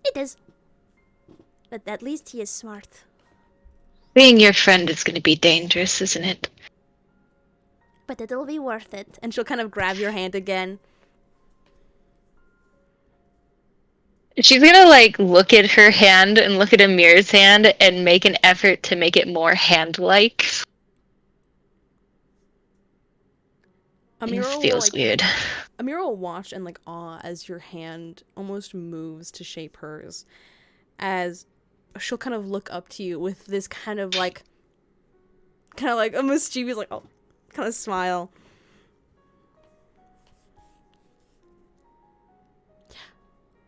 Speaker 7: It is. But at least he is smart.
Speaker 4: Being your friend is going to be dangerous, isn't it?
Speaker 7: But it'll be worth it. And she'll kind of grab your hand again.
Speaker 4: She's gonna like look at her hand and look at Amir's hand and make an effort to make it more hand-like. It feels weird.
Speaker 6: Amira will watch and like awe as your hand almost moves to shape hers. As she'll kind of look up to you with this kind of like a mischievous like oh kind of smile.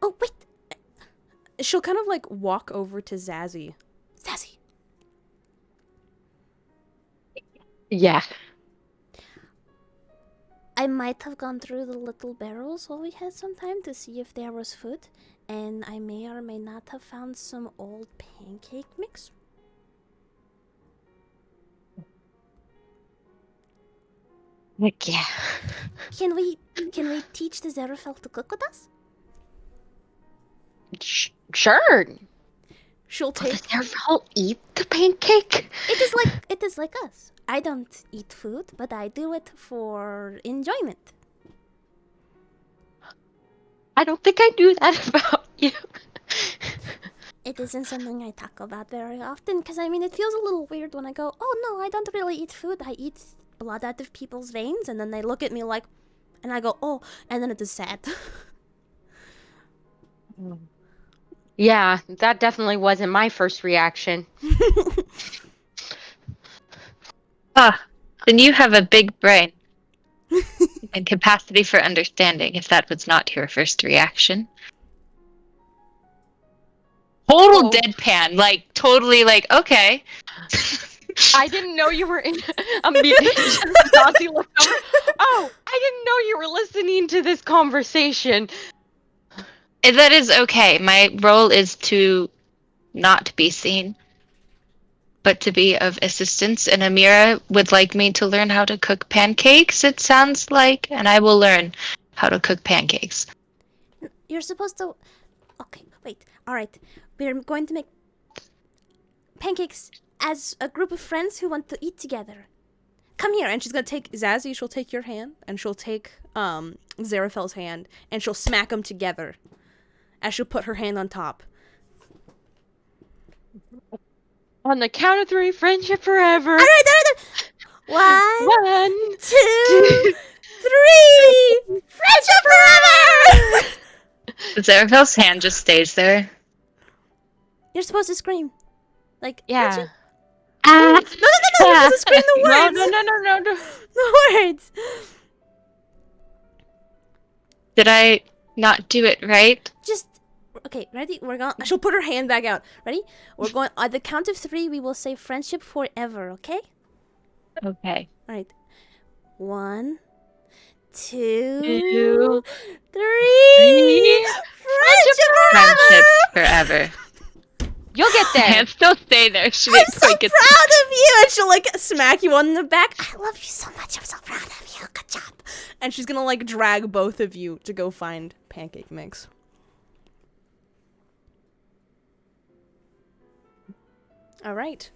Speaker 7: Oh, wait.
Speaker 6: She'll kind of like walk over to Zazzy.
Speaker 7: Zazzy.
Speaker 3: Yeah.
Speaker 7: I might have gone through the little barrels while we had some time to see if there was food. And I may or may not have found some old pancake mix.
Speaker 3: Heck yeah.
Speaker 7: Can we teach the Zerafel to cook with us?
Speaker 3: Sure.
Speaker 6: She'll
Speaker 3: Will
Speaker 6: take
Speaker 3: the Zerafel eat the pancake?
Speaker 7: It is like us. I don't eat food, but I do it for enjoyment.
Speaker 3: I don't think I knew that about you.
Speaker 7: It isn't something I talk about very often, because I mean, it feels a little weird when I go, oh no, I don't really eat food, I eat blood out of people's veins, and then they look at me like, and I go, oh, and then it is sad.
Speaker 3: Yeah, that definitely wasn't my first reaction.
Speaker 4: Then you have a big brain and capacity for understanding if that was not your first reaction. Total
Speaker 3: Oh.
Speaker 4: deadpan, like totally like, okay.
Speaker 3: I didn't know you were in a meeting. Nazi looked over. Oh, I didn't know you were listening to this conversation.
Speaker 4: That is okay. My role is to not be seen, but to be of assistance. And Amira would like me to learn how to cook pancakes, it sounds like, and I will learn how to cook pancakes.
Speaker 7: You're supposed to... Okay, wait. Alright. We're going to make pancakes as a group of friends who want to eat together.
Speaker 6: come here, and she's gonna take Zazzy. She'll take your hand, and she'll take Zerafel's hand, and she'll smack them together. As she'll put her hand on top.
Speaker 3: On the count of three, friendship forever.
Speaker 7: All right. 1,
Speaker 3: 1,
Speaker 7: 2, 3. Friendship forever.
Speaker 4: Zerafel's hand just stays there.
Speaker 7: You're supposed to scream, like
Speaker 3: Yeah.
Speaker 7: friendship. No, you're supposed to scream the words.
Speaker 3: No.
Speaker 7: The words.
Speaker 4: Did I not do it right?
Speaker 7: Just okay. Ready? We're going. She'll put her hand back out. Ready? We're going. At the count of 3, we will say friendship forever. Okay.
Speaker 4: Okay.
Speaker 7: All right. 1, 2,
Speaker 4: 2,
Speaker 7: 3.
Speaker 4: Friendship forever.
Speaker 3: You'll get there.
Speaker 4: Hand still stay there. She
Speaker 7: I'm
Speaker 4: didn't
Speaker 7: so
Speaker 4: quite get
Speaker 7: proud of you. And she'll like smack you on the back. I love you so much. I'm so proud of you. Good job.
Speaker 6: And she's gonna like drag both of you to go find pancake mix. All right.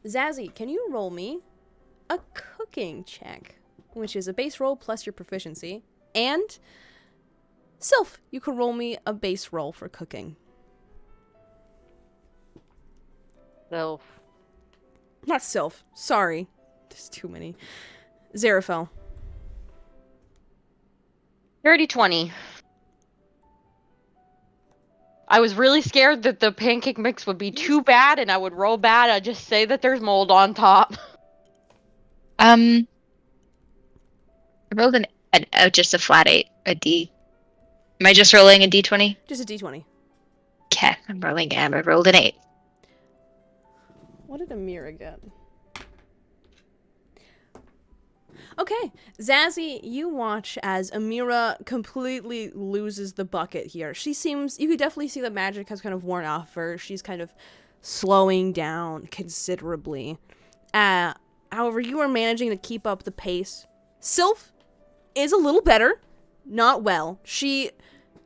Speaker 6: Zazzy, can you roll me a cooking check, which is a base roll plus your proficiency, and Sylph, you can roll me a base roll for cooking.
Speaker 3: So,
Speaker 6: Not Sylph. Sorry. There's too many. Zerafel.
Speaker 3: dirty 20. I was really scared that the pancake mix would be too bad and I would roll bad. I'd just say that there's mold on top.
Speaker 4: I rolled just a flat 8, a D. Am I just rolling a D20?
Speaker 6: Just a d20.
Speaker 4: Okay, I rolled an 8.
Speaker 6: What did Amira get? Okay, Okay, Zazie, you watch as Amira completely loses the bucket here. She seems, you could definitely see the magic has kind of worn off her. She's kind of slowing down considerably. However, you are managing to keep up the pace. Sylph is a little better, not well. She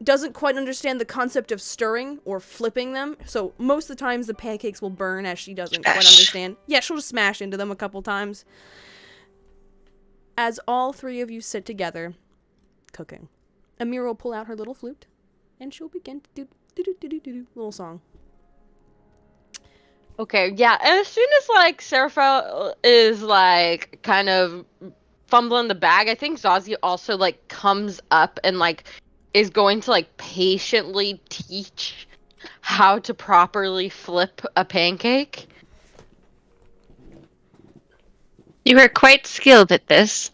Speaker 6: doesn't quite understand the concept of stirring or flipping them, so most of the times the pancakes will burn as she doesn't quite understand. Yeah, she'll just smash into them a couple times. As all three of you sit together, cooking, Amira will pull out her little flute, and she'll begin to do little song.
Speaker 3: Okay, yeah, and as soon as, like, Serapha is, like, kind of fumbling the bag, I think Zazie also, like, comes up and, like, is going to, like, patiently teach how to properly flip a pancake.
Speaker 4: You are quite skilled at this.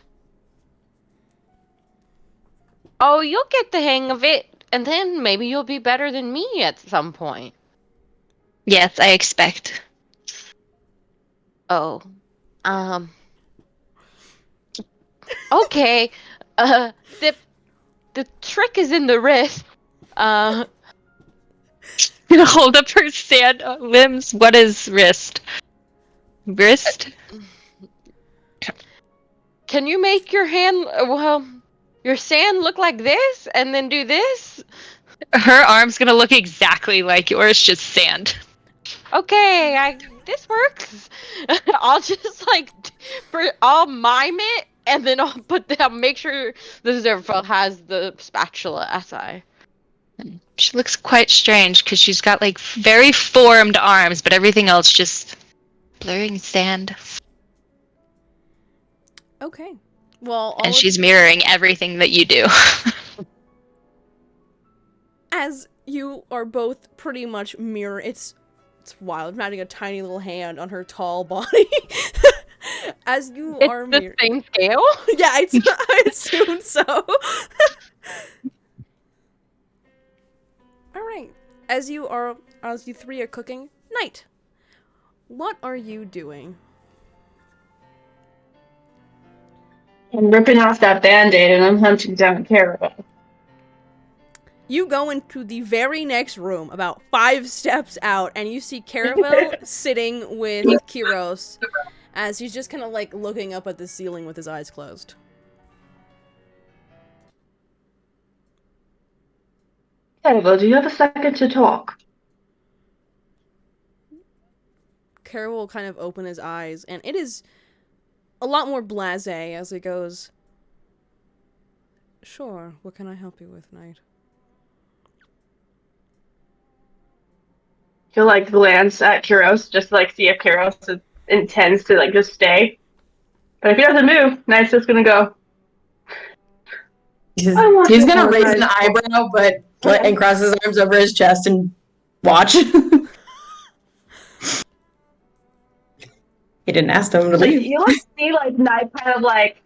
Speaker 3: Oh, you'll get the hang of it, and then maybe you'll be better than me at some point.
Speaker 4: Yes, I expect.
Speaker 3: Oh. Okay. The trick is in the wrist.
Speaker 4: Gonna hold up her sand limbs. What is wrist? Wrist?
Speaker 3: Can you make your hand, your sand look like this, and then do this?
Speaker 4: Her arm's gonna look exactly like yours, just sand.
Speaker 3: Okay, this works. I'll just, like, I'll mime it, and then I'll make sure the Zerfa has the spatula as I.
Speaker 4: She looks quite strange because she's got like very formed arms, but everything else just blurring sand.
Speaker 6: Okay. Well,
Speaker 4: And she's mirroring everything that you do.
Speaker 6: as you are both pretty much mirror, it's wild. I'm having a tiny little hand on her tall body. As you
Speaker 3: It's
Speaker 6: are
Speaker 3: the same scale?
Speaker 6: Yeah, I assume so. Alright. As you three are cooking, night. What are you doing?
Speaker 5: I'm ripping off that band-aid and I'm hunting down Caravan.
Speaker 6: You go into the very next room, about 5 steps out, and you see Caravel sitting with Kiros, as he's just kind of like looking up at the ceiling with his eyes closed.
Speaker 5: Caravel, do you have a second to talk?
Speaker 6: Caravel will kind of open his eyes, and it is a lot more blasé as it goes, "Sure, what can I help you with, Knight?"
Speaker 5: He'll, like, glance at Kiros, just to, like, see if Kiros intends to, like, just stay. But if he doesn't move, Knight's just gonna go.
Speaker 1: He's gonna raise an eyebrow, and cross his arms over his chest and watch. He didn't ask them to leave.
Speaker 5: You like see, like, Knight kind of, like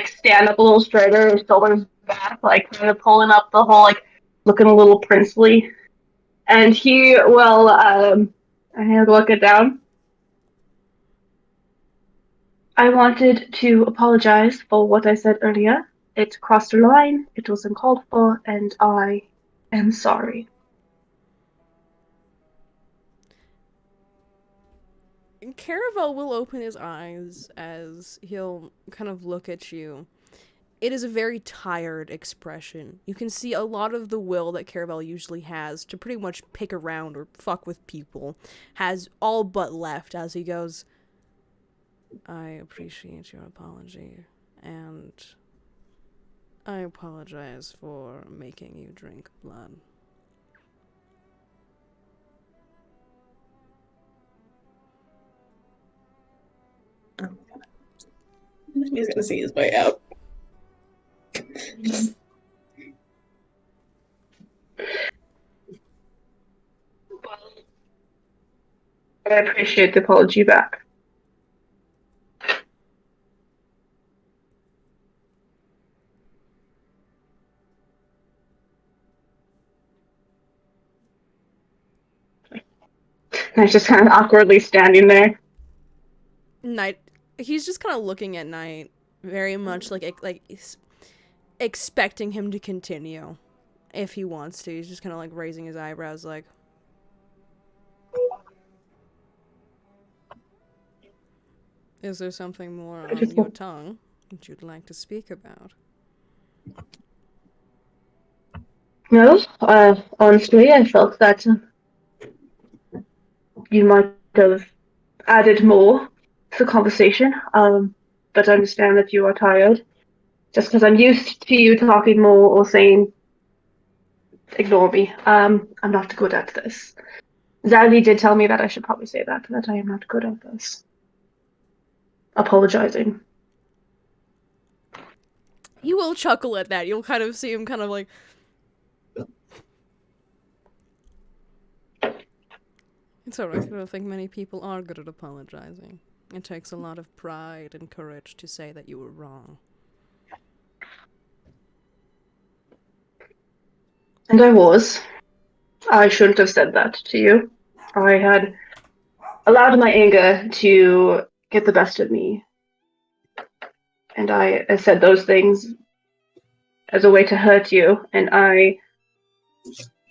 Speaker 5: stand up a little straighter, his shoulders back, like, kind of pulling up the whole, like, looking a little princely. And he will, I'll look it down. I wanted to apologize for what I said earlier. It crossed a line, it was uncalled for, and I am sorry.
Speaker 6: Caravel will open his eyes as he'll kind of look at you. It is a very tired expression. You can see a lot of the will that Caravel usually has to pretty much pick around or fuck with people has all but left as he goes, "I appreciate your apology, and I apologize for making you drink blood."
Speaker 1: He's gonna see his way out.
Speaker 5: I appreciate the apology back. I was just kind of awkwardly standing there.
Speaker 6: Knight, he's just kind of looking at Knight very much expecting him to continue if he wants to. He's just kind of like raising his eyebrows like, is there something more on your tongue that you'd like to speak about?
Speaker 5: No, honestly, I felt that you might have added more to the conversation, but I understand that you are tired. Just because I'm used to you talking more or saying, ignore me. I'm not good at this. Zali did tell me that I should probably say that I am not good at this. Apologizing.
Speaker 6: You will chuckle at that. You'll kind of see him kind of like... It's alright, I don't think many people are good at apologizing. It takes a lot of pride and courage to say that you were wrong.
Speaker 5: And I was. I shouldn't have said that to you. I had allowed my anger to get the best of me. And I said those things as a way to hurt you, and I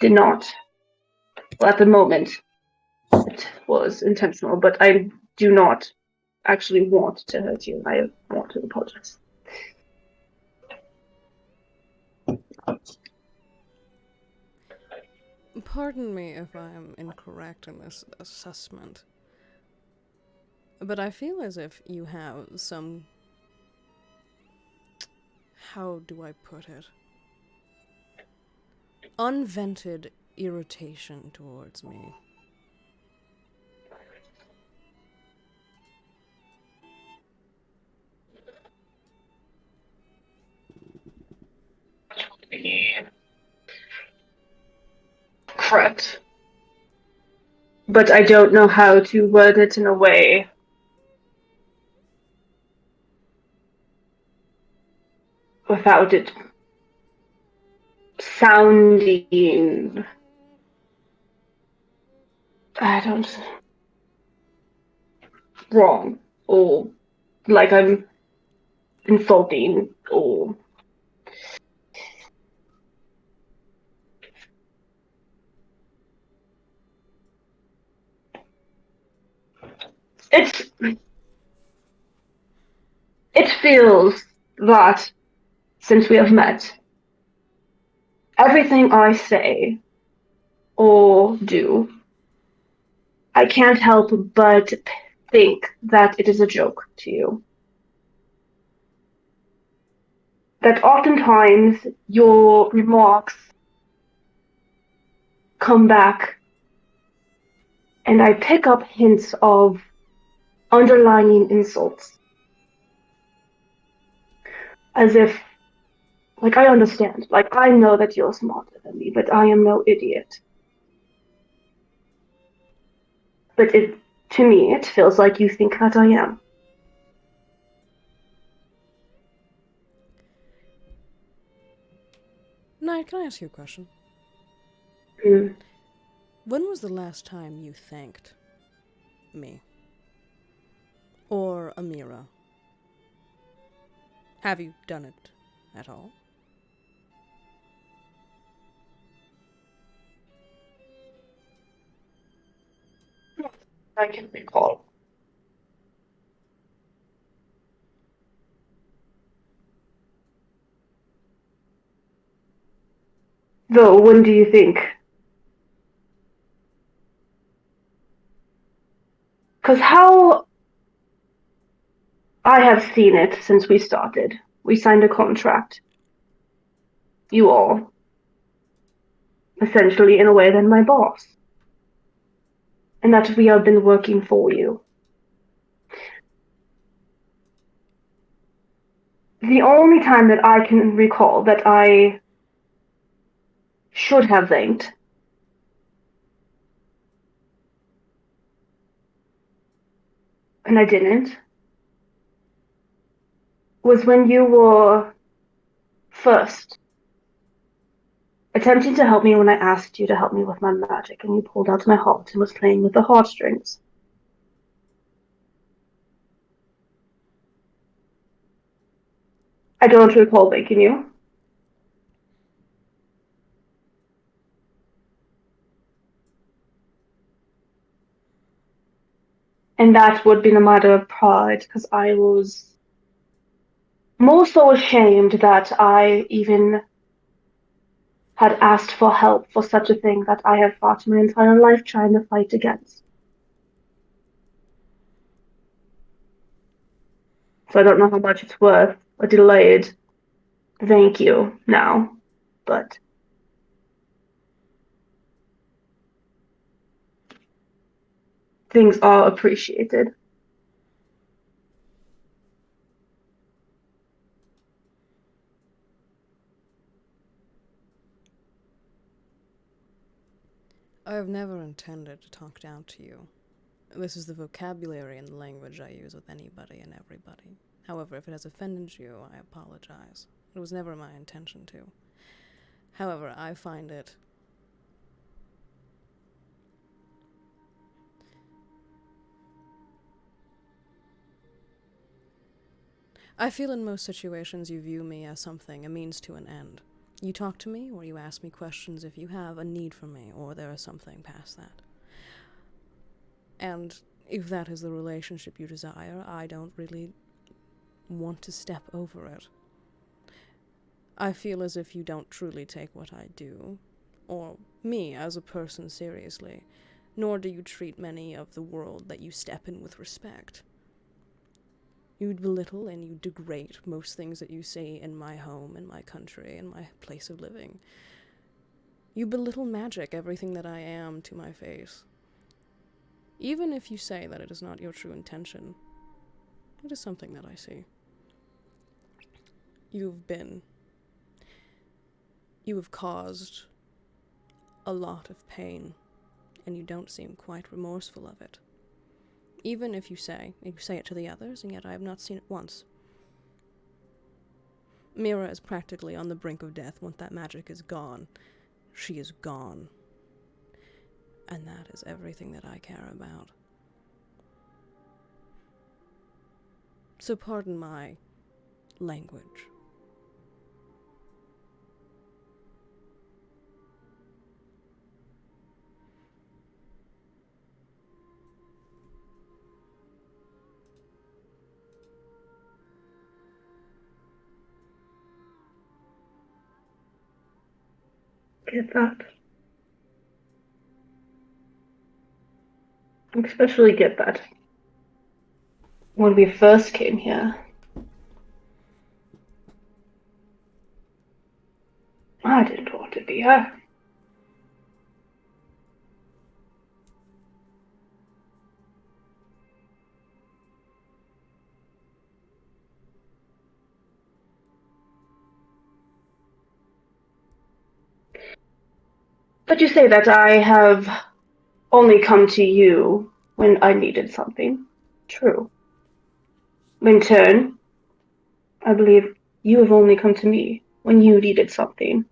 Speaker 5: did not. Well, at the moment, it was intentional, but I do not actually want to hurt you. I want to apologize.
Speaker 6: Pardon me if I am incorrect in this assessment, but I feel as if you have some... How do I put it? Unvented irritation towards me.
Speaker 5: Correct. But I don't know how to word it in a way without it sounding... wrong, or like I'm insulting, or... It feels that since we have met, everything I say or do, I can't help but think that it is a joke to you. That oftentimes your remarks come back and I pick up hints of underlining insults. As if, like, I understand. Like, I know that you're smarter than me, but I am no idiot. But to me, it feels like you think that I am.
Speaker 6: Knight, can I ask you a question?
Speaker 5: Mm.
Speaker 6: When was the last time you thanked me? Or Amira? Have you done it at all?
Speaker 5: I can recall. Though, when do you think? Because how I have seen it since we started. We signed a contract. You all. Essentially, in a way, than my boss. And that we have been working for you. The only time that I can recall that I should have thanked and I didn't was when you were first attempting to help me when I asked you to help me with my magic, and you pulled out my heart and was playing with the heartstrings. I don't recall thanking you. And that would be a matter of pride, because I was more so ashamed that I even had asked for help for such a thing that I have fought my entire life trying to fight against. So I don't know how much it's worth, a delayed thank you now, but things are appreciated.
Speaker 6: I have never intended to talk down to you. This is the vocabulary and the language I use with anybody and everybody. However, if it has offended you, I apologize. It was never my intention to. However, I find it I feel in most situations you view me as something, a means to an end. You talk to me, or you ask me questions if you have a need for me, or there is something past that. And if that is the relationship you desire, I don't really want to step over it. I feel as if you don't truly take what I do, or me as a person, seriously, nor do you treat many of the world that you step in with respect. You belittle and you degrade most things that you see in my home, in my country, in my place of living. You belittle magic, everything that I am, to my face. Even if you say that it is not your true intention, it is something that I see. You have caused a lot of pain, and you don't seem quite remorseful of it. Even if you say it to the others, and yet I have not seen it once. Mira is practically on the brink of death. Once that magic is gone, she is gone. And that is everything that I care about. So pardon my language.
Speaker 5: Get that. Especially get that. When we first came here, I didn't want to be here. But you say that I have only come to you when I needed something. True. In turn, I believe you have only come to me when you needed something.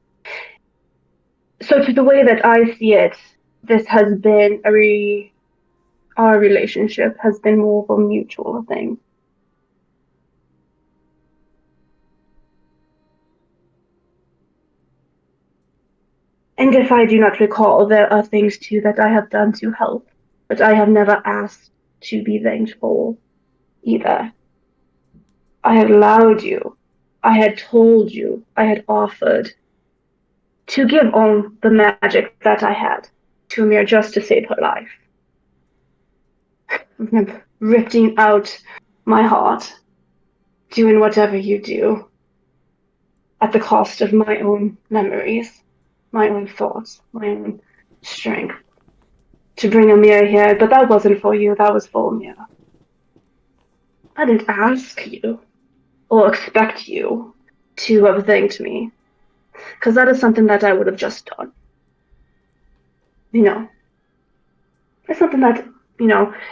Speaker 5: So to the way that I see it, this has been our relationship has been more of a mutual thing. And if I do not recall, there are things too that I have done to help, but I have never asked to be thanked for either. I had allowed you, I had told you, I had offered to give all the magic that I had to Amir just to save her life. Ripping out my heart, doing whatever you do, at the cost of my own memories, my own thoughts, my own strength, to bring Amir here, but that wasn't for you, that was for Amir. I didn't ask you or expect you to have thanked me, because that is something that I would have just done. It's something that,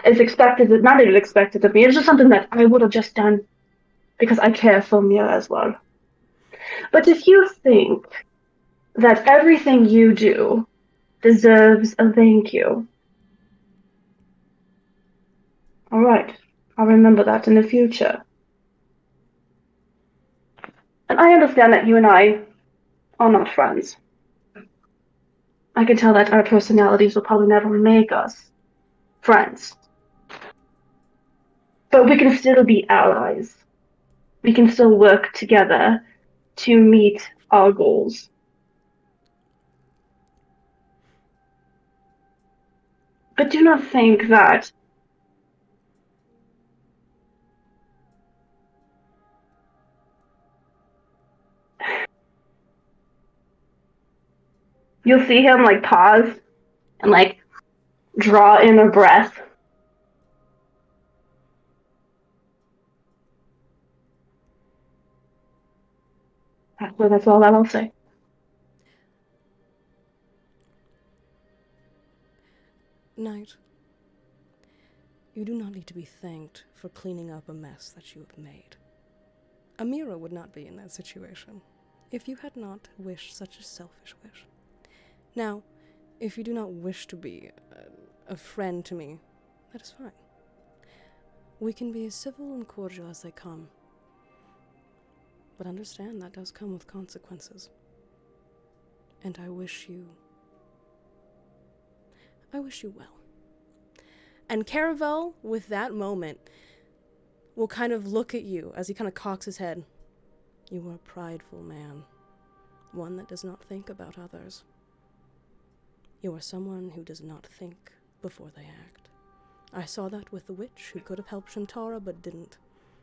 Speaker 5: is expected, not even expected of me, it's just something that I would have just done because I care for Amir as well. But if you think that everything you do deserves a thank you, all right, I'll remember that in the future. And I understand that you and I are not friends. I can tell that our personalities will probably never make us friends. But we can still be allies. We can still work together to meet our goals. But do not think that you'll see him like pause and like draw in a breath. That's all that I'll say.
Speaker 6: Knight, you do not need to be thanked for cleaning up a mess that you have made. Amira would not be in that situation if you had not wished such a selfish wish. Now, if you do not wish to be a friend to me, that is fine. We can be as civil and cordial as they come. But understand that does come with consequences. And I wish you well. And Caravel, with that moment, will kind of look at you as he kind of cocks his head. You are a prideful man, one that does not think about others. You are someone who does not think before they act. I saw that with the witch who could have helped Shantara but didn't,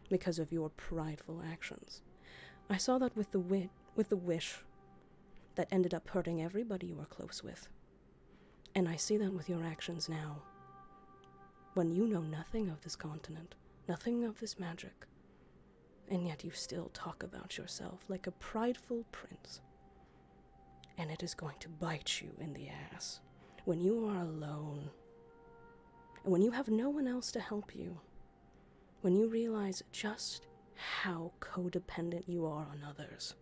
Speaker 6: because of your prideful actions. I saw that with the wish that ended up hurting everybody you are close with. And I see that with your actions now. When you know nothing of this continent, nothing of this magic, and yet you still talk about yourself like a prideful prince. And it is going to bite you in the ass when you are alone, and when you have no one else to help you, when you realize just how codependent you are on others.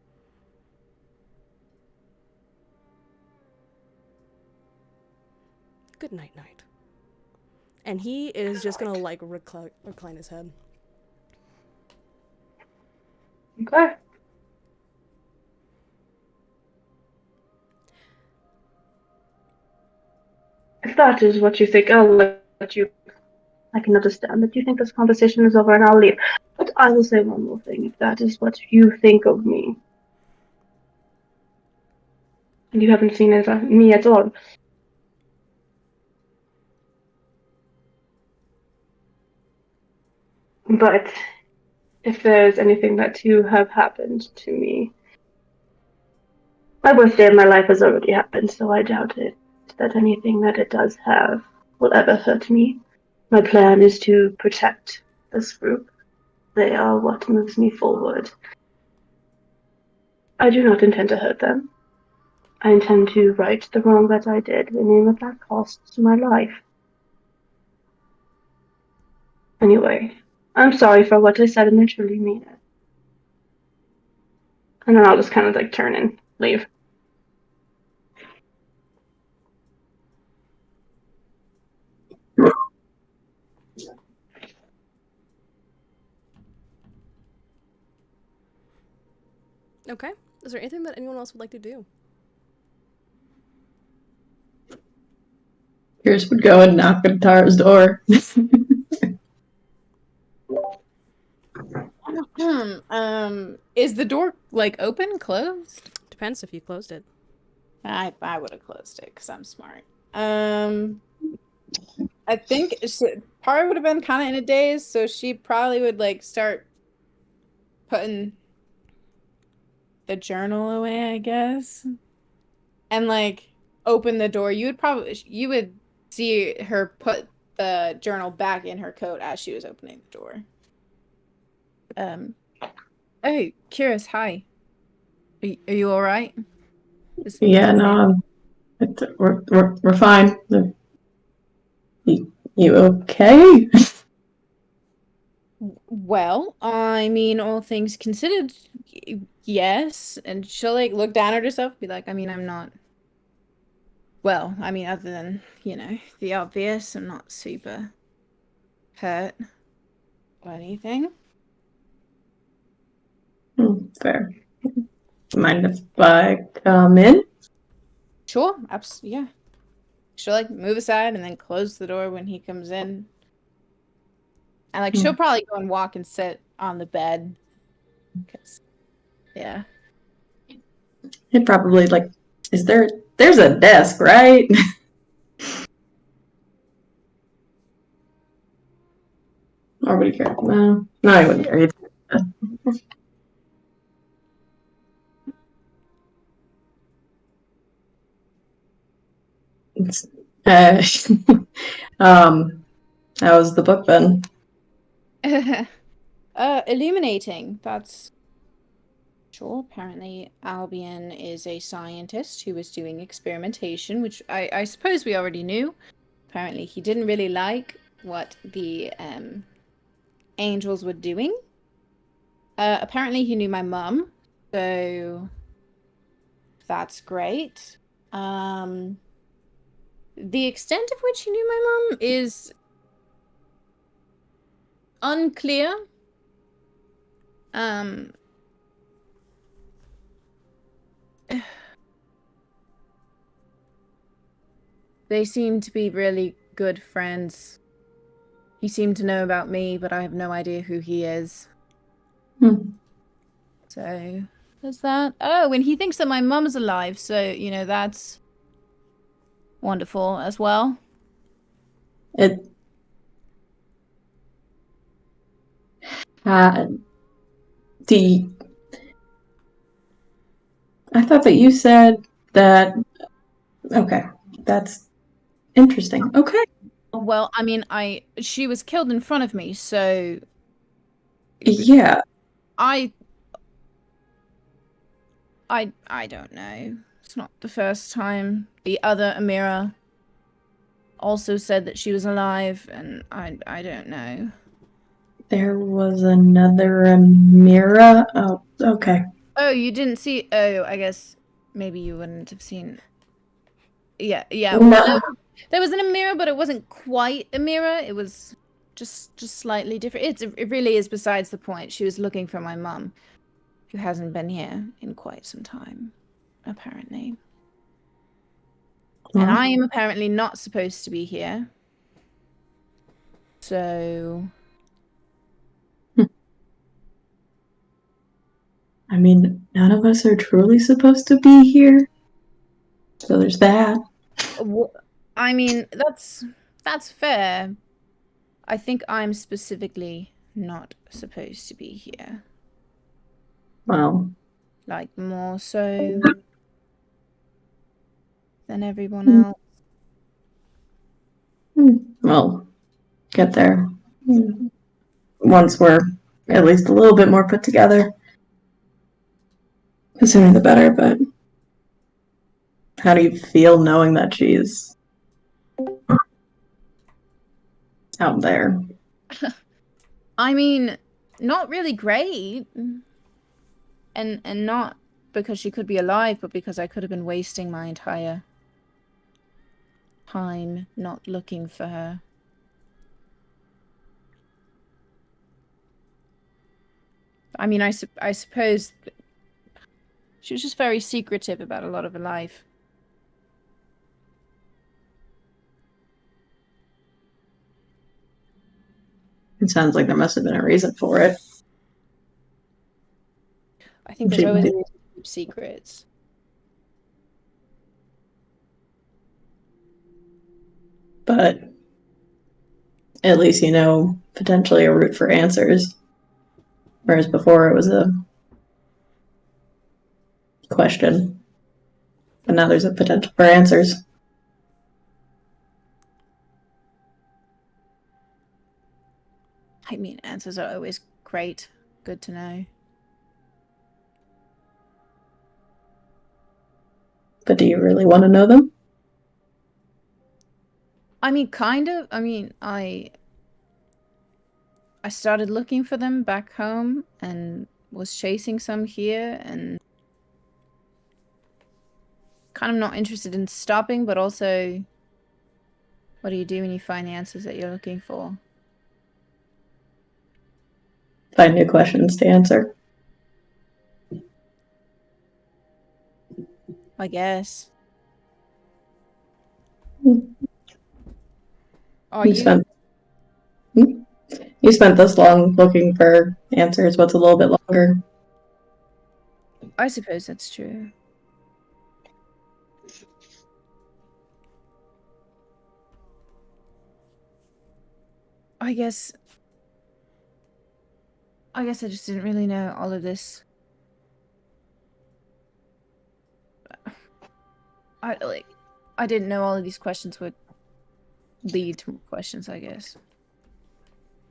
Speaker 6: Good night, Knight. And he is just gonna like recline his head.
Speaker 5: Okay. If that is what you think, I'll let you. I can understand that you think this conversation is over and I'll leave. But I will say one more thing. If that is what you think of me, and you haven't seen me at all, but if there's anything that to have happened to me, my worst day of my life has already happened, so I doubt it that anything that it does have will ever hurt me. My plan is to protect this group. They are what moves me forward. I do not intend to hurt them. I intend to right the wrong that I did, even if that costs my life. Anyway, I'm sorry for what I said, and I truly mean it. And then I'll just kind of like turn and leave.
Speaker 6: Okay. Is there anything that anyone else would like to do?
Speaker 1: Pierce would go and knock on Tara's door.
Speaker 2: Is the door like open, closed?
Speaker 6: Depends if you closed it.
Speaker 2: I would have closed it because I'm smart. I think Tara would have been kind of in a daze, so she probably would like start putting the journal away, I guess, and like open the door. You would see her put the journal back in her coat as she was opening the door. Hey, Curious, hi. Are you all right?
Speaker 1: Yeah, no, we're fine. You okay?
Speaker 2: Well, I mean, all things considered, yes. And she'll like look down at herself, be like, I mean, I'm not. Well, I mean, other than, the obvious, I'm not super hurt or anything.
Speaker 1: Fair. mind if I come in?
Speaker 2: Sure, absolutely, yeah. She'll like move aside and then close the door when he comes in. And like she'll probably go and walk and sit on the bed. 'Cause, yeah.
Speaker 1: It probably like, there's a desk, right? Or would he care? No, he wouldn't care either. It's, how's the book been?
Speaker 2: Illuminating. That's sure. Apparently, Albion is a scientist who was doing experimentation, which I suppose we already knew. Apparently, he didn't really like what the angels were doing. Apparently, he knew my mum, so that's great. The extent of which he knew my mum is unclear. They seem to be really good friends. He seemed to know about me, but I have no idea who he is. So, there's that. Oh, and he thinks that my mum's alive, so, you know, that's wonderful as well.
Speaker 1: It. I thought that you said that. Okay, that's interesting. Okay.
Speaker 2: Well, I mean, she was killed in front of me, so
Speaker 1: Yeah.
Speaker 2: I don't know. It's not the first time. The other Amira also said that she was alive, and I don't know.
Speaker 1: There was another Amira. Oh, okay.
Speaker 2: Oh, you didn't see? Oh, I guess maybe you wouldn't have seen. Yeah.
Speaker 1: No.
Speaker 2: There was an Amira, but it wasn't quite Amira. It was just slightly different. It really is besides the point. She was looking for my mum, who hasn't been here in quite some time, apparently. And I am apparently not supposed to be here. So...
Speaker 1: I mean, none of us are truly supposed to be here. So there's that.
Speaker 2: I mean, that's fair. I think I'm specifically not supposed to be here.
Speaker 1: Well,
Speaker 2: Like, more so than everyone else.
Speaker 1: well, get there. Once we're at least a little bit more put together. The sooner the better, but how do you feel knowing that she's out there?
Speaker 2: I mean, not really great. And not because she could be alive, but because I could have been wasting my entire time not looking for her. I mean, I suppose she was just very secretive about a lot of her life.
Speaker 1: It sounds like there must have been a reason for it.
Speaker 2: I think there's always deep secrets.
Speaker 1: But at least you know potentially a route for answers. Whereas before it was a question. But now there's a potential for answers.
Speaker 2: I mean, answers are always great. Good to know.
Speaker 1: But do you really want to know them?
Speaker 2: I mean, kind of. I mean, I started looking for them back home and was chasing some here and kind of not interested in stopping, but also what do you do when you find the answers that you're looking for?
Speaker 1: Find new questions to answer.
Speaker 2: I guess. Are
Speaker 1: You
Speaker 2: you?
Speaker 1: spent you spent this long looking for answers. What's a little bit longer?
Speaker 2: I suppose that's true. I guess I just didn't really know all of this. I didn't know all of these questions would lead to more questions, I guess.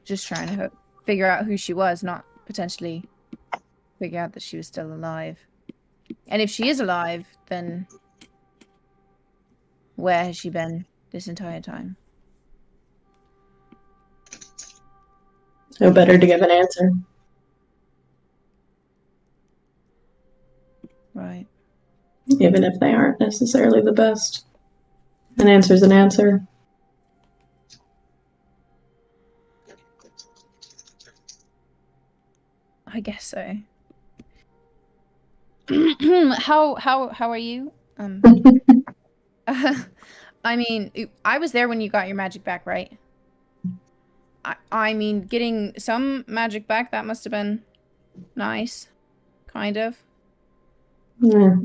Speaker 2: Just trying to figure out who she was, not potentially figure out that she was still alive. And if she is alive, then where has she been this entire time?
Speaker 1: No better to give an answer.
Speaker 2: Right.
Speaker 1: Even if they aren't necessarily the best. An answer's an answer.
Speaker 2: I guess so. How are you? I mean, I was there when you got your magic back, right? I mean, getting some magic back, that must have been nice. Kind of.
Speaker 1: Yeah.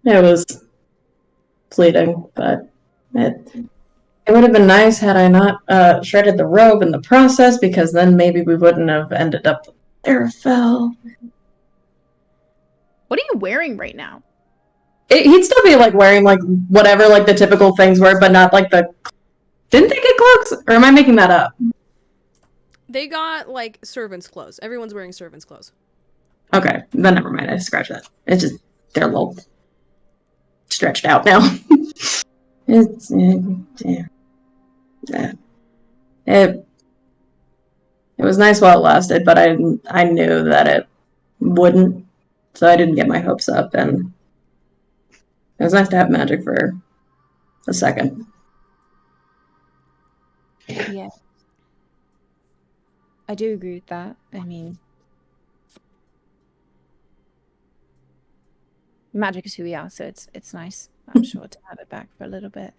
Speaker 1: It was fleeting, but it would have been nice had I not shredded the robe in the process, because then maybe we wouldn't have ended up with Arafel.
Speaker 2: What are you wearing right now?
Speaker 1: He'd still be like wearing like whatever like the typical things were, but not like the. Didn't they get cloaks? Or am I making that up?
Speaker 6: They got like servants' clothes. Everyone's wearing servants' clothes.
Speaker 1: Okay, then never mind. I scratched that. It's just they're a little stretched out now. It's it was nice while it lasted, but I knew that it wouldn't, so I didn't get my hopes up, and it was nice to have magic for a second.
Speaker 2: Yeah. I do agree with that. I mean, magic is who we are, so it's nice, I'm sure, to have it back for a little bit.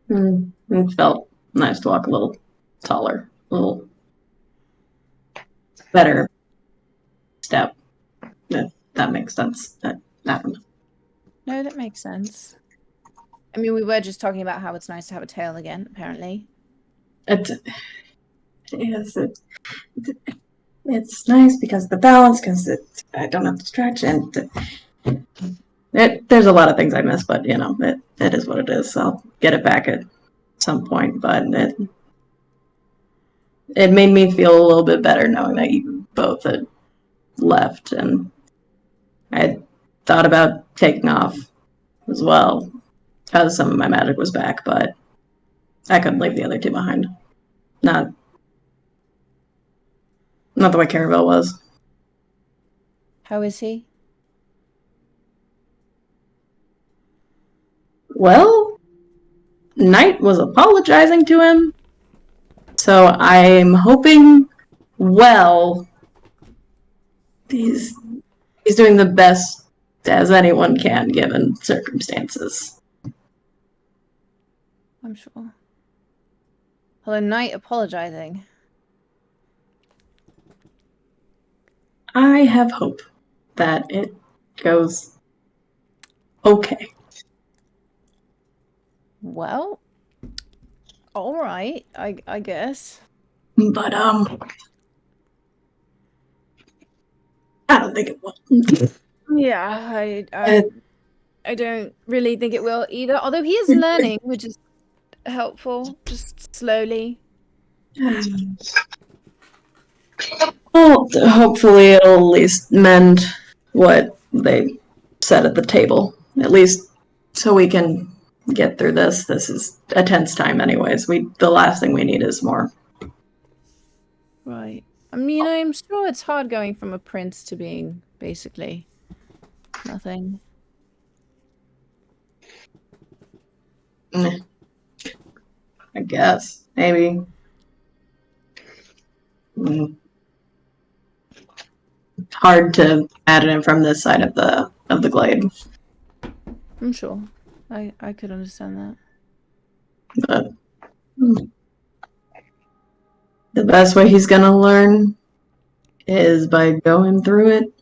Speaker 1: It felt nice to walk a little taller, a little better step. If that makes sense. I don't know.
Speaker 2: No, that makes sense. I mean, we were just talking about how it's nice to have a tail again, apparently.
Speaker 1: It's nice because of the balance, because I don't have to stretch, and there's a lot of things I miss, but you know, it is what it is. I'll get it back at some point, but it made me feel a little bit better knowing that you both had left, and I had thought about taking off as well, because some of my magic was back, but I couldn't leave the other two behind. Not the way Caravel was.
Speaker 2: How is he?
Speaker 1: Well, Knight was apologizing to him, so I'm hoping, well, he's doing the best as anyone can given circumstances.
Speaker 2: I'm sure. Hello, Knight apologizing.
Speaker 1: I have hope that it goes okay.
Speaker 2: Well, all right, I guess.
Speaker 1: But I don't think it will.
Speaker 2: Yeah, I don't really think it will either. Although he is learning, which is helpful, just slowly.
Speaker 1: Well, hopefully it'll at least mend what they said at the table. At least so we can get through this. This is a tense time anyways. The last thing we need is more.
Speaker 2: Right. I mean, I'm sure it's hard going from a prince to being basically nothing.
Speaker 1: I guess. Maybe. Hard to add it in from this side of the glade.
Speaker 2: I'm sure. I could understand that.
Speaker 1: But the best way he's gonna learn is by going through it.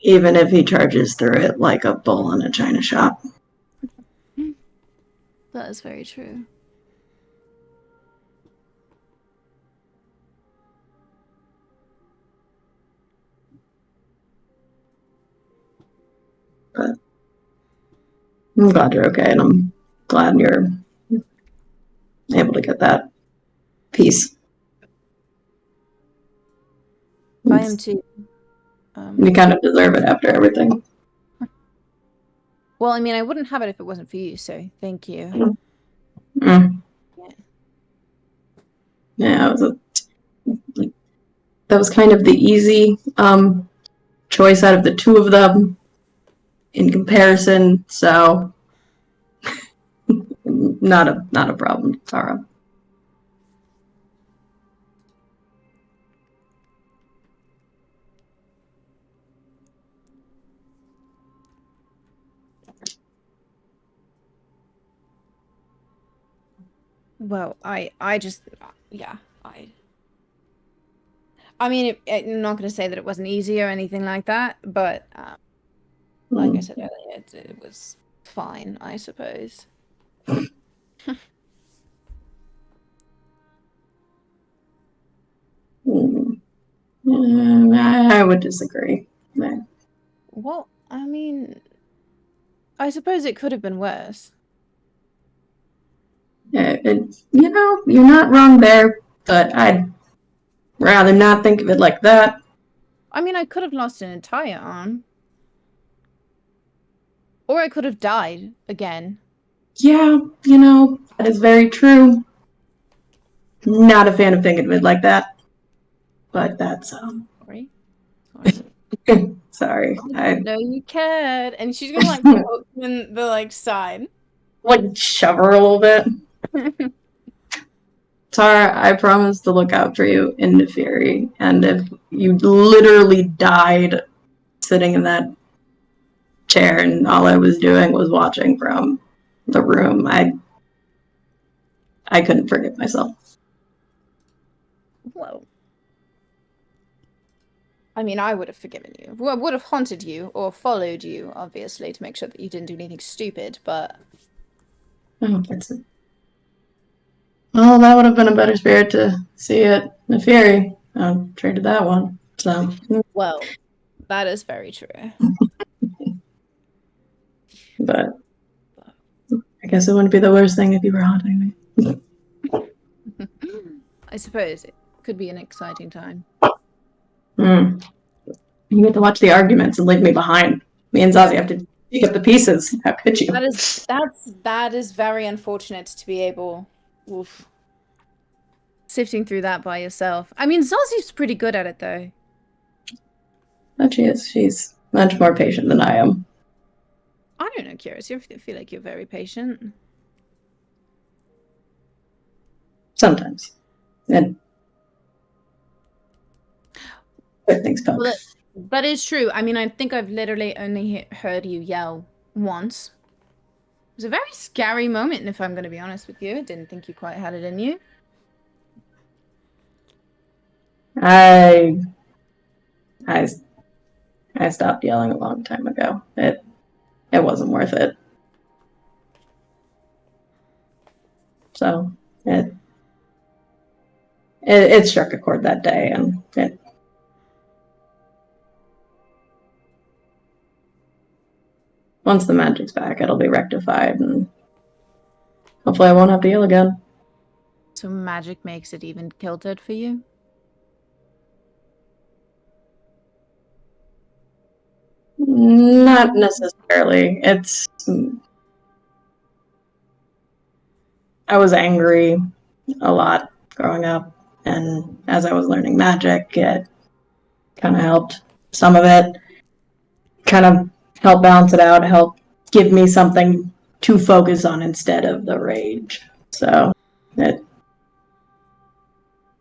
Speaker 1: Even if he charges through it like a bull in a china shop.
Speaker 2: That is very true.
Speaker 1: But I'm glad you're okay, and I'm glad you're able to get that peace.
Speaker 2: I am too.
Speaker 1: You kind of deserve it after everything.
Speaker 2: Well, I mean, I wouldn't have it if it wasn't for you, so thank you.
Speaker 1: Mm.
Speaker 2: Yeah.
Speaker 1: Yeah, that was kind of the easy choice out of the two of them in comparison, so not a problem, Tara.
Speaker 2: Well, I just, yeah, I mean, I'm not going to say that it wasn't easy or anything like that, but like I said earlier, it was fine, I suppose.
Speaker 1: I would disagree.
Speaker 2: Well, I mean, I suppose it could have been worse.
Speaker 1: You know, you're not wrong there, but I'd rather not think of it like that.
Speaker 2: I mean, I could have lost an entire arm. Or I could have died again.
Speaker 1: Yeah, you know, that is very true. Not a fan of thinking of it like that. But that's,
Speaker 2: Sorry.
Speaker 1: sorry. I
Speaker 2: No, you can't. And she's gonna like poke him in the like side.
Speaker 1: like shove her a little bit. Tara, I promise to look out for you in Neferi, and if you literally died sitting in that chair and all I was doing was watching from the room, I couldn't forgive myself.
Speaker 2: Whoa. I mean, I would have forgiven you. Well, I would have haunted you or followed you, obviously, to make sure that you didn't do anything stupid, but...
Speaker 1: Oh, that's it. Well, that would have been a better spirit to see at Neferi. I traded that one, so...
Speaker 2: Well, that is very true.
Speaker 1: But I guess it wouldn't be the worst thing if you were haunting me.
Speaker 2: I suppose it could be an exciting time.
Speaker 1: Mm. You get to watch the arguments and leave me behind. Me and Zazie have to pick up the pieces. How could you?
Speaker 2: That is very unfortunate to be able... Oof. Sifting through that by yourself. I mean, Zazie's pretty good at it, though.
Speaker 1: But she is. She's much more patient than I am.
Speaker 2: I don't know, Curious. I feel like you're very patient.
Speaker 1: Sometimes. And things come.
Speaker 2: Well, that is true. I mean, I think I've literally only heard you yell once. It was a very scary moment, if I'm going to be honest with you. I didn't think you quite had it in you.
Speaker 1: I stopped yelling a long time ago. It wasn't worth it. So it struck a chord that day, and once the magic's back, it'll be rectified, and hopefully I won't have to yell again.
Speaker 2: So magic makes it even kilted for you?
Speaker 1: Not necessarily. It's... I was angry a lot growing up, and as I was learning magic, it kind of helped. Some of it kind of helped balance it out, help give me something to focus on instead of the rage. So it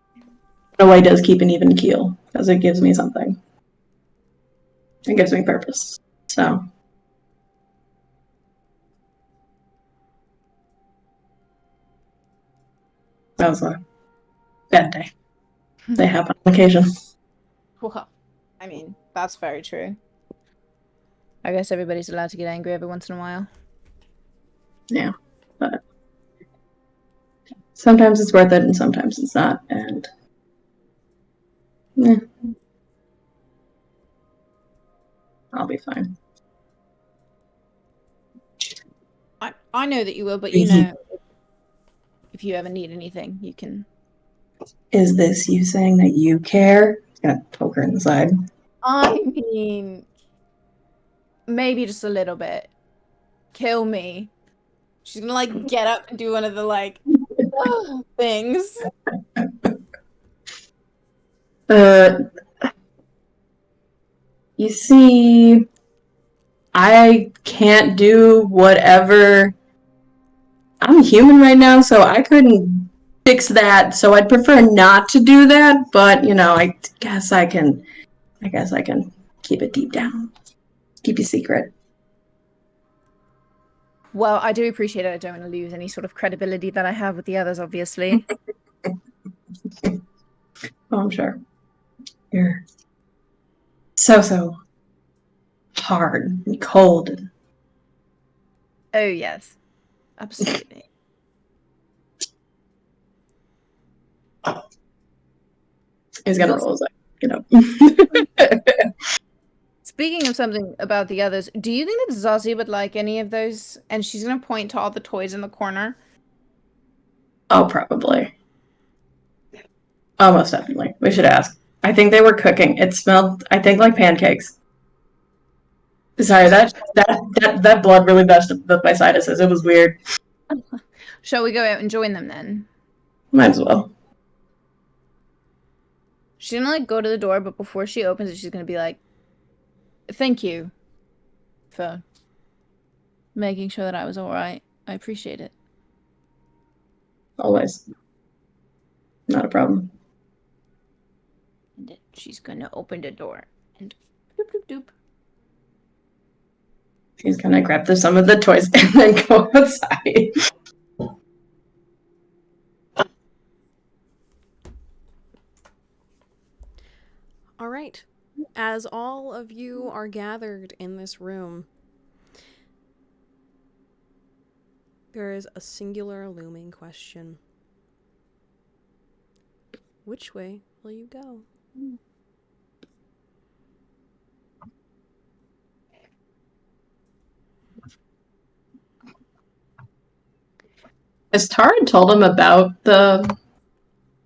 Speaker 1: in a way does keep an even keel, because it gives me something. It gives me purpose. So. That was a bad day. They happen on occasion.
Speaker 2: Well, I mean, that's very true. I guess everybody's allowed to get angry every once in a while.
Speaker 1: Yeah, but sometimes it's worth it and sometimes it's not. And yeah, I'll be fine.
Speaker 2: I know that you will, but you know, if you ever need anything, you can.
Speaker 1: Is this you saying that you care? Gonna poke her in the side.
Speaker 2: I mean, maybe just a little bit. Kill me. She's gonna like get up and do one of the like things.
Speaker 1: You see, I can't do whatever. I'm human right now, so I couldn't fix that. So I'd prefer not to do that. But you know, I guess I can keep it deep down, keep a secret.
Speaker 2: Well, I do appreciate it. I don't want to lose any sort of credibility that I have with the others, obviously.
Speaker 1: Oh, I'm sure. You're so hard and cold. And
Speaker 2: Oh, yes. Absolutely.
Speaker 1: he's gonna roll his eye,
Speaker 2: Speaking of something about the others, do you think that Zazie would like any of those? And she's gonna point to all the toys in the corner.
Speaker 1: Oh, probably. Almost definitely. We should ask. I think they were cooking. It smelled, I think, like pancakes. Sorry, that blood really messed with my sinuses. It was weird.
Speaker 2: Shall we go out and join them then?
Speaker 1: Might as well.
Speaker 2: She's gonna like go to the door, but before she opens it, she's gonna be like, "Thank you for making sure that I was all right. I appreciate it."
Speaker 1: Always. Not a problem.
Speaker 2: And then she's gonna open the door and doop doop doop.
Speaker 1: He's gonna grab some of the toys and then go outside.
Speaker 6: All right. As all of you are gathered in this room, there is a singular looming question. Which way will you go?
Speaker 1: Has Tara told him about the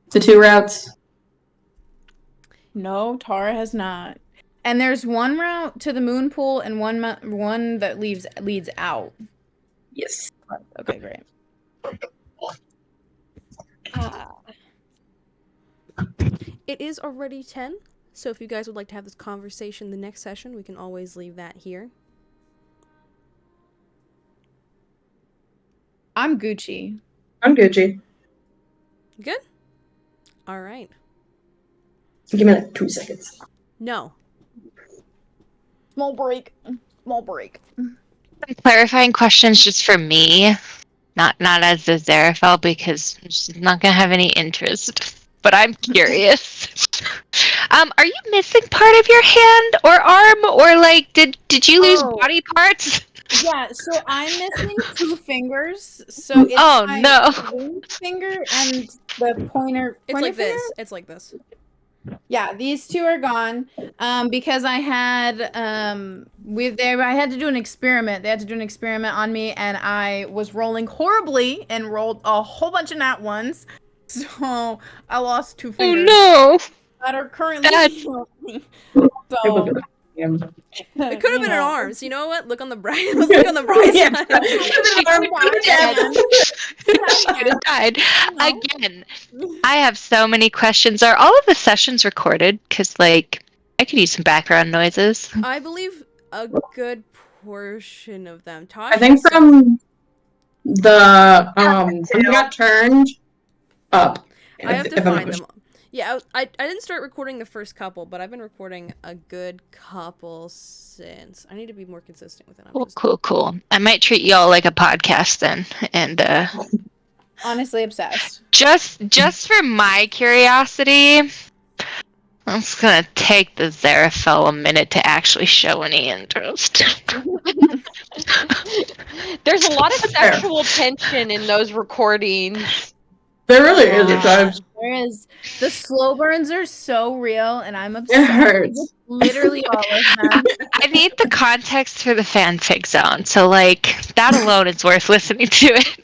Speaker 1: two routes?
Speaker 2: No, Tara has not. And there's one route to the moon pool and one that leads out.
Speaker 1: Yes.
Speaker 2: Okay, great.
Speaker 6: It is already 10, so if you guys would like to have this conversation the next session, we can always leave that here.
Speaker 2: I'm Gucci.
Speaker 1: I'm Gucci.
Speaker 6: Good? All right.
Speaker 1: Give me like 2 seconds.
Speaker 6: No.
Speaker 2: Small break. Small break.
Speaker 4: Clarifying questions just for me, not as the Xeraphel, because she's not gonna have any interest. But I'm curious. Are you missing part of your hand or arm, or like did you lose body parts?
Speaker 2: Yeah, so I'm missing 2 fingers. So it's my
Speaker 4: no.
Speaker 2: ring finger and the pointer.
Speaker 6: It's like this. It's like this.
Speaker 2: Yeah, these 2 are gone. Because I had I had to do an experiment. They had to do an experiment on me, and I was rolling horribly and rolled a whole bunch of nat ones. So I lost 2 fingers.
Speaker 4: Oh
Speaker 2: That are currently healing. So
Speaker 6: It could have been an arms. You know what? Look on the bright. Let's look on the bright side.
Speaker 4: She could have died. Again, I have so many questions. Are all of the sessions recorded? Because, like, I could use some background noises.
Speaker 6: I believe a good portion of them. Tosh,
Speaker 1: I think from the when you got turned up.
Speaker 6: I have to find them. Yeah, I didn't start recording the first couple, but I've been recording a good couple since. I need to be more consistent with it.
Speaker 4: Cool. I might treat y'all like a podcast then, and
Speaker 2: Honestly obsessed.
Speaker 4: just for my curiosity, I'm just gonna take the Xeraphel a minute to actually show any interest.
Speaker 3: There's a lot of sexual tension in those recordings.
Speaker 1: There really is at times.
Speaker 2: There is. The slow burns are so real, and I'm
Speaker 1: It
Speaker 2: obsessed.
Speaker 1: hurts.
Speaker 2: with literally all of them.
Speaker 4: I need the context for the fanfic zone, so like that alone is worth listening to it.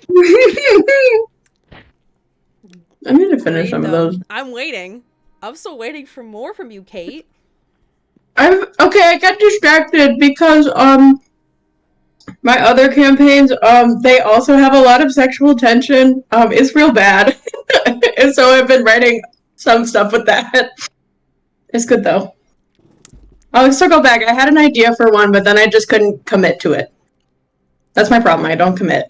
Speaker 1: I need to finish
Speaker 6: Read
Speaker 1: some of
Speaker 6: them.
Speaker 1: those.
Speaker 6: I'm waiting. I'm still waiting for more from you, Kate.
Speaker 1: I got distracted because my other campaigns they also have a lot of sexual tension. It's real bad. And so I've been writing some stuff with that. It's good though. I'll circle back. I had an idea for one, but then I just couldn't commit to it. That's my problem. I don't commit.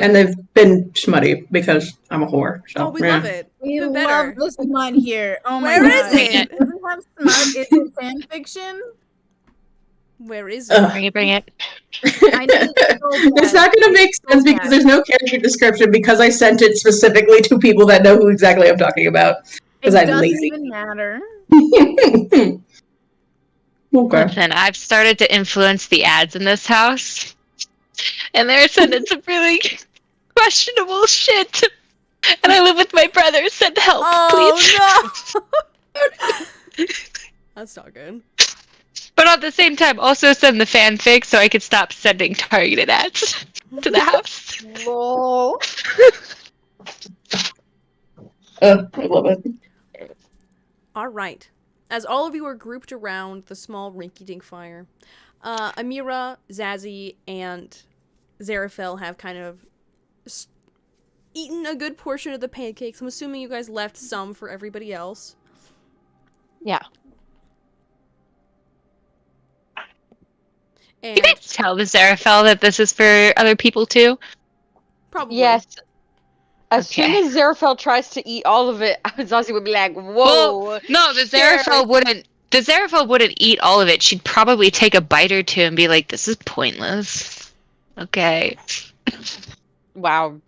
Speaker 1: And they've been smutty because I'm a whore. So,
Speaker 6: Oh, we
Speaker 1: yeah.
Speaker 6: love it.
Speaker 2: We
Speaker 6: Even
Speaker 2: love
Speaker 6: better.
Speaker 2: the smut here. Oh my
Speaker 6: Where
Speaker 2: god.
Speaker 6: is it?
Speaker 2: It doesn't have smut. Is it fan fiction?
Speaker 6: Where is
Speaker 1: Ugh.
Speaker 6: it?
Speaker 4: Bring it.
Speaker 2: I need it so
Speaker 1: It's
Speaker 2: bad.
Speaker 1: not going to make sense because there's no character description because I sent it specifically to people that know who exactly I'm talking about.
Speaker 2: It
Speaker 1: Because I'm
Speaker 2: doesn't
Speaker 1: lazy.
Speaker 2: even matter.
Speaker 1: Okay.
Speaker 4: Listen, I've started to influence the ads in this house, and they're sending some really questionable shit. And I live with my brother. Send help, please.
Speaker 6: Oh no! That's not good.
Speaker 4: But at the same time, also send the fanfic so I could stop sending targeted ads to the house.
Speaker 2: Lol.
Speaker 1: I love it.
Speaker 6: All right. As all of you are grouped around the small rinky-dink fire, Amira, Zazie, and Xeraphel have kind of eaten a good portion of the pancakes. I'm assuming you guys left some for everybody else.
Speaker 3: Yeah.
Speaker 4: You
Speaker 6: And
Speaker 4: guys tell the Xeraphel that this is for other people too?
Speaker 6: probably.
Speaker 3: Yes. As soon
Speaker 4: Okay.
Speaker 3: as Xeraphel tries to eat all of it, Zazie would be like, "Whoa!"
Speaker 4: Well, no, the
Speaker 3: Sure.
Speaker 4: Xeraphel wouldn't. The Xeraphel wouldn't eat all of it. She'd probably take a bite or two and be like, "This is pointless." Okay.
Speaker 3: Wow.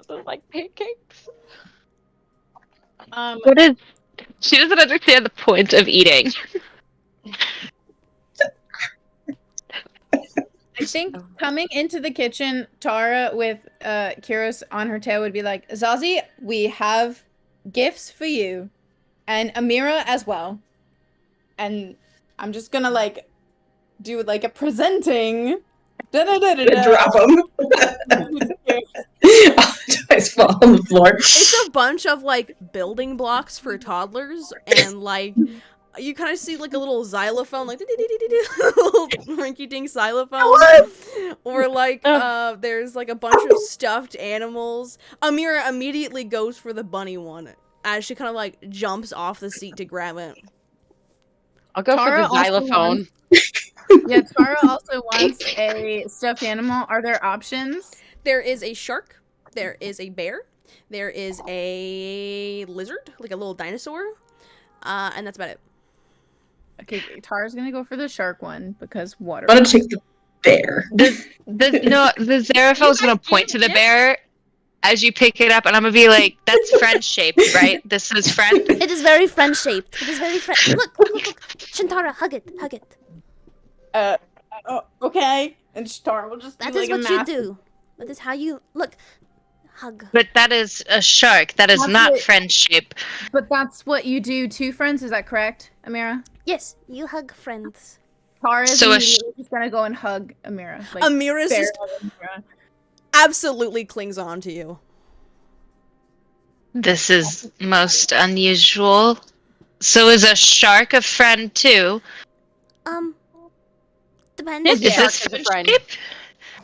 Speaker 3: Doesn't like pancakes.
Speaker 4: What is? She doesn't understand the point of eating.
Speaker 2: I think coming into the kitchen, Tara with Kyros on her tail would be like, Zazie, we have gifts for you. And Amira as well. And I'm just gonna like do like a presenting.
Speaker 1: Drop them. Twice fall on the floor.
Speaker 6: It's a bunch of like building blocks for toddlers, and like you kind of see like a little xylophone, like little rinky-dink xylophone, or like there's like a bunch of stuffed animals. Amira immediately goes for the bunny one as she kind of like jumps off the seat to grab it.
Speaker 3: I'll go
Speaker 2: Tara
Speaker 3: for the
Speaker 2: also
Speaker 3: xylophone.
Speaker 2: Yeah, Tara also wants a stuffed animal. Are there options?
Speaker 6: There is a shark. There is a bear. There is a lizard, like a little dinosaur, and that's about it.
Speaker 2: Okay, Tara's gonna go for the shark one because water.
Speaker 1: I'm gonna take the bear.
Speaker 4: The Xeraphel's gonna point to the bear as you pick it up, and I'm gonna be like, "That's friend shaped, right? This is friend."
Speaker 7: It is very friend shaped. It is very friend. Look, look, look. Shantara, hug it, hug it.
Speaker 2: Oh, okay. And Tara will just
Speaker 7: That
Speaker 2: do
Speaker 7: is
Speaker 2: like
Speaker 7: what
Speaker 2: a
Speaker 7: you
Speaker 2: math.
Speaker 7: do. That is how you look. Hug.
Speaker 4: But that is a shark. That is
Speaker 2: That's
Speaker 4: not
Speaker 2: what-
Speaker 4: friend shape.
Speaker 2: But that's what you do to friends. Is that correct, Amira?
Speaker 7: Yes, you hug friends.
Speaker 2: Tara is
Speaker 4: So a
Speaker 2: immediately just gonna go and hug Amira. Like,
Speaker 6: Amira's
Speaker 2: bear
Speaker 6: just
Speaker 2: hug Amira.
Speaker 6: absolutely clings on to you.
Speaker 4: This is most unusual. So is a shark a friend too?
Speaker 7: Depends.
Speaker 4: Is
Speaker 3: Yeah.
Speaker 4: this
Speaker 3: Shark is a
Speaker 4: friend
Speaker 3: friend.
Speaker 4: shape?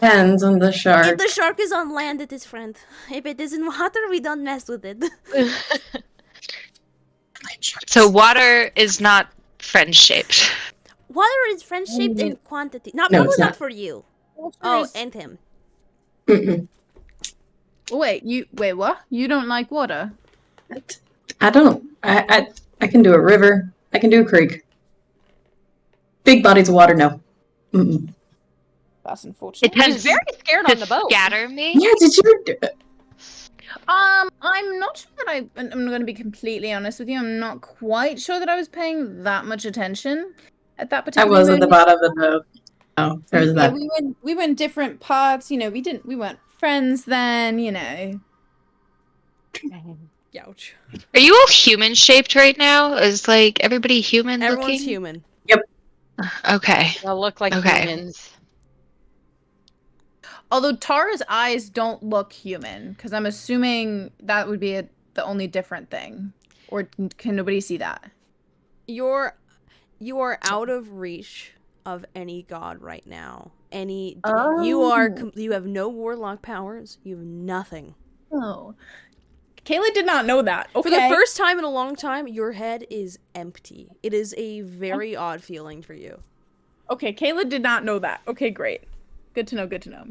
Speaker 1: Hands on the
Speaker 7: If
Speaker 1: shark.
Speaker 7: the shark is on land, it is friend. If it is in water, we don't mess with it.
Speaker 4: So water is not friend shaped.
Speaker 7: Water is friend shaped in quantity.
Speaker 1: No,
Speaker 7: Probably
Speaker 1: it's
Speaker 7: not
Speaker 1: not.
Speaker 7: for you.
Speaker 2: Water
Speaker 7: Oh,
Speaker 2: is-
Speaker 7: and him.
Speaker 1: Mm-mm.
Speaker 2: Wait, what? You don't like water?
Speaker 1: I don't. I can do a river. I can do a creek. Big bodies of water, no. Mm-mm.
Speaker 2: That's unfortunate.
Speaker 4: It tends
Speaker 3: He's very scared
Speaker 4: to
Speaker 3: on the boat.
Speaker 4: scatter me.
Speaker 1: Yeah, did you?
Speaker 2: I'm not sure that I'm going to be completely honest with you. I'm not quite sure that I was paying that much attention at that
Speaker 1: I
Speaker 2: particular
Speaker 1: was at the
Speaker 2: moment.
Speaker 1: bottom of the boat. Oh, there's
Speaker 2: Yeah,
Speaker 1: that.
Speaker 2: we were in different parts. You know, we weren't friends then. You know.
Speaker 6: Youch.
Speaker 4: Are you all human shaped right now? Is like everybody human
Speaker 6: Everyone's
Speaker 4: looking?
Speaker 6: human.
Speaker 4: Okay.
Speaker 3: They'll look like
Speaker 4: Okay.
Speaker 3: humans.
Speaker 2: Although Tara's eyes don't look human, because I'm assuming that would be the only different thing. Or can nobody see that?
Speaker 6: You are out of reach of any god right now. You have no warlock powers. You have nothing.
Speaker 2: Oh. Kayla did not know that. Okay.
Speaker 6: For the first time in a long time, your head is empty. It is a very odd feeling for you.
Speaker 2: Okay, Kayla did not know that. Okay, great. Good to know, good to know.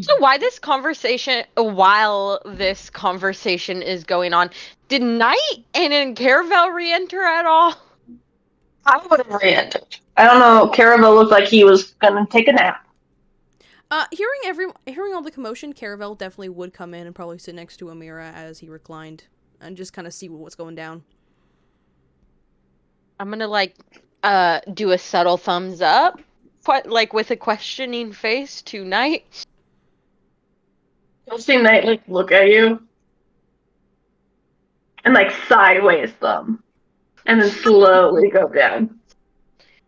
Speaker 3: So while this conversation is going on, did Knight and Caravel re-enter at all?
Speaker 5: I would have re-entered. I don't know. Caravel looked like he was gonna take a nap.
Speaker 6: Hearing all the commotion, Caravel definitely would come in and probably sit next to Amira as he reclined and just kind of see what's going down.
Speaker 3: I'm gonna do a subtle thumbs up, like with a questioning face to Knight.
Speaker 5: You'll see Knight look at you and sideways thumb, and then slowly go down.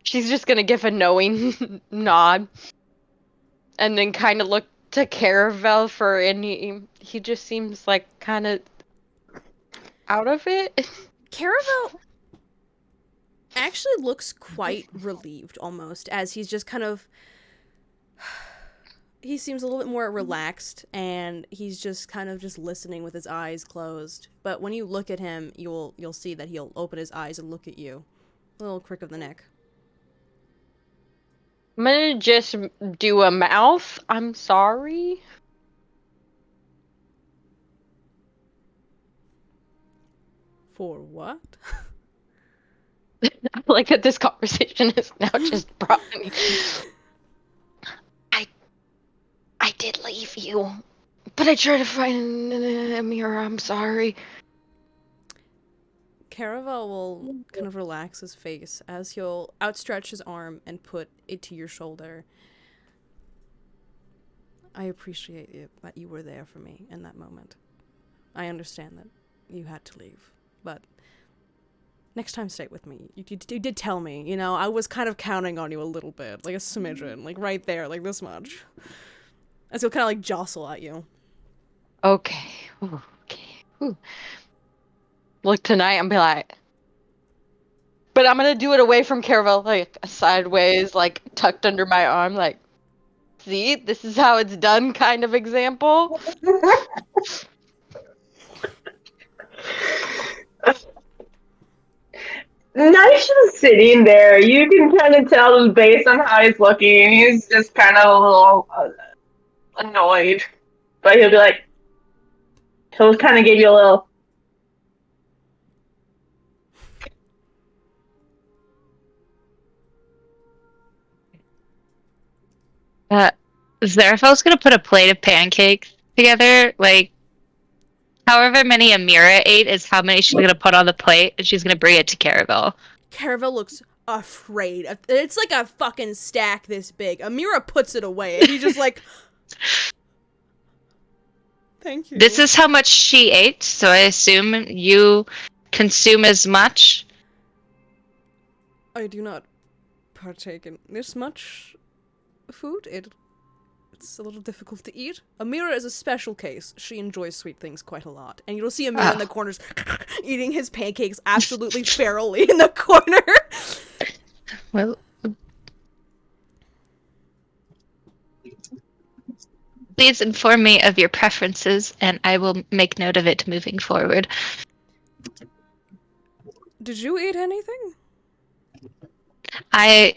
Speaker 3: She's just gonna give a knowing nod, and then kind of look to Caravel for any. He just seems like kind of out of it.
Speaker 6: Caravel actually looks quite relieved almost, as he's just kind of... He seems a little bit more relaxed, and he's just kind of just listening with his eyes closed. But when you look at him, you'll see that he'll open his eyes and look at you. A little crick of the neck.
Speaker 3: I'm gonna just do a mouth. I'm sorry.
Speaker 6: For what?
Speaker 3: I like that this conversation is now just broadening. I did leave you, but I tried to find Amira. I'm sorry.
Speaker 6: Caravel will kind of relax his face as he'll outstretch his arm and put it to your shoulder. I appreciate it that you were there for me in that moment. I understand that you had to leave, but next time stay with me. You did tell me, you know, I was kind of counting on you a little bit, like a smidgen, like right there, like this much. As he'll kind of jostle at you.
Speaker 3: Okay. Ooh. Look tonight and be like, but I'm gonna do it away from Caravel, sideways, tucked under my arm, see, this is how it's done kind of example.
Speaker 5: Knight's just sitting there. You can kind of tell just based on how he's looking. He's just kind of a little annoyed. But he'll be he'll kind of give you a little...
Speaker 4: Zerafel's gonna put a plate of pancakes together, however many Amira ate is how many she's gonna put on the plate, and she's gonna bring it to Caravel.
Speaker 6: Caravel looks afraid. It's like a fucking stack this big. Amira puts it away, and he's just thank you.
Speaker 4: This is how much she ate, so I assume you consume as much.
Speaker 6: I do not partake in this much food. It's a little difficult to eat. Amira is a special case. She enjoys sweet things quite a lot. And you'll see Amira in the corners eating his pancakes absolutely ferally in the corner.
Speaker 4: Well, please inform me of your preferences, and I will make note of it moving forward.
Speaker 6: Did you eat anything?
Speaker 4: I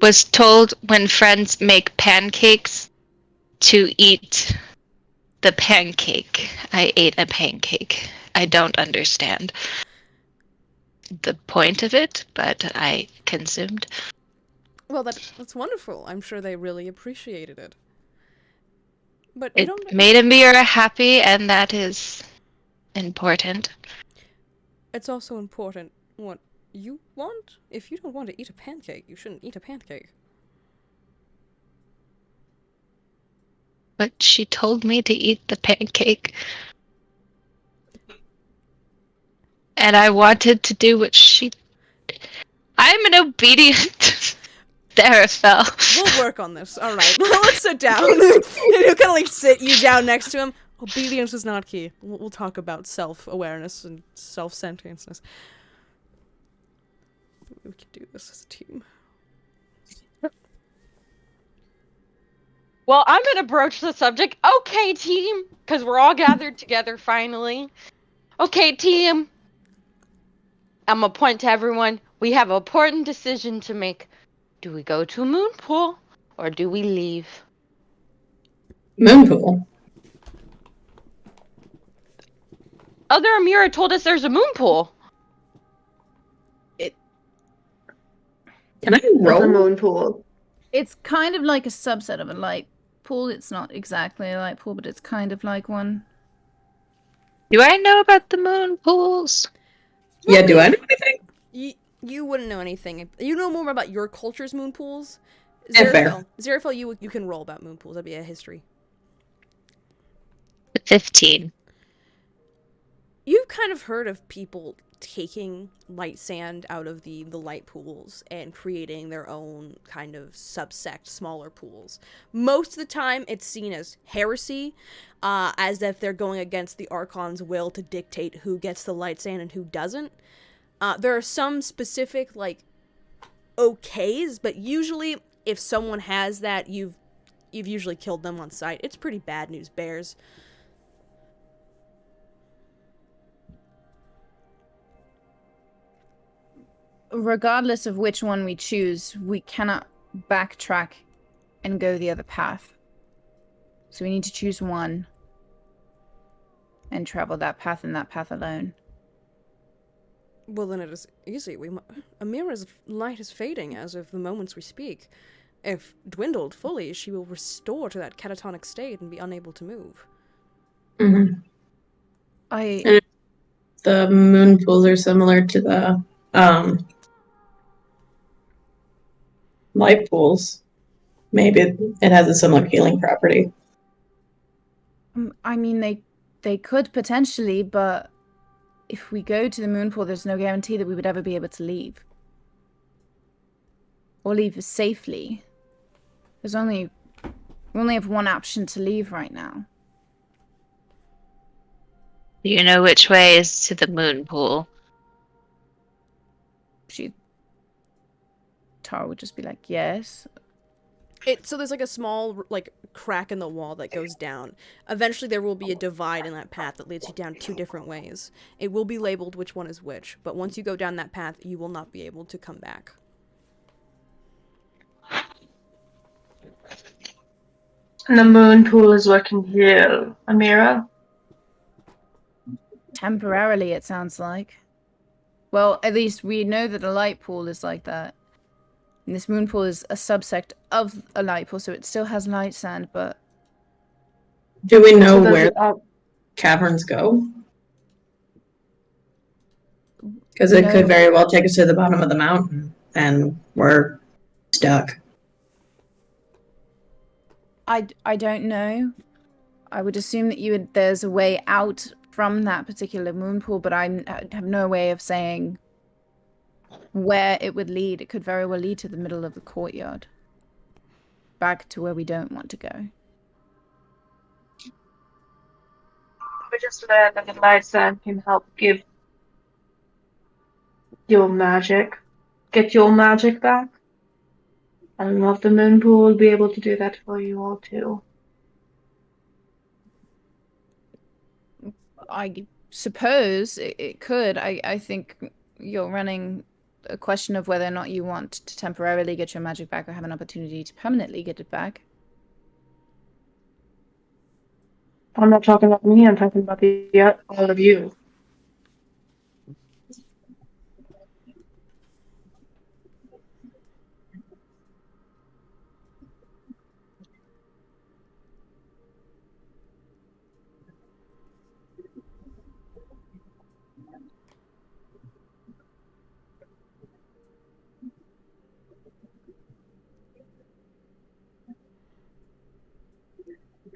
Speaker 4: was told when friends make pancakes to eat the pancake. I ate a pancake. I don't understand the point of it, but I consumed.
Speaker 6: Well, that's wonderful. I'm sure they really appreciated it. But you
Speaker 4: It
Speaker 6: don't.
Speaker 4: made Amira happy, and that is important.
Speaker 6: It's also important what you want. If you don't want to eat a pancake, you shouldn't eat a pancake.
Speaker 4: But she told me to eat the pancake. And I wanted to do what she... I'm an obedient Therafel.
Speaker 6: We'll work on this. All right, let's sit down. You kind of like sit you down next to him. Obedience is not key. We'll talk about self-awareness and self-sentienceness. We can do this as a team.
Speaker 3: Well, I'm gonna broach the subject. Okay, team, because we're all gathered together finally. Okay, team. I'm gonna point to everyone. We have an important decision to make. Do we go to a moon pool or do we leave?
Speaker 1: Moon pool.
Speaker 3: Other Amira told us there's a moon pool.
Speaker 1: Can I
Speaker 5: The
Speaker 1: roll?
Speaker 5: moon pool.
Speaker 2: It's kind of like a subset of a light pool. It's not exactly a light pool, but it's kind of like one.
Speaker 4: Do I know about the moon pools?
Speaker 1: Yeah, do I know anything?
Speaker 6: You wouldn't know anything. You know more about your culture's moon pools.
Speaker 1: Yeah, fair.
Speaker 6: Zerafel, you can roll about moon pools. That'd be a history.
Speaker 4: 15.
Speaker 6: You've kind of heard of people taking light sand out of the light pools and creating their own kind of subsect, smaller pools. Most of the time, it's seen as heresy, as if they're going against the Archon's will to dictate who gets the light sand and who doesn't. There are some specific, like, okays, but usually, if someone has that, you've usually killed them on sight. It's pretty bad news bears.
Speaker 2: Regardless of which one we choose, we cannot backtrack and go the other path. So we need to choose one and travel that path and that path alone.
Speaker 6: Well, then it is easy. Amira's light is fading as of the moments we speak. If dwindled fully, she will restore to that catatonic state and be unable to move.
Speaker 1: Mm-hmm.
Speaker 2: I
Speaker 1: The moon pools are similar to the light pools. Maybe it has a similar healing property.
Speaker 2: I mean, they could potentially, but if we go to the moon pool, there's no guarantee that we would ever be able to leave. Or leave safely. We only have one option to leave right now.
Speaker 4: Do you know which way is to the moon pool?
Speaker 2: Tara would just be like, yes.
Speaker 6: So there's like a small like crack in the wall that goes down. Eventually there will be a divide in that path that leads you down two different ways. It will be labeled which one is which, but once you go down that path, you will not be able to come back.
Speaker 5: And the moon pool is what can heal Amira.
Speaker 2: Temporarily, it sounds like. Well, at least we know that a light pool is like that. And this moon pool is a subsect of a light pool, so it still has light sand, but...
Speaker 1: Do we know
Speaker 5: So does
Speaker 1: where
Speaker 5: it all-
Speaker 1: caverns go? Because it
Speaker 2: No.
Speaker 1: could very well take us to the bottom of the mountain, and we're stuck.
Speaker 2: I don't know. I would assume that there's a way out from that particular moon pool, but I have no way of saying where it would lead. It could very well lead to the middle of the courtyard. Back to where we don't want to go.
Speaker 5: We just learned that the light sand can help give your magic, get your magic back. I don't know if the moon pool will be able to do that for you all too.
Speaker 2: I suppose it could. I think you're running a question of whether or not you want to temporarily get your magic back or have an opportunity to permanently get it back.
Speaker 5: I'm not talking about me, I'm talking about all of you.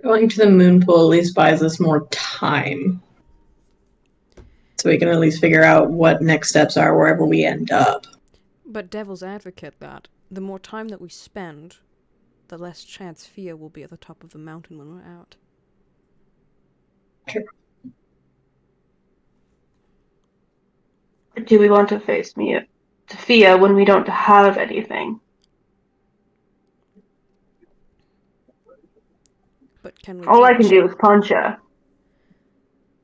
Speaker 1: Going to the moon pool at least buys us more time. So we can at least figure out what next steps are wherever we end up.
Speaker 6: But devil's advocate that the more time that we spend, the less chance Fia will be at the top of the mountain when we're out.
Speaker 1: True.
Speaker 5: Do we want to face Fia when we don't have anything?
Speaker 6: But can we
Speaker 5: All I
Speaker 6: keep
Speaker 5: can do is punch her.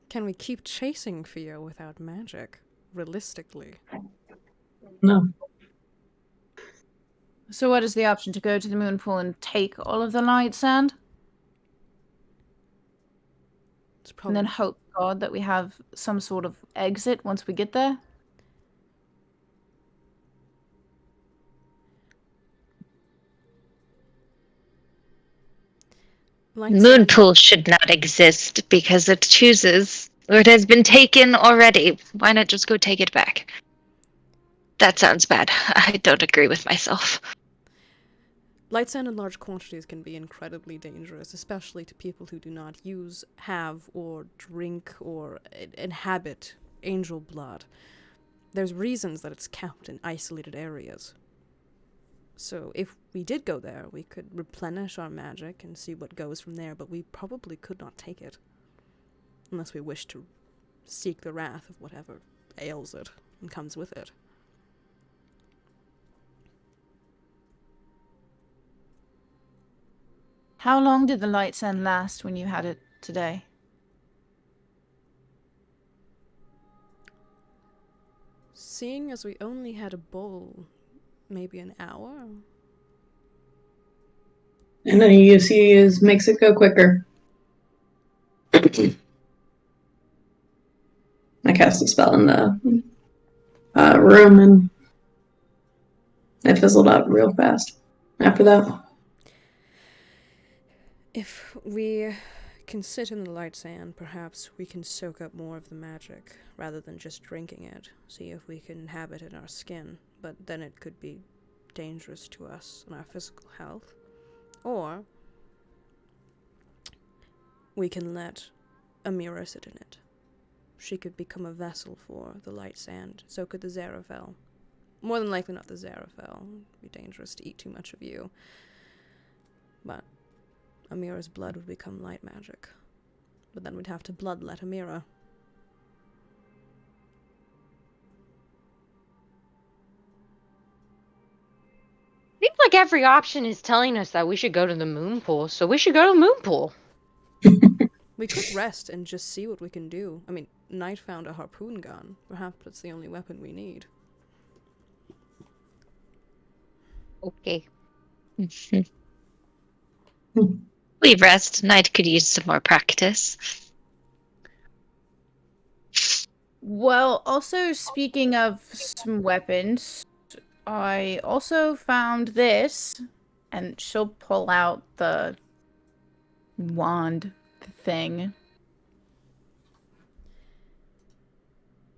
Speaker 6: Can we keep chasing Fia without magic? Realistically.
Speaker 1: No.
Speaker 2: So what is the option? To go to the moon pool and take all of the light sand?
Speaker 6: It's
Speaker 2: And
Speaker 6: probably
Speaker 2: then hope to God that we have some sort of exit once we get there?
Speaker 6: light
Speaker 4: Moon
Speaker 6: sand.
Speaker 4: pool should not exist because it chooses, or it has been taken already. Why not just go take it back? That sounds bad. I don't agree with myself.
Speaker 6: Light sand in large quantities can be incredibly dangerous, especially to people who do not use, have, or drink, or inhabit angel blood. There's reasons that it's kept in isolated areas. So if we did go there, we could replenish our magic and see what goes from there, but we probably could not take it. Unless we wish to seek the wrath of whatever ails it and comes with it.
Speaker 2: How long did the light sand last when you had it today?
Speaker 6: Seeing as we only had a bowl, maybe an hour?
Speaker 1: And then you see is makes it go quicker. I cast a spell in the room and it fizzled out real fast after that.
Speaker 6: If we can sit in the light sand, perhaps we can soak up more of the magic, rather than just drinking it. See if we can have it in our skin, but then it could be dangerous to us and our physical health. Or we can let Amira sit in it. She could become a vessel for the light sand, so could the Zarafel. More than likely not the Zarafel. It'd be dangerous to eat too much of you. But Amira's blood would become light magic. But then we'd have to bloodlet Amira.
Speaker 3: Seems like every option is telling us that we should go to the moon pool, so we should go to the moon pool.
Speaker 6: We could rest and just see what we can do. I mean, Knight found a harpoon gun. Perhaps it's the only weapon we need.
Speaker 4: Okay. We rest. Knight could use some more practice.
Speaker 2: Well, also speaking of some weapons, I also found this, and she'll pull out the wand thing.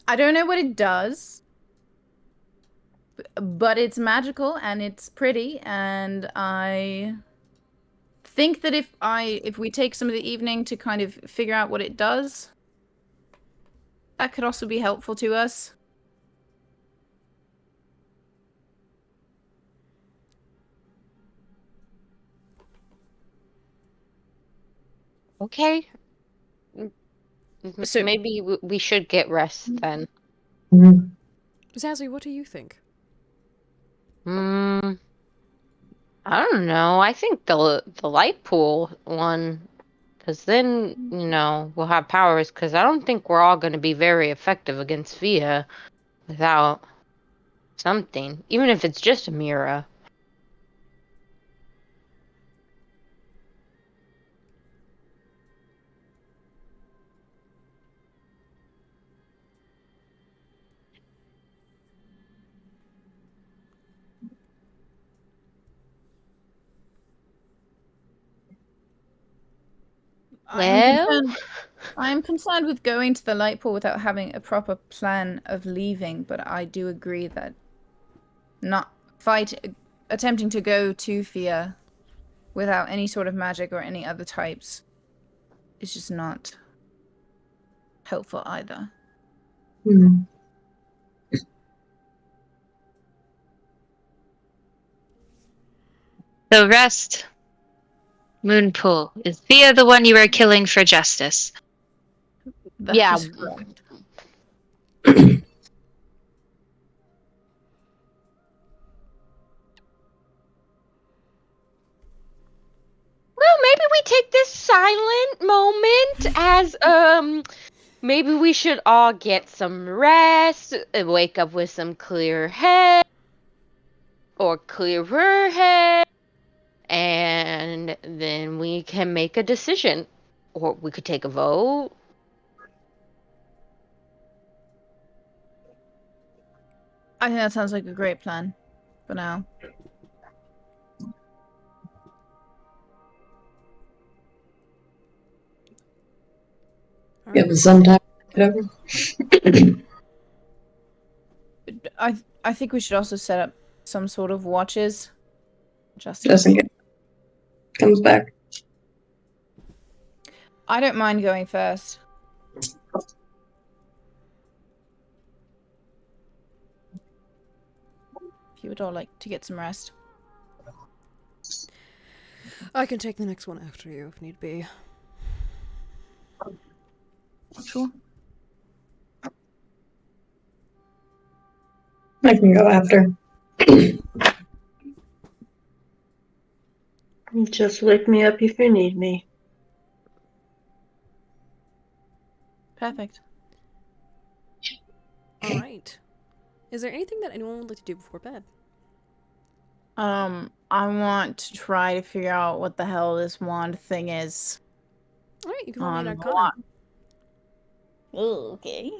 Speaker 2: I don't know what it does, but it's magical and it's pretty, and I think that if we take some of the evening to kind of figure out what it does, that could also be helpful to us.
Speaker 3: Okay.
Speaker 2: So-
Speaker 3: Maybe we should get rest then.
Speaker 6: Zazzy, what do you think?
Speaker 3: I don't know. I think the light pool one, because then we'll have powers. Because I don't think we're all going to be very effective against Fia without something, even if it's just a Mira. Well,
Speaker 2: I'm concerned with going to the light pool without having a proper plan of leaving, but I do agree that attempting to go to Fia without any sort of magic or any other types is just not helpful either.
Speaker 1: Hmm.
Speaker 4: So rest. Moonpool. Is Thea the one you were killing for justice?
Speaker 2: That
Speaker 3: yeah.
Speaker 2: is correct.
Speaker 3: Well, maybe we take this silent moment as maybe we should all get some rest, wake up with some clear head or clearer head, and then we can make a decision, or we could take a vote.
Speaker 2: I think that sounds like a great plan for now.
Speaker 6: All
Speaker 1: It
Speaker 6: right.
Speaker 1: was sometime. Whatever.
Speaker 2: I think we should also set up some sort of watches. Just
Speaker 1: Doesn't get comes back.
Speaker 2: I don't mind going first. If you would all like to get some rest.
Speaker 6: I can take the next one after you if need be.
Speaker 2: Sure.
Speaker 1: I can go after.
Speaker 8: Just wake me up if you need me.
Speaker 2: Perfect.
Speaker 6: All right. Is there anything that anyone would like to do before bed?
Speaker 2: I want to try to figure out what the hell this wand thing is.
Speaker 6: All right, you can roll me an
Speaker 2: On
Speaker 6: Arcana.
Speaker 2: what? Okay.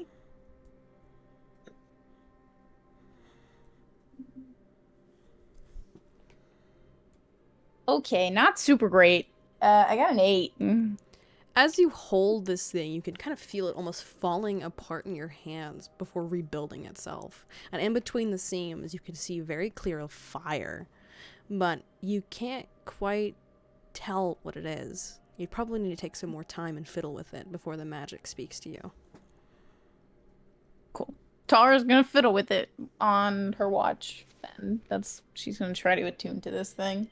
Speaker 2: Okay, not super great. I got an 8.
Speaker 6: As you hold this thing, you can kind of feel it almost falling apart in your hands before rebuilding itself. And in between the seams, you can see very clear of fire, but you can't quite tell what it is. You probably need to take some more time and fiddle with it before the magic speaks to you.
Speaker 2: Cool. Tara's gonna fiddle with it on her watch. Then she's gonna try to attune to this thing.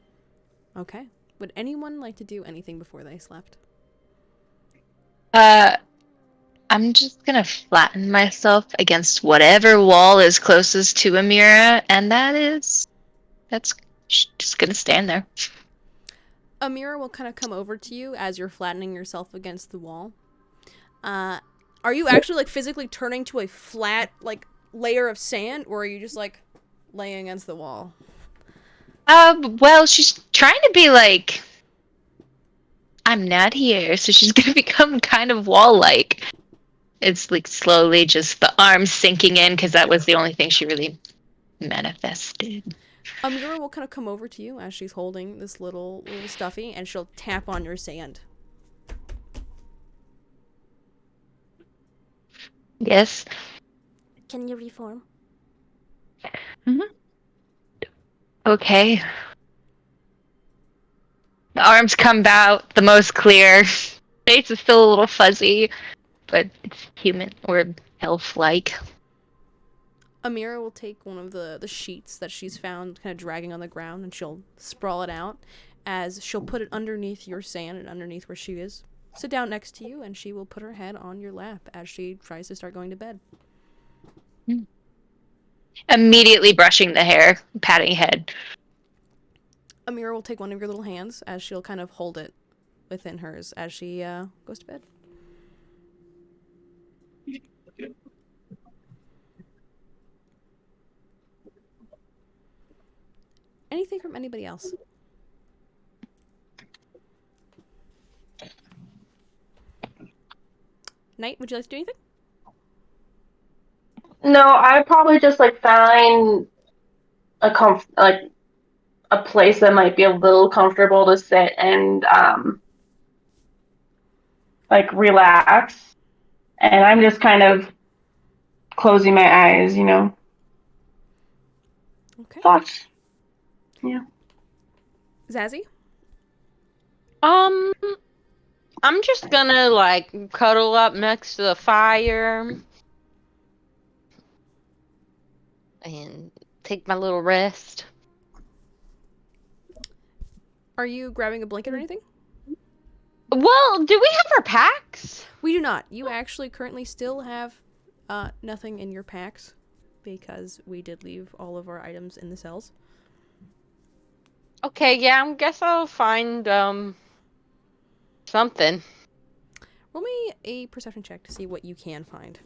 Speaker 6: Okay. Would anyone like to do anything before they slept?
Speaker 4: I'm just gonna flatten myself against whatever wall is closest to Amira, and that's just gonna stand there.
Speaker 6: Amira will kind of come over to you as you're flattening yourself against the wall. Are you actually like physically turning to a flat like layer of sand, or are you just like laying against the wall?
Speaker 4: Well, she's trying to be like, I'm not here, so she's gonna become kind of wall-like. It's like slowly just the arms sinking in, because that was the only thing she really manifested.
Speaker 6: Amira will kind of come over to you as she's holding this little stuffy, and she'll tap on your sand.
Speaker 4: Yes.
Speaker 7: Can you reform?
Speaker 4: Okay. The arms come out the most clear. Face is still a little fuzzy, but it's human or elf-like.
Speaker 6: Amira will take one of the sheets that she's found kind of dragging on the ground, and she'll sprawl it out as she'll put it underneath your sand and underneath where she is. Sit down next to you, and she will put her head on your lap as she tries to start going to bed.
Speaker 4: Immediately brushing the hair, patting head.
Speaker 6: Amira will take one of your little hands as she'll kind of hold it within hers as she goes to bed. Anything from anybody else? Knight, would you like to do anything?
Speaker 5: No, I probably just like find a place that might be a little comfortable to sit and like relax, and I'm just kind of closing my eyes, you know.
Speaker 6: Okay.
Speaker 5: Thoughts?
Speaker 6: Zazzy?
Speaker 3: I'm just gonna like cuddle up next to the fire and take my little rest.
Speaker 6: Are you grabbing a blanket or anything?
Speaker 3: Well, do we have our packs?
Speaker 6: We do not. You actually currently still have nothing in your packs because we did leave all of our items in the cells.
Speaker 3: Okay, yeah, I guess I'll find something.
Speaker 6: Roll me a perception check to see what you can find.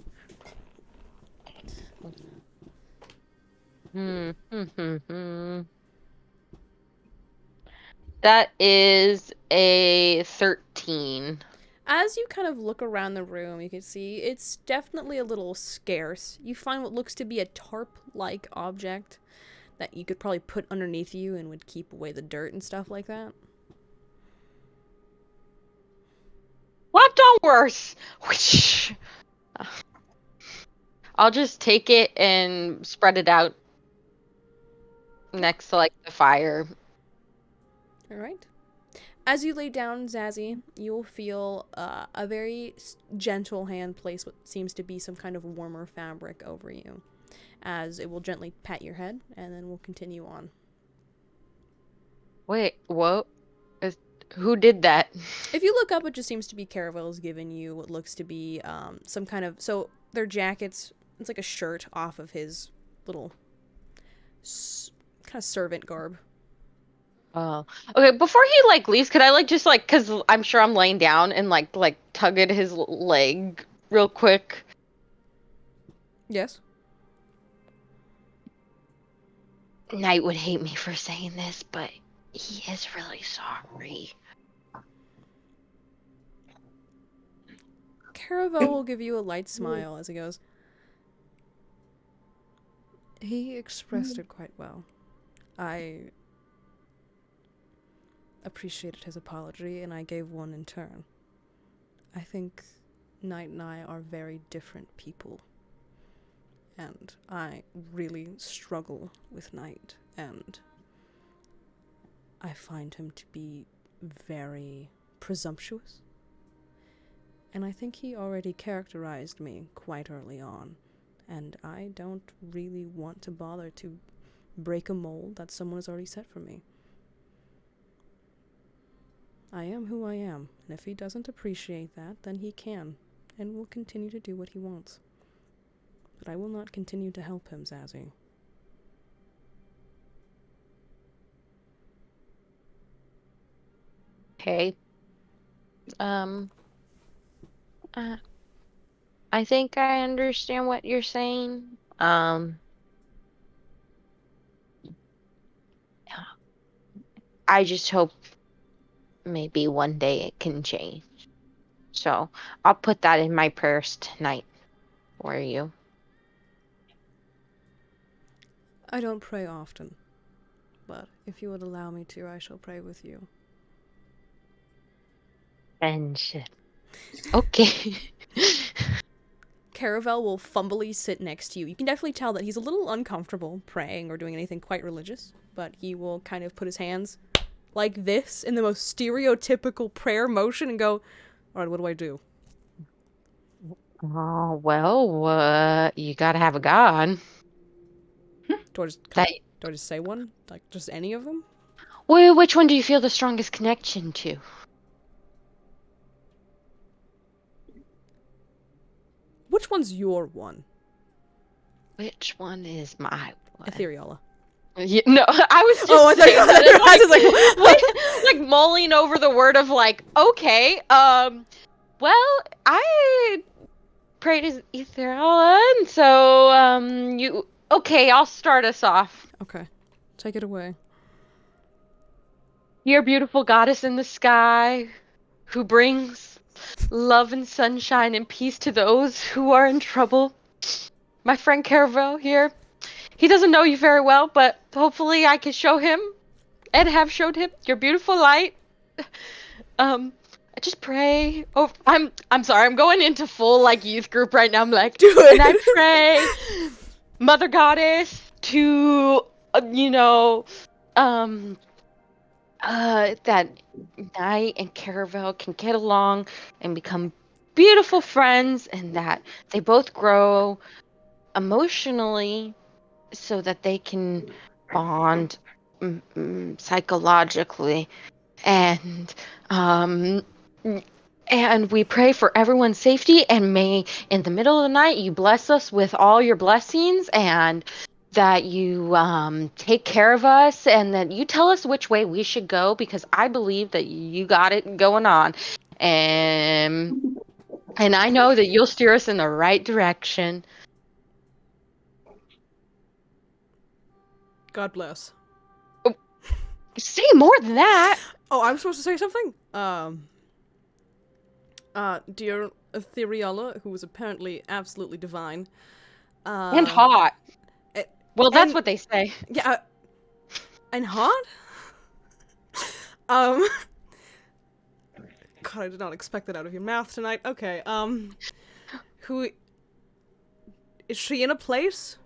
Speaker 3: That is a 13.
Speaker 6: As you kind of look around the room, you can see it's definitely a little scarce. You find what looks to be a tarp-like object that you could probably put underneath you and would keep away the dirt and stuff like that.
Speaker 3: Leftovers! Whoosh. I'll just take it and spread it out next to like the fire.
Speaker 6: All right. As you lay down, Zazzy, you'll feel a very gentle hand place what seems to be some kind of warmer fabric over you, as it will gently pat your head, and then we'll continue on.
Speaker 3: Wait, what? Who did that?
Speaker 6: If you look up, it just seems to be Caravel's giving you what looks to be some kind of... So, their jackets, it's like a shirt off of his little kind of servant garb.
Speaker 3: Oh, okay. Before he like leaves, could I like just like, cause I'm sure I'm laying down and like tug at his leg real quick.
Speaker 6: Yes.
Speaker 3: Knight would hate me for saying this, but he is really sorry.
Speaker 6: Caravel will give you a light smile as he goes. He expressed it quite well. I appreciated his apology, and I gave one in turn. I think Knight and I are very different people. And I really struggle with Knight, and I find him to be very presumptuous. And I think he already characterized me quite early on, and I don't really want to bother to break a mold that someone has already set for me. I am who I am, and if he doesn't appreciate that, then he can, and will continue to do what he wants. But I will not continue to help him, Zazzy.
Speaker 3: Okay. I think I understand what you're saying. I just hope maybe one day it can change. So I'll put that in my prayers tonight for you.
Speaker 6: I don't pray often, but if you would allow me to, I shall pray with you.
Speaker 3: Friendship. Okay.
Speaker 6: Caravel will fumbly sit next to you. You can definitely tell that he's a little uncomfortable praying or doing anything quite religious, but he will kind of put his hands like this in the most stereotypical prayer motion and go, alright, what do I do?
Speaker 3: Oh, well, you gotta have a god.
Speaker 6: Do I just,
Speaker 3: That,
Speaker 6: do I just say one? Like, just any of them?
Speaker 3: well, which one do you feel the strongest connection to?
Speaker 6: Which one's your one?
Speaker 3: Which one is my one?
Speaker 6: Ethereala.
Speaker 3: Yeah, no, I was just
Speaker 6: Oh, I thought you
Speaker 3: saying
Speaker 6: were
Speaker 3: that,
Speaker 6: I was like,
Speaker 3: like mulling over the word of like, okay, well, I prayed as Ethereala, and so, you, okay, I'll start us off.
Speaker 6: okay, take it away.
Speaker 3: You're a beautiful goddess in the sky, who brings love and sunshine and peace to those who are in trouble. My friend Caravel here, he doesn't know you very well, but hopefully I can show him and have showed him your beautiful light. And just pray. Oh, I'm sorry. I'm going into full like youth group right now. I'm like,
Speaker 6: Do it.
Speaker 3: and I pray, Mother Goddess, to that Knight and Caravel can get along and become beautiful friends, and that they both grow emotionally so that they can bond psychologically, and um and we pray for everyone's safety, and may in the middle of the night you bless us with all your blessings, and that you take care of us, and that you tell us which way we should go, because I believe that you got it going on, and I know that you'll steer us in the right direction.
Speaker 6: God bless.
Speaker 3: Say more than that.
Speaker 6: Oh, I'm supposed to say something? Dear Ethereala, who was apparently absolutely divine.
Speaker 3: And hot. Well, that's
Speaker 6: and-
Speaker 3: what they say.
Speaker 6: Yeah, and hot? God, I did not expect that out of your mouth tonight. Okay, who... Is she in a place?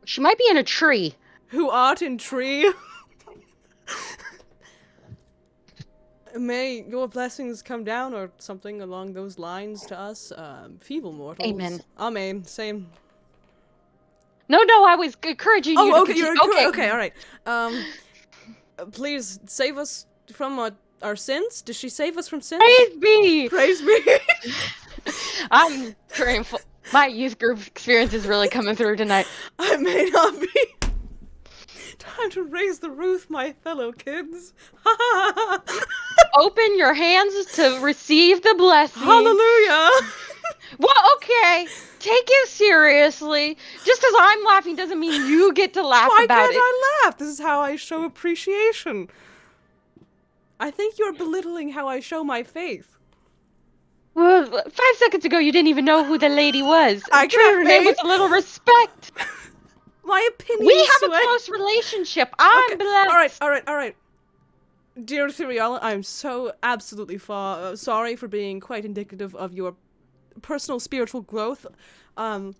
Speaker 3: She might be in a tree.
Speaker 6: Who art in tree? May your blessings come down, or something along those lines to us, feeble mortals.
Speaker 3: Amen.
Speaker 6: Amen. Same.
Speaker 3: No, I was encouraging you.
Speaker 6: Oh,
Speaker 3: to
Speaker 6: okay,
Speaker 3: continue.
Speaker 6: okay, all right. Please save us from our sins. Does she save us from sins?
Speaker 3: Praise be.
Speaker 6: Praise be.
Speaker 3: I'm grateful. My youth group experience is really coming through tonight.
Speaker 6: I may not be. Time to raise the roof, my fellow kids.
Speaker 3: Open your hands to receive the blessing.
Speaker 6: Hallelujah.
Speaker 3: Well, okay. Take it seriously. Just because I'm laughing doesn't mean you get to laugh
Speaker 6: Why
Speaker 3: about
Speaker 6: can't
Speaker 3: it.
Speaker 6: I laugh? This is how I show appreciation. I think you're belittling how I show my faith.
Speaker 3: Well, 5 seconds ago, you didn't even know who the lady was.
Speaker 6: I
Speaker 3: Treat her
Speaker 6: can't
Speaker 3: name
Speaker 6: faith.
Speaker 3: with a little respect.
Speaker 6: My opinion.
Speaker 3: We have a
Speaker 6: sway.
Speaker 3: close relationship. I'm blessed.
Speaker 6: All right. Dear Ethereala, I'm so absolutely sorry for being quite indicative of your personal spiritual growth. Pardon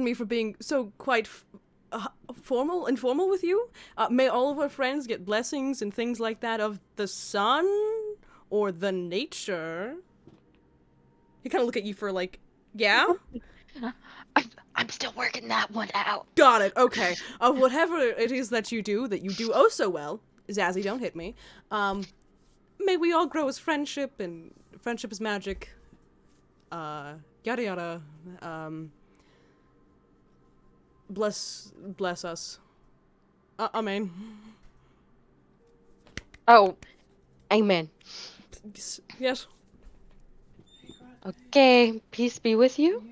Speaker 6: me for being so quite informal with you. May all of our friends get blessings and things like that of the sun or the nature. He kind of look at you for like, yeah?
Speaker 3: I'm still working that one out.
Speaker 6: Got it, okay. Of whatever it is that you do oh so well, Zazzy, don't hit me. May we all grow as friendship, and friendship is magic. Yada yada. Bless us. Amen.
Speaker 3: Oh, amen.
Speaker 6: Yes.
Speaker 3: Okay, peace be with you.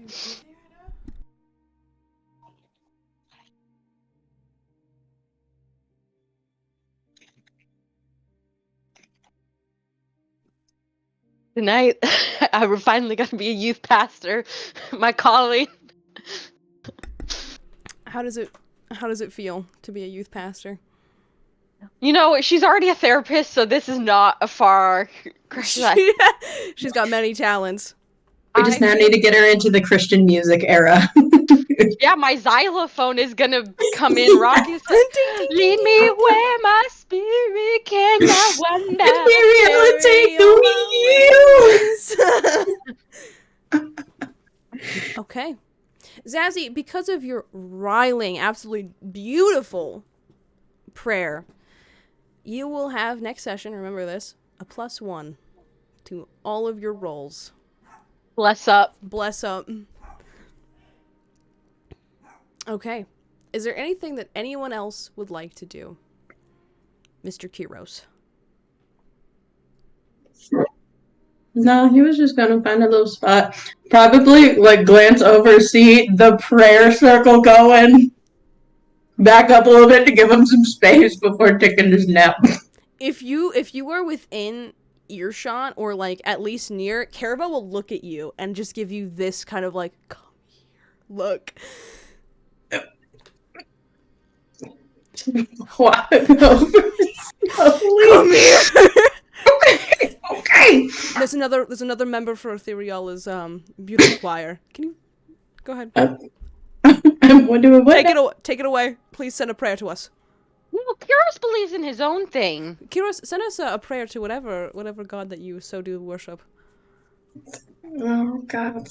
Speaker 3: Tonight, I finally got to be a youth pastor. My calling.
Speaker 6: How does it feel to be a youth pastor?
Speaker 3: You know, she's already a therapist, so this is not a far crush.
Speaker 6: She's got many talents.
Speaker 1: We just now need to get her into the Christian music era.
Speaker 3: Yeah, my xylophone is gonna come in rocking. Lead me where my spirit cannot wander.
Speaker 1: Ethereal, take the wheels.
Speaker 6: Okay. Zazzy, because of your riling, absolutely beautiful prayer, you will have next session, remember this, a +1 to all of your rolls.
Speaker 3: Bless up.
Speaker 6: Bless up. Okay. Is there anything that anyone else would like to do? Mr. Kiros.
Speaker 1: No, he was just gonna find a little spot. Probably like glance over, see the prayer circle going. Back up a little bit to give him some space before taking his nap.
Speaker 6: If you were within earshot or like at least near, Caravel will look at you and just give you this kind of like, come here, look.
Speaker 1: Wow.
Speaker 6: Come here.
Speaker 1: Okay.
Speaker 6: There's another member for Ethereala's beauty choir. Can you go ahead?
Speaker 1: What do we
Speaker 6: Take it away. Please send a prayer to us.
Speaker 3: Well, Kyros believes in his own thing.
Speaker 6: Kyros, send us a prayer to whatever god that you so do worship.
Speaker 1: Oh God,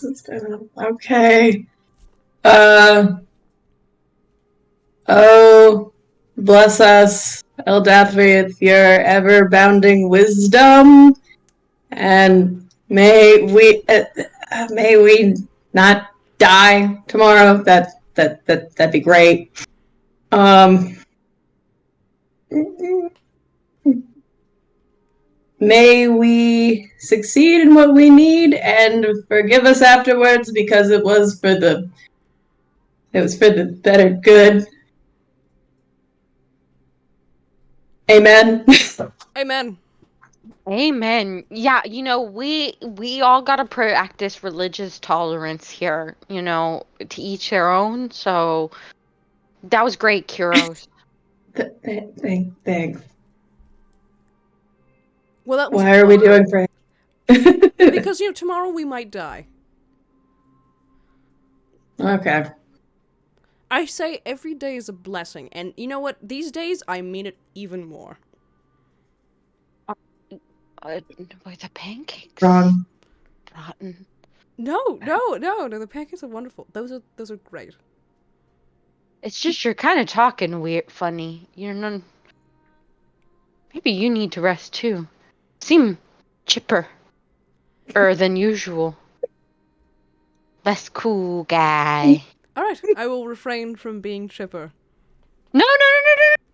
Speaker 1: okay. Oh, bless us, Eldathri, with your ever-bounding wisdom, and may we not die tomorrow. That'd be great. May we succeed in what we need and forgive us afterwards because it was for the better good. Amen.
Speaker 6: Amen.
Speaker 3: Amen. Yeah, we all gotta practice religious tolerance here, to each their own. So that was great, Kyros.
Speaker 1: Thanks.
Speaker 6: Well, that was
Speaker 1: Why are we doing prayer?
Speaker 6: because tomorrow we might die.
Speaker 1: Okay.
Speaker 6: I say every day is a blessing, and you know what? These days I mean it even more.
Speaker 3: Were the pancakes
Speaker 1: Wrong.
Speaker 3: rotten?
Speaker 6: No, the pancakes are wonderful. Those are great.
Speaker 3: It's just you're kind of talking weird, funny. Maybe you need to rest too. Seem chipper than usual. Less cool guy.
Speaker 6: All right, I will refrain from being chipper.
Speaker 3: No.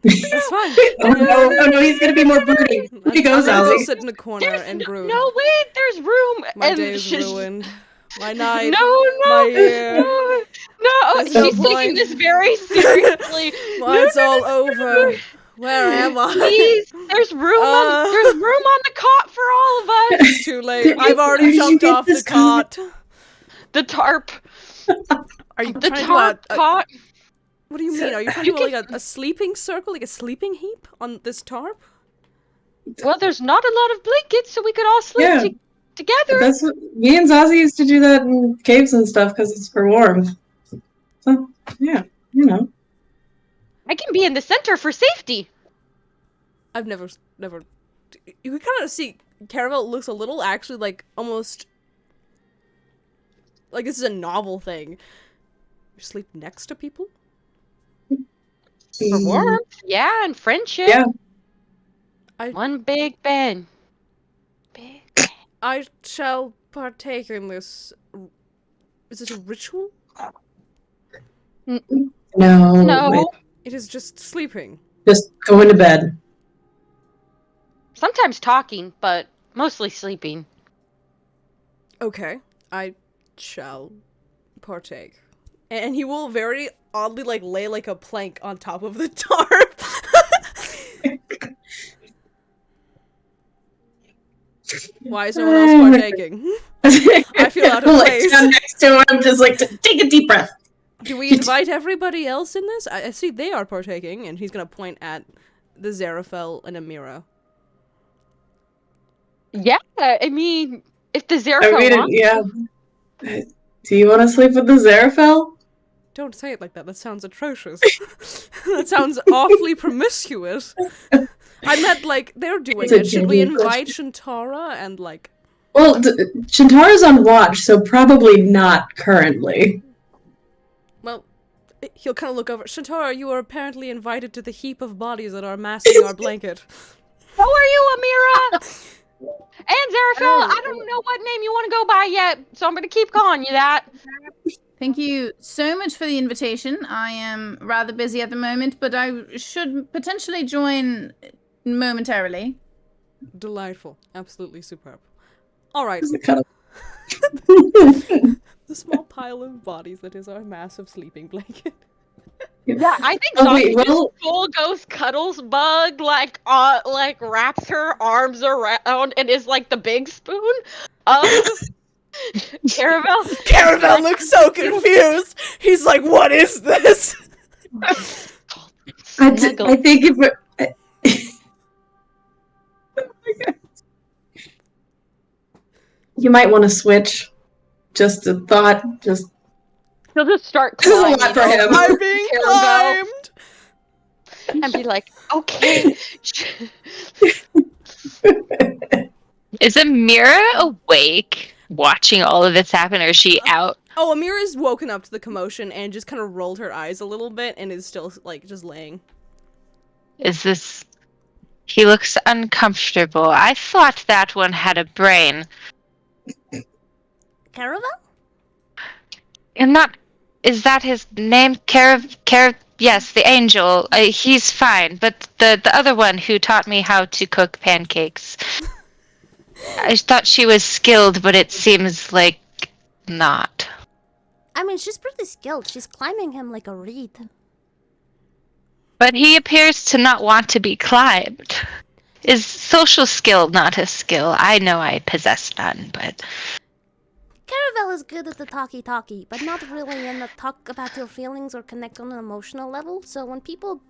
Speaker 6: That's fine.
Speaker 1: Oh no, he's gonna be more broody. He goes,
Speaker 6: I'll go
Speaker 1: Ozzy.
Speaker 6: sit in a corner and brood.
Speaker 3: No, wait, there's room.
Speaker 6: My
Speaker 3: and
Speaker 6: day is
Speaker 3: she's-
Speaker 6: ruined. My night.
Speaker 3: No,
Speaker 6: my year.
Speaker 3: no.
Speaker 6: There's no
Speaker 3: She's taking
Speaker 6: point.
Speaker 3: this very seriously.
Speaker 6: It's all over. Where am I?
Speaker 3: Please, there's room on the cot for all of us.
Speaker 6: It's too late. I've already
Speaker 1: Did you
Speaker 6: jumped
Speaker 1: get
Speaker 6: off the
Speaker 1: this
Speaker 6: cot.
Speaker 3: The tarp.
Speaker 6: Are you
Speaker 3: The
Speaker 6: trying to
Speaker 3: tarp
Speaker 6: do a,
Speaker 3: cot.
Speaker 6: What do you mean? Are you trying to do like a sleeping circle, like a sleeping heap on this tarp?
Speaker 3: Well, there's not a lot of blankets, so we could all sleep
Speaker 1: Yeah.
Speaker 3: together.
Speaker 1: That's what me and Zazie used to do that in caves and stuff because it's for warmth. So yeah,
Speaker 3: I can be in the center for safety.
Speaker 6: I've never. You can kind of see Caravel looks a little actually like almost like this is a novel thing. You sleep next to people?
Speaker 3: For warmth, yeah, and friendship.
Speaker 1: Yeah.
Speaker 3: One big bed. Big bed.
Speaker 6: I shall partake in this. Is it a ritual?
Speaker 3: No.
Speaker 1: wait,
Speaker 6: It is just sleeping.
Speaker 1: just going to bed.
Speaker 3: Sometimes talking, but mostly sleeping.
Speaker 6: Okay, I shall partake. And he will very oddly like lay like a plank on top of the tarp. Why is no one else partaking? I feel out of
Speaker 1: Like,
Speaker 6: place.
Speaker 1: down next to him, just like take a deep breath.
Speaker 6: Do we invite everybody else in this? I see they are partaking, and he's gonna point at the Zarafel and Amira.
Speaker 3: Yeah, I mean, if the
Speaker 1: I
Speaker 3: Zerafel
Speaker 1: mean,
Speaker 3: wants,
Speaker 1: yeah. Do you want to sleep with the Zarafel?
Speaker 6: Don't say it like that. That sounds atrocious. That sounds awfully promiscuous. I meant like they're doing
Speaker 1: It's a
Speaker 6: it. Should we
Speaker 1: genuine
Speaker 6: invite Shantara and like?
Speaker 1: Well, Shantara's on watch, so probably not currently.
Speaker 6: Well, he'll kind of look over. Shantara, you are apparently invited to the heap of bodies that are massing our blanket.
Speaker 3: how are you, Amira? And Zarafel, I don't know what name you want to go by yet, so I'm gonna keep calling you that.
Speaker 2: Thank you so much for the invitation. I am rather busy at the moment, but I should potentially join momentarily.
Speaker 6: Delightful. Absolutely superb. All right.
Speaker 1: Kind of-
Speaker 6: The small pile of bodies that is our massive sleeping blanket.
Speaker 3: Yeah, I think
Speaker 1: Oh, wait,
Speaker 3: Zombie
Speaker 1: well-
Speaker 3: just full ghost cuddles Bug, like wraps her arms around and is like the big spoon of Caravel.
Speaker 6: Caravel looks so confused. He's like, "What is this?"
Speaker 3: Snuggle.
Speaker 1: I think if we're... you might want to switch. Just a thought. Just
Speaker 3: He'll just start
Speaker 1: This is a
Speaker 3: climbing
Speaker 1: lot for him.
Speaker 3: over
Speaker 6: I'm being
Speaker 3: Caravel
Speaker 6: climbed.
Speaker 3: and be like, okay.
Speaker 4: Is Amira awake, watching all of this happen, or is she out?
Speaker 6: Oh, Amira's woken up to the commotion and just kind of rolled her eyes a little bit and is still, like, just laying.
Speaker 4: Is this... He looks uncomfortable. I thought that one had a brain.
Speaker 7: Caravel?
Speaker 4: And not... Is that his name? Yes, the angel. He's fine, but the other one who taught me how to cook pancakes. I thought she was skilled, but it seems like not.
Speaker 7: I mean, she's pretty skilled. She's climbing him like a reed.
Speaker 4: But he appears to not want to be climbed. Is social skill not a skill? I know I possess none, but...
Speaker 7: Caravel is good at the talkie-talkie, but not really in the talk about your feelings or connect on an emotional level. So when people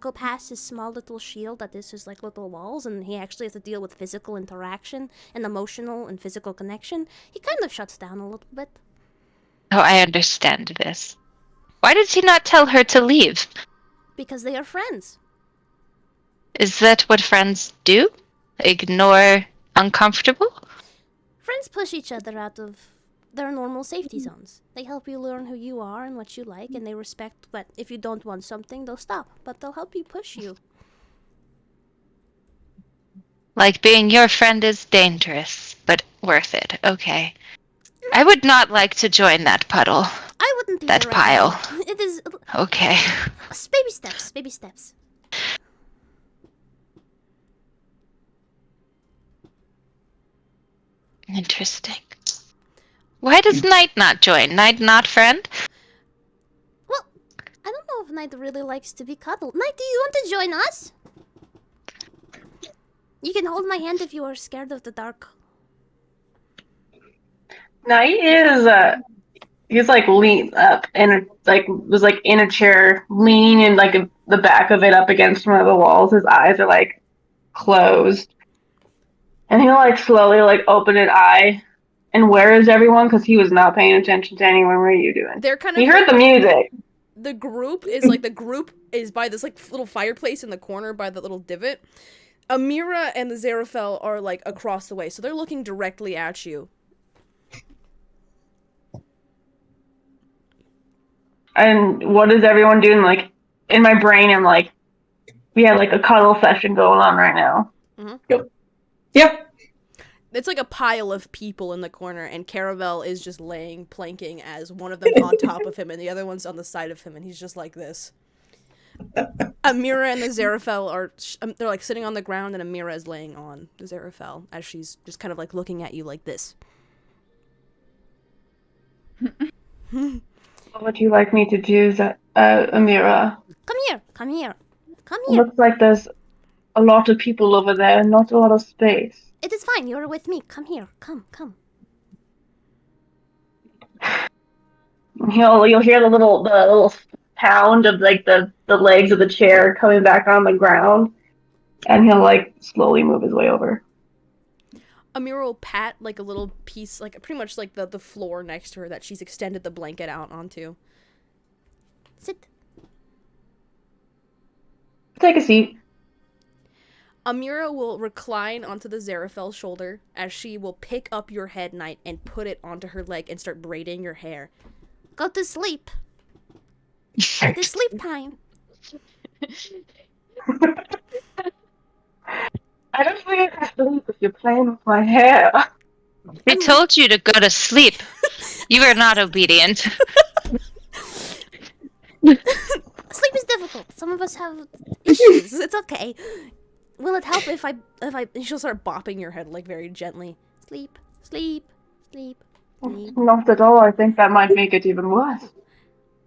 Speaker 7: go past his small little shield that is his like little walls, and he actually has to deal with physical interaction and emotional and physical connection, he kind of shuts down a little bit.
Speaker 4: Oh, I understand this. Why did he not tell her to leave?
Speaker 7: Because they are friends.
Speaker 4: Is that what friends do? Ignore uncomfortable?
Speaker 7: Friends push each other out of their normal safety zones. They help you learn who you are and what you like, and they respect that if you don't want something, they'll stop, but they'll help you push you.
Speaker 4: Like being your friend is dangerous, but worth it. Okay. I would not like to join that puddle.
Speaker 7: I wouldn't
Speaker 4: That
Speaker 7: either right
Speaker 4: pile.
Speaker 7: now. It is
Speaker 4: Okay.
Speaker 7: baby steps, baby steps.
Speaker 4: Interesting. Why does Knight not join? Knight not friend?
Speaker 7: Well, I don't know if Knight really likes to be cuddled. Knight, do you want to join us? You can hold my hand if you are scared of the dark.
Speaker 5: Knight is he's like leaned up and was like in a chair, leaning in like the back of it up against one of the walls. His eyes are like closed, and he'll like slowly like open an eye. And where is everyone? Because he was not paying attention to anyone. What are you doing?
Speaker 6: They're kind of...
Speaker 5: He heard the music.
Speaker 6: The group is by this like little fireplace in the corner by the little divot. Amira and the Xeraphel are like across the way, so they're looking directly at you.
Speaker 5: And what is everyone doing? Like, in my brain, I'm like, we have like a cuddle session going on right now.
Speaker 6: Mm-hmm.
Speaker 1: Yep.
Speaker 6: It's like a pile of people in the corner, and Caravel is just planking as one of them on top of him, and the other one's on the side of him, and he's just like this. Amira and the Xeraphel are they're like sitting on the ground, and Amira is laying on the Xeraphel as she's just kind of like looking at you like this.
Speaker 5: What would you like me to do, Amira?
Speaker 7: Come here, come here, come
Speaker 5: It
Speaker 7: here.
Speaker 5: looks like there's a lot of people over there, not a lot of space.
Speaker 7: It is fine, you are with me. Come here, come.
Speaker 5: You'll hear the little pound of like the legs of the chair coming back on the ground, and he'll like slowly move his way over.
Speaker 6: Amira will pat like a little piece, like pretty much like the floor next to her that she's extended the blanket out onto.
Speaker 7: Sit.
Speaker 5: Take a seat.
Speaker 6: Amira will recline onto the Xeraphel's shoulder as she will pick up your head, Knight, and put it onto her leg and start braiding your hair.
Speaker 7: Go to sleep. It is sleep time.
Speaker 5: I don't think I can sleep if you're playing with my hair.
Speaker 4: I told you to go to sleep. You are not obedient.
Speaker 7: Sleep is difficult. Some of us have issues. It's okay. Will it help if I
Speaker 6: She'll start bopping your head like very gently.
Speaker 7: sleep, sleep, sleep, sleep?
Speaker 5: Not at all. I think that might make it even worse.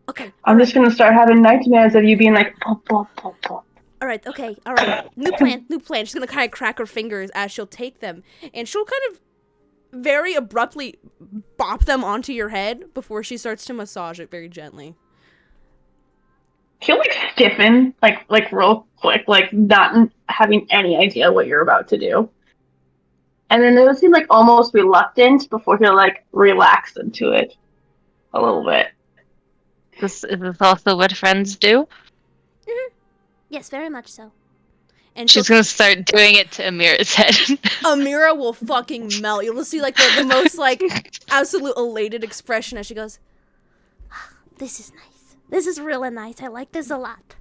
Speaker 7: Okay.
Speaker 5: I'm just gonna start having nightmares of you being like pop, pop, pop, pop.
Speaker 6: All right. New plan. She's gonna kind of crack her fingers as she'll take them, and she'll kind of very abruptly bop them onto your head before she starts to massage it very gently.
Speaker 5: He'll like stiffen, like real quick, like not having any idea what you're about to do. and then it would seem like almost reluctant before he'll like relax into it a little bit.
Speaker 4: Is this also what friends do?
Speaker 7: Yes, very much so. And
Speaker 4: She's gonna start doing it to Amira's head.
Speaker 6: Amira will fucking melt. You'll see like the most like absolute elated expression as she goes,
Speaker 7: this is nice. This is really nice. I like this a lot.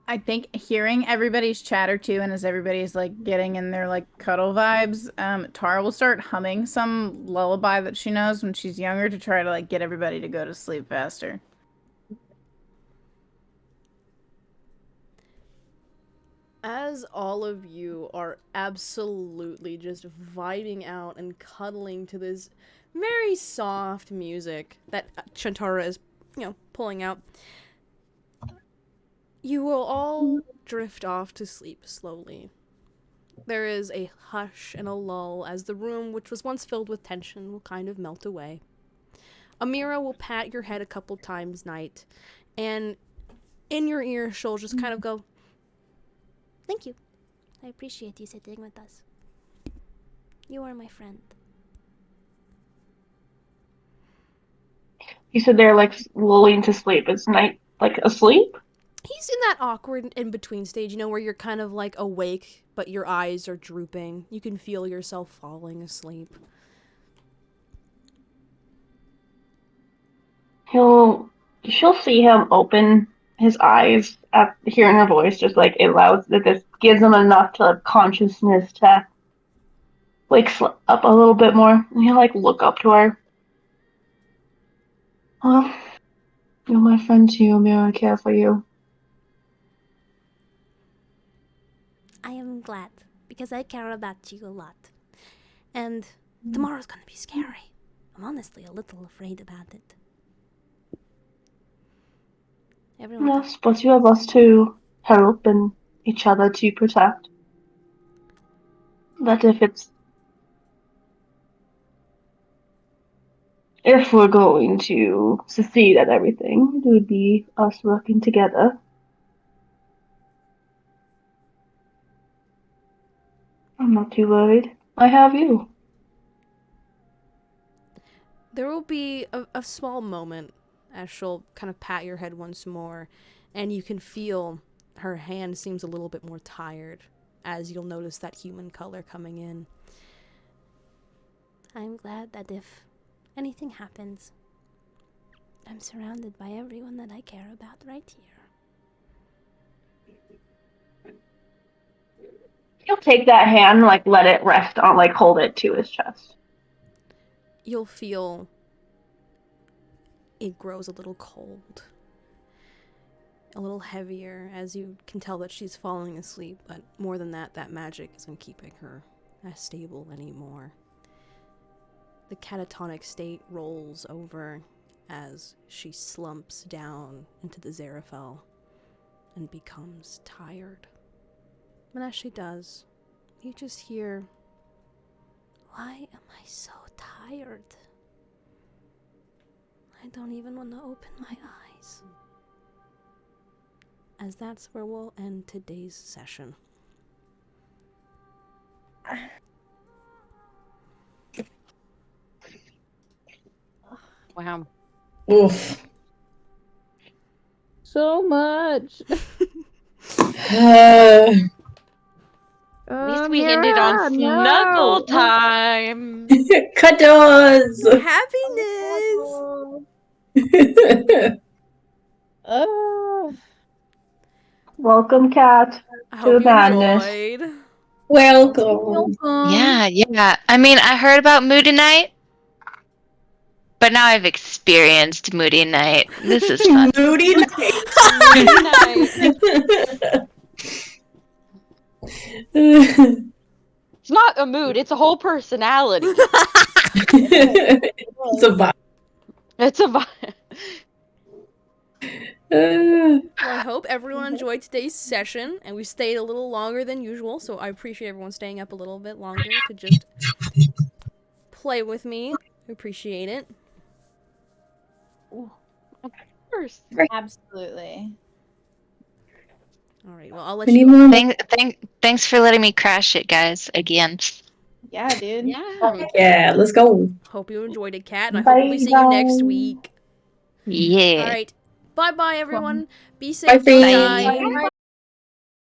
Speaker 2: I think hearing everybody's chatter too, and as everybody's like getting in their like cuddle vibes, Tara will start humming some lullaby that she knows when she's younger to try to like get everybody to go to sleep faster.
Speaker 6: as all of you are absolutely just vibing out and cuddling to this very soft music that Shantara is, pulling out, you will all drift off to sleep slowly. There is a hush and a lull as the room, which was once filled with tension, will kind of melt away. Amira will pat your head a couple times night, and in your ear she'll just kind of go,
Speaker 7: Thank you. I appreciate you sitting with us. You are my friend.
Speaker 5: You said they're like lulling to sleep. Is Night like asleep?
Speaker 6: He's in that awkward in-between stage, where you're kind of like awake, but your eyes are drooping. You can feel yourself falling asleep.
Speaker 5: She'll see him open his eyes at hearing her voice, just like it allows that this gives him enough to consciousness to wake up a little bit more. And he'll like look up to her. Well, you're my friend too, Amira. I care for you.
Speaker 7: I am glad, because I care about you a lot. And tomorrow's gonna be scary. I'm honestly a little afraid about it. Everyone,
Speaker 5: Yes, but you have us to help and each other to protect. That if we're going to succeed at everything, it would be us working together. I'm not too worried. I have you.
Speaker 6: There will be a small moment as she'll kind of pat your head once more, and you can feel her hand seems a little bit more tired as you'll notice that human color coming in.
Speaker 7: I'm glad that if anything happens, I'm surrounded by everyone that I care about right here.
Speaker 5: He'll take that hand, like let it rest on, like hold it to his chest.
Speaker 6: You'll feel it grows a little cold, a little heavier, as you can tell that she's falling asleep, but more than that, that magic isn't keeping her as stable anymore. The catatonic state rolls over as she slumps down into the Xeraphel and becomes tired. And as she does, you just hear,
Speaker 7: Why am I so tired? I don't even want to open my eyes.
Speaker 6: as that's where we'll end today's session.
Speaker 3: Wow.
Speaker 1: Oof.
Speaker 2: So much.
Speaker 3: At least we ended on snuggle time.
Speaker 1: Cuddles.
Speaker 6: Happiness!
Speaker 5: Welcome, Cat.
Speaker 6: I
Speaker 5: To
Speaker 6: hope you
Speaker 5: madness.
Speaker 6: enjoyed.
Speaker 1: Welcome.
Speaker 4: Yeah. I mean, I heard about Moody Night, but now I've experienced Moody Night. This is fun.
Speaker 1: Moody night.
Speaker 3: It's not a mood, it's a whole personality.
Speaker 1: It's a vibe.
Speaker 3: It's a vibe.
Speaker 6: Well, I hope everyone enjoyed today's session, and we stayed a little longer than usual, so I appreciate everyone staying up a little bit longer to just play with me. I appreciate it.
Speaker 3: Of course.
Speaker 2: Absolutely.
Speaker 7: All right. Well, I'll let
Speaker 1: We
Speaker 7: you
Speaker 1: need
Speaker 7: go.
Speaker 1: more.
Speaker 4: Thanks for letting me crash it, guys. Again.
Speaker 2: Yeah, dude.
Speaker 3: Yeah.
Speaker 1: Yeah, let's go.
Speaker 7: Hope you enjoyed it, Kat, and I hope we see you next week.
Speaker 4: Yeah.
Speaker 7: All right. Bye, everyone. Be
Speaker 1: Bye,
Speaker 7: safe. Don't
Speaker 1: friends.
Speaker 7: die.
Speaker 3: Bye.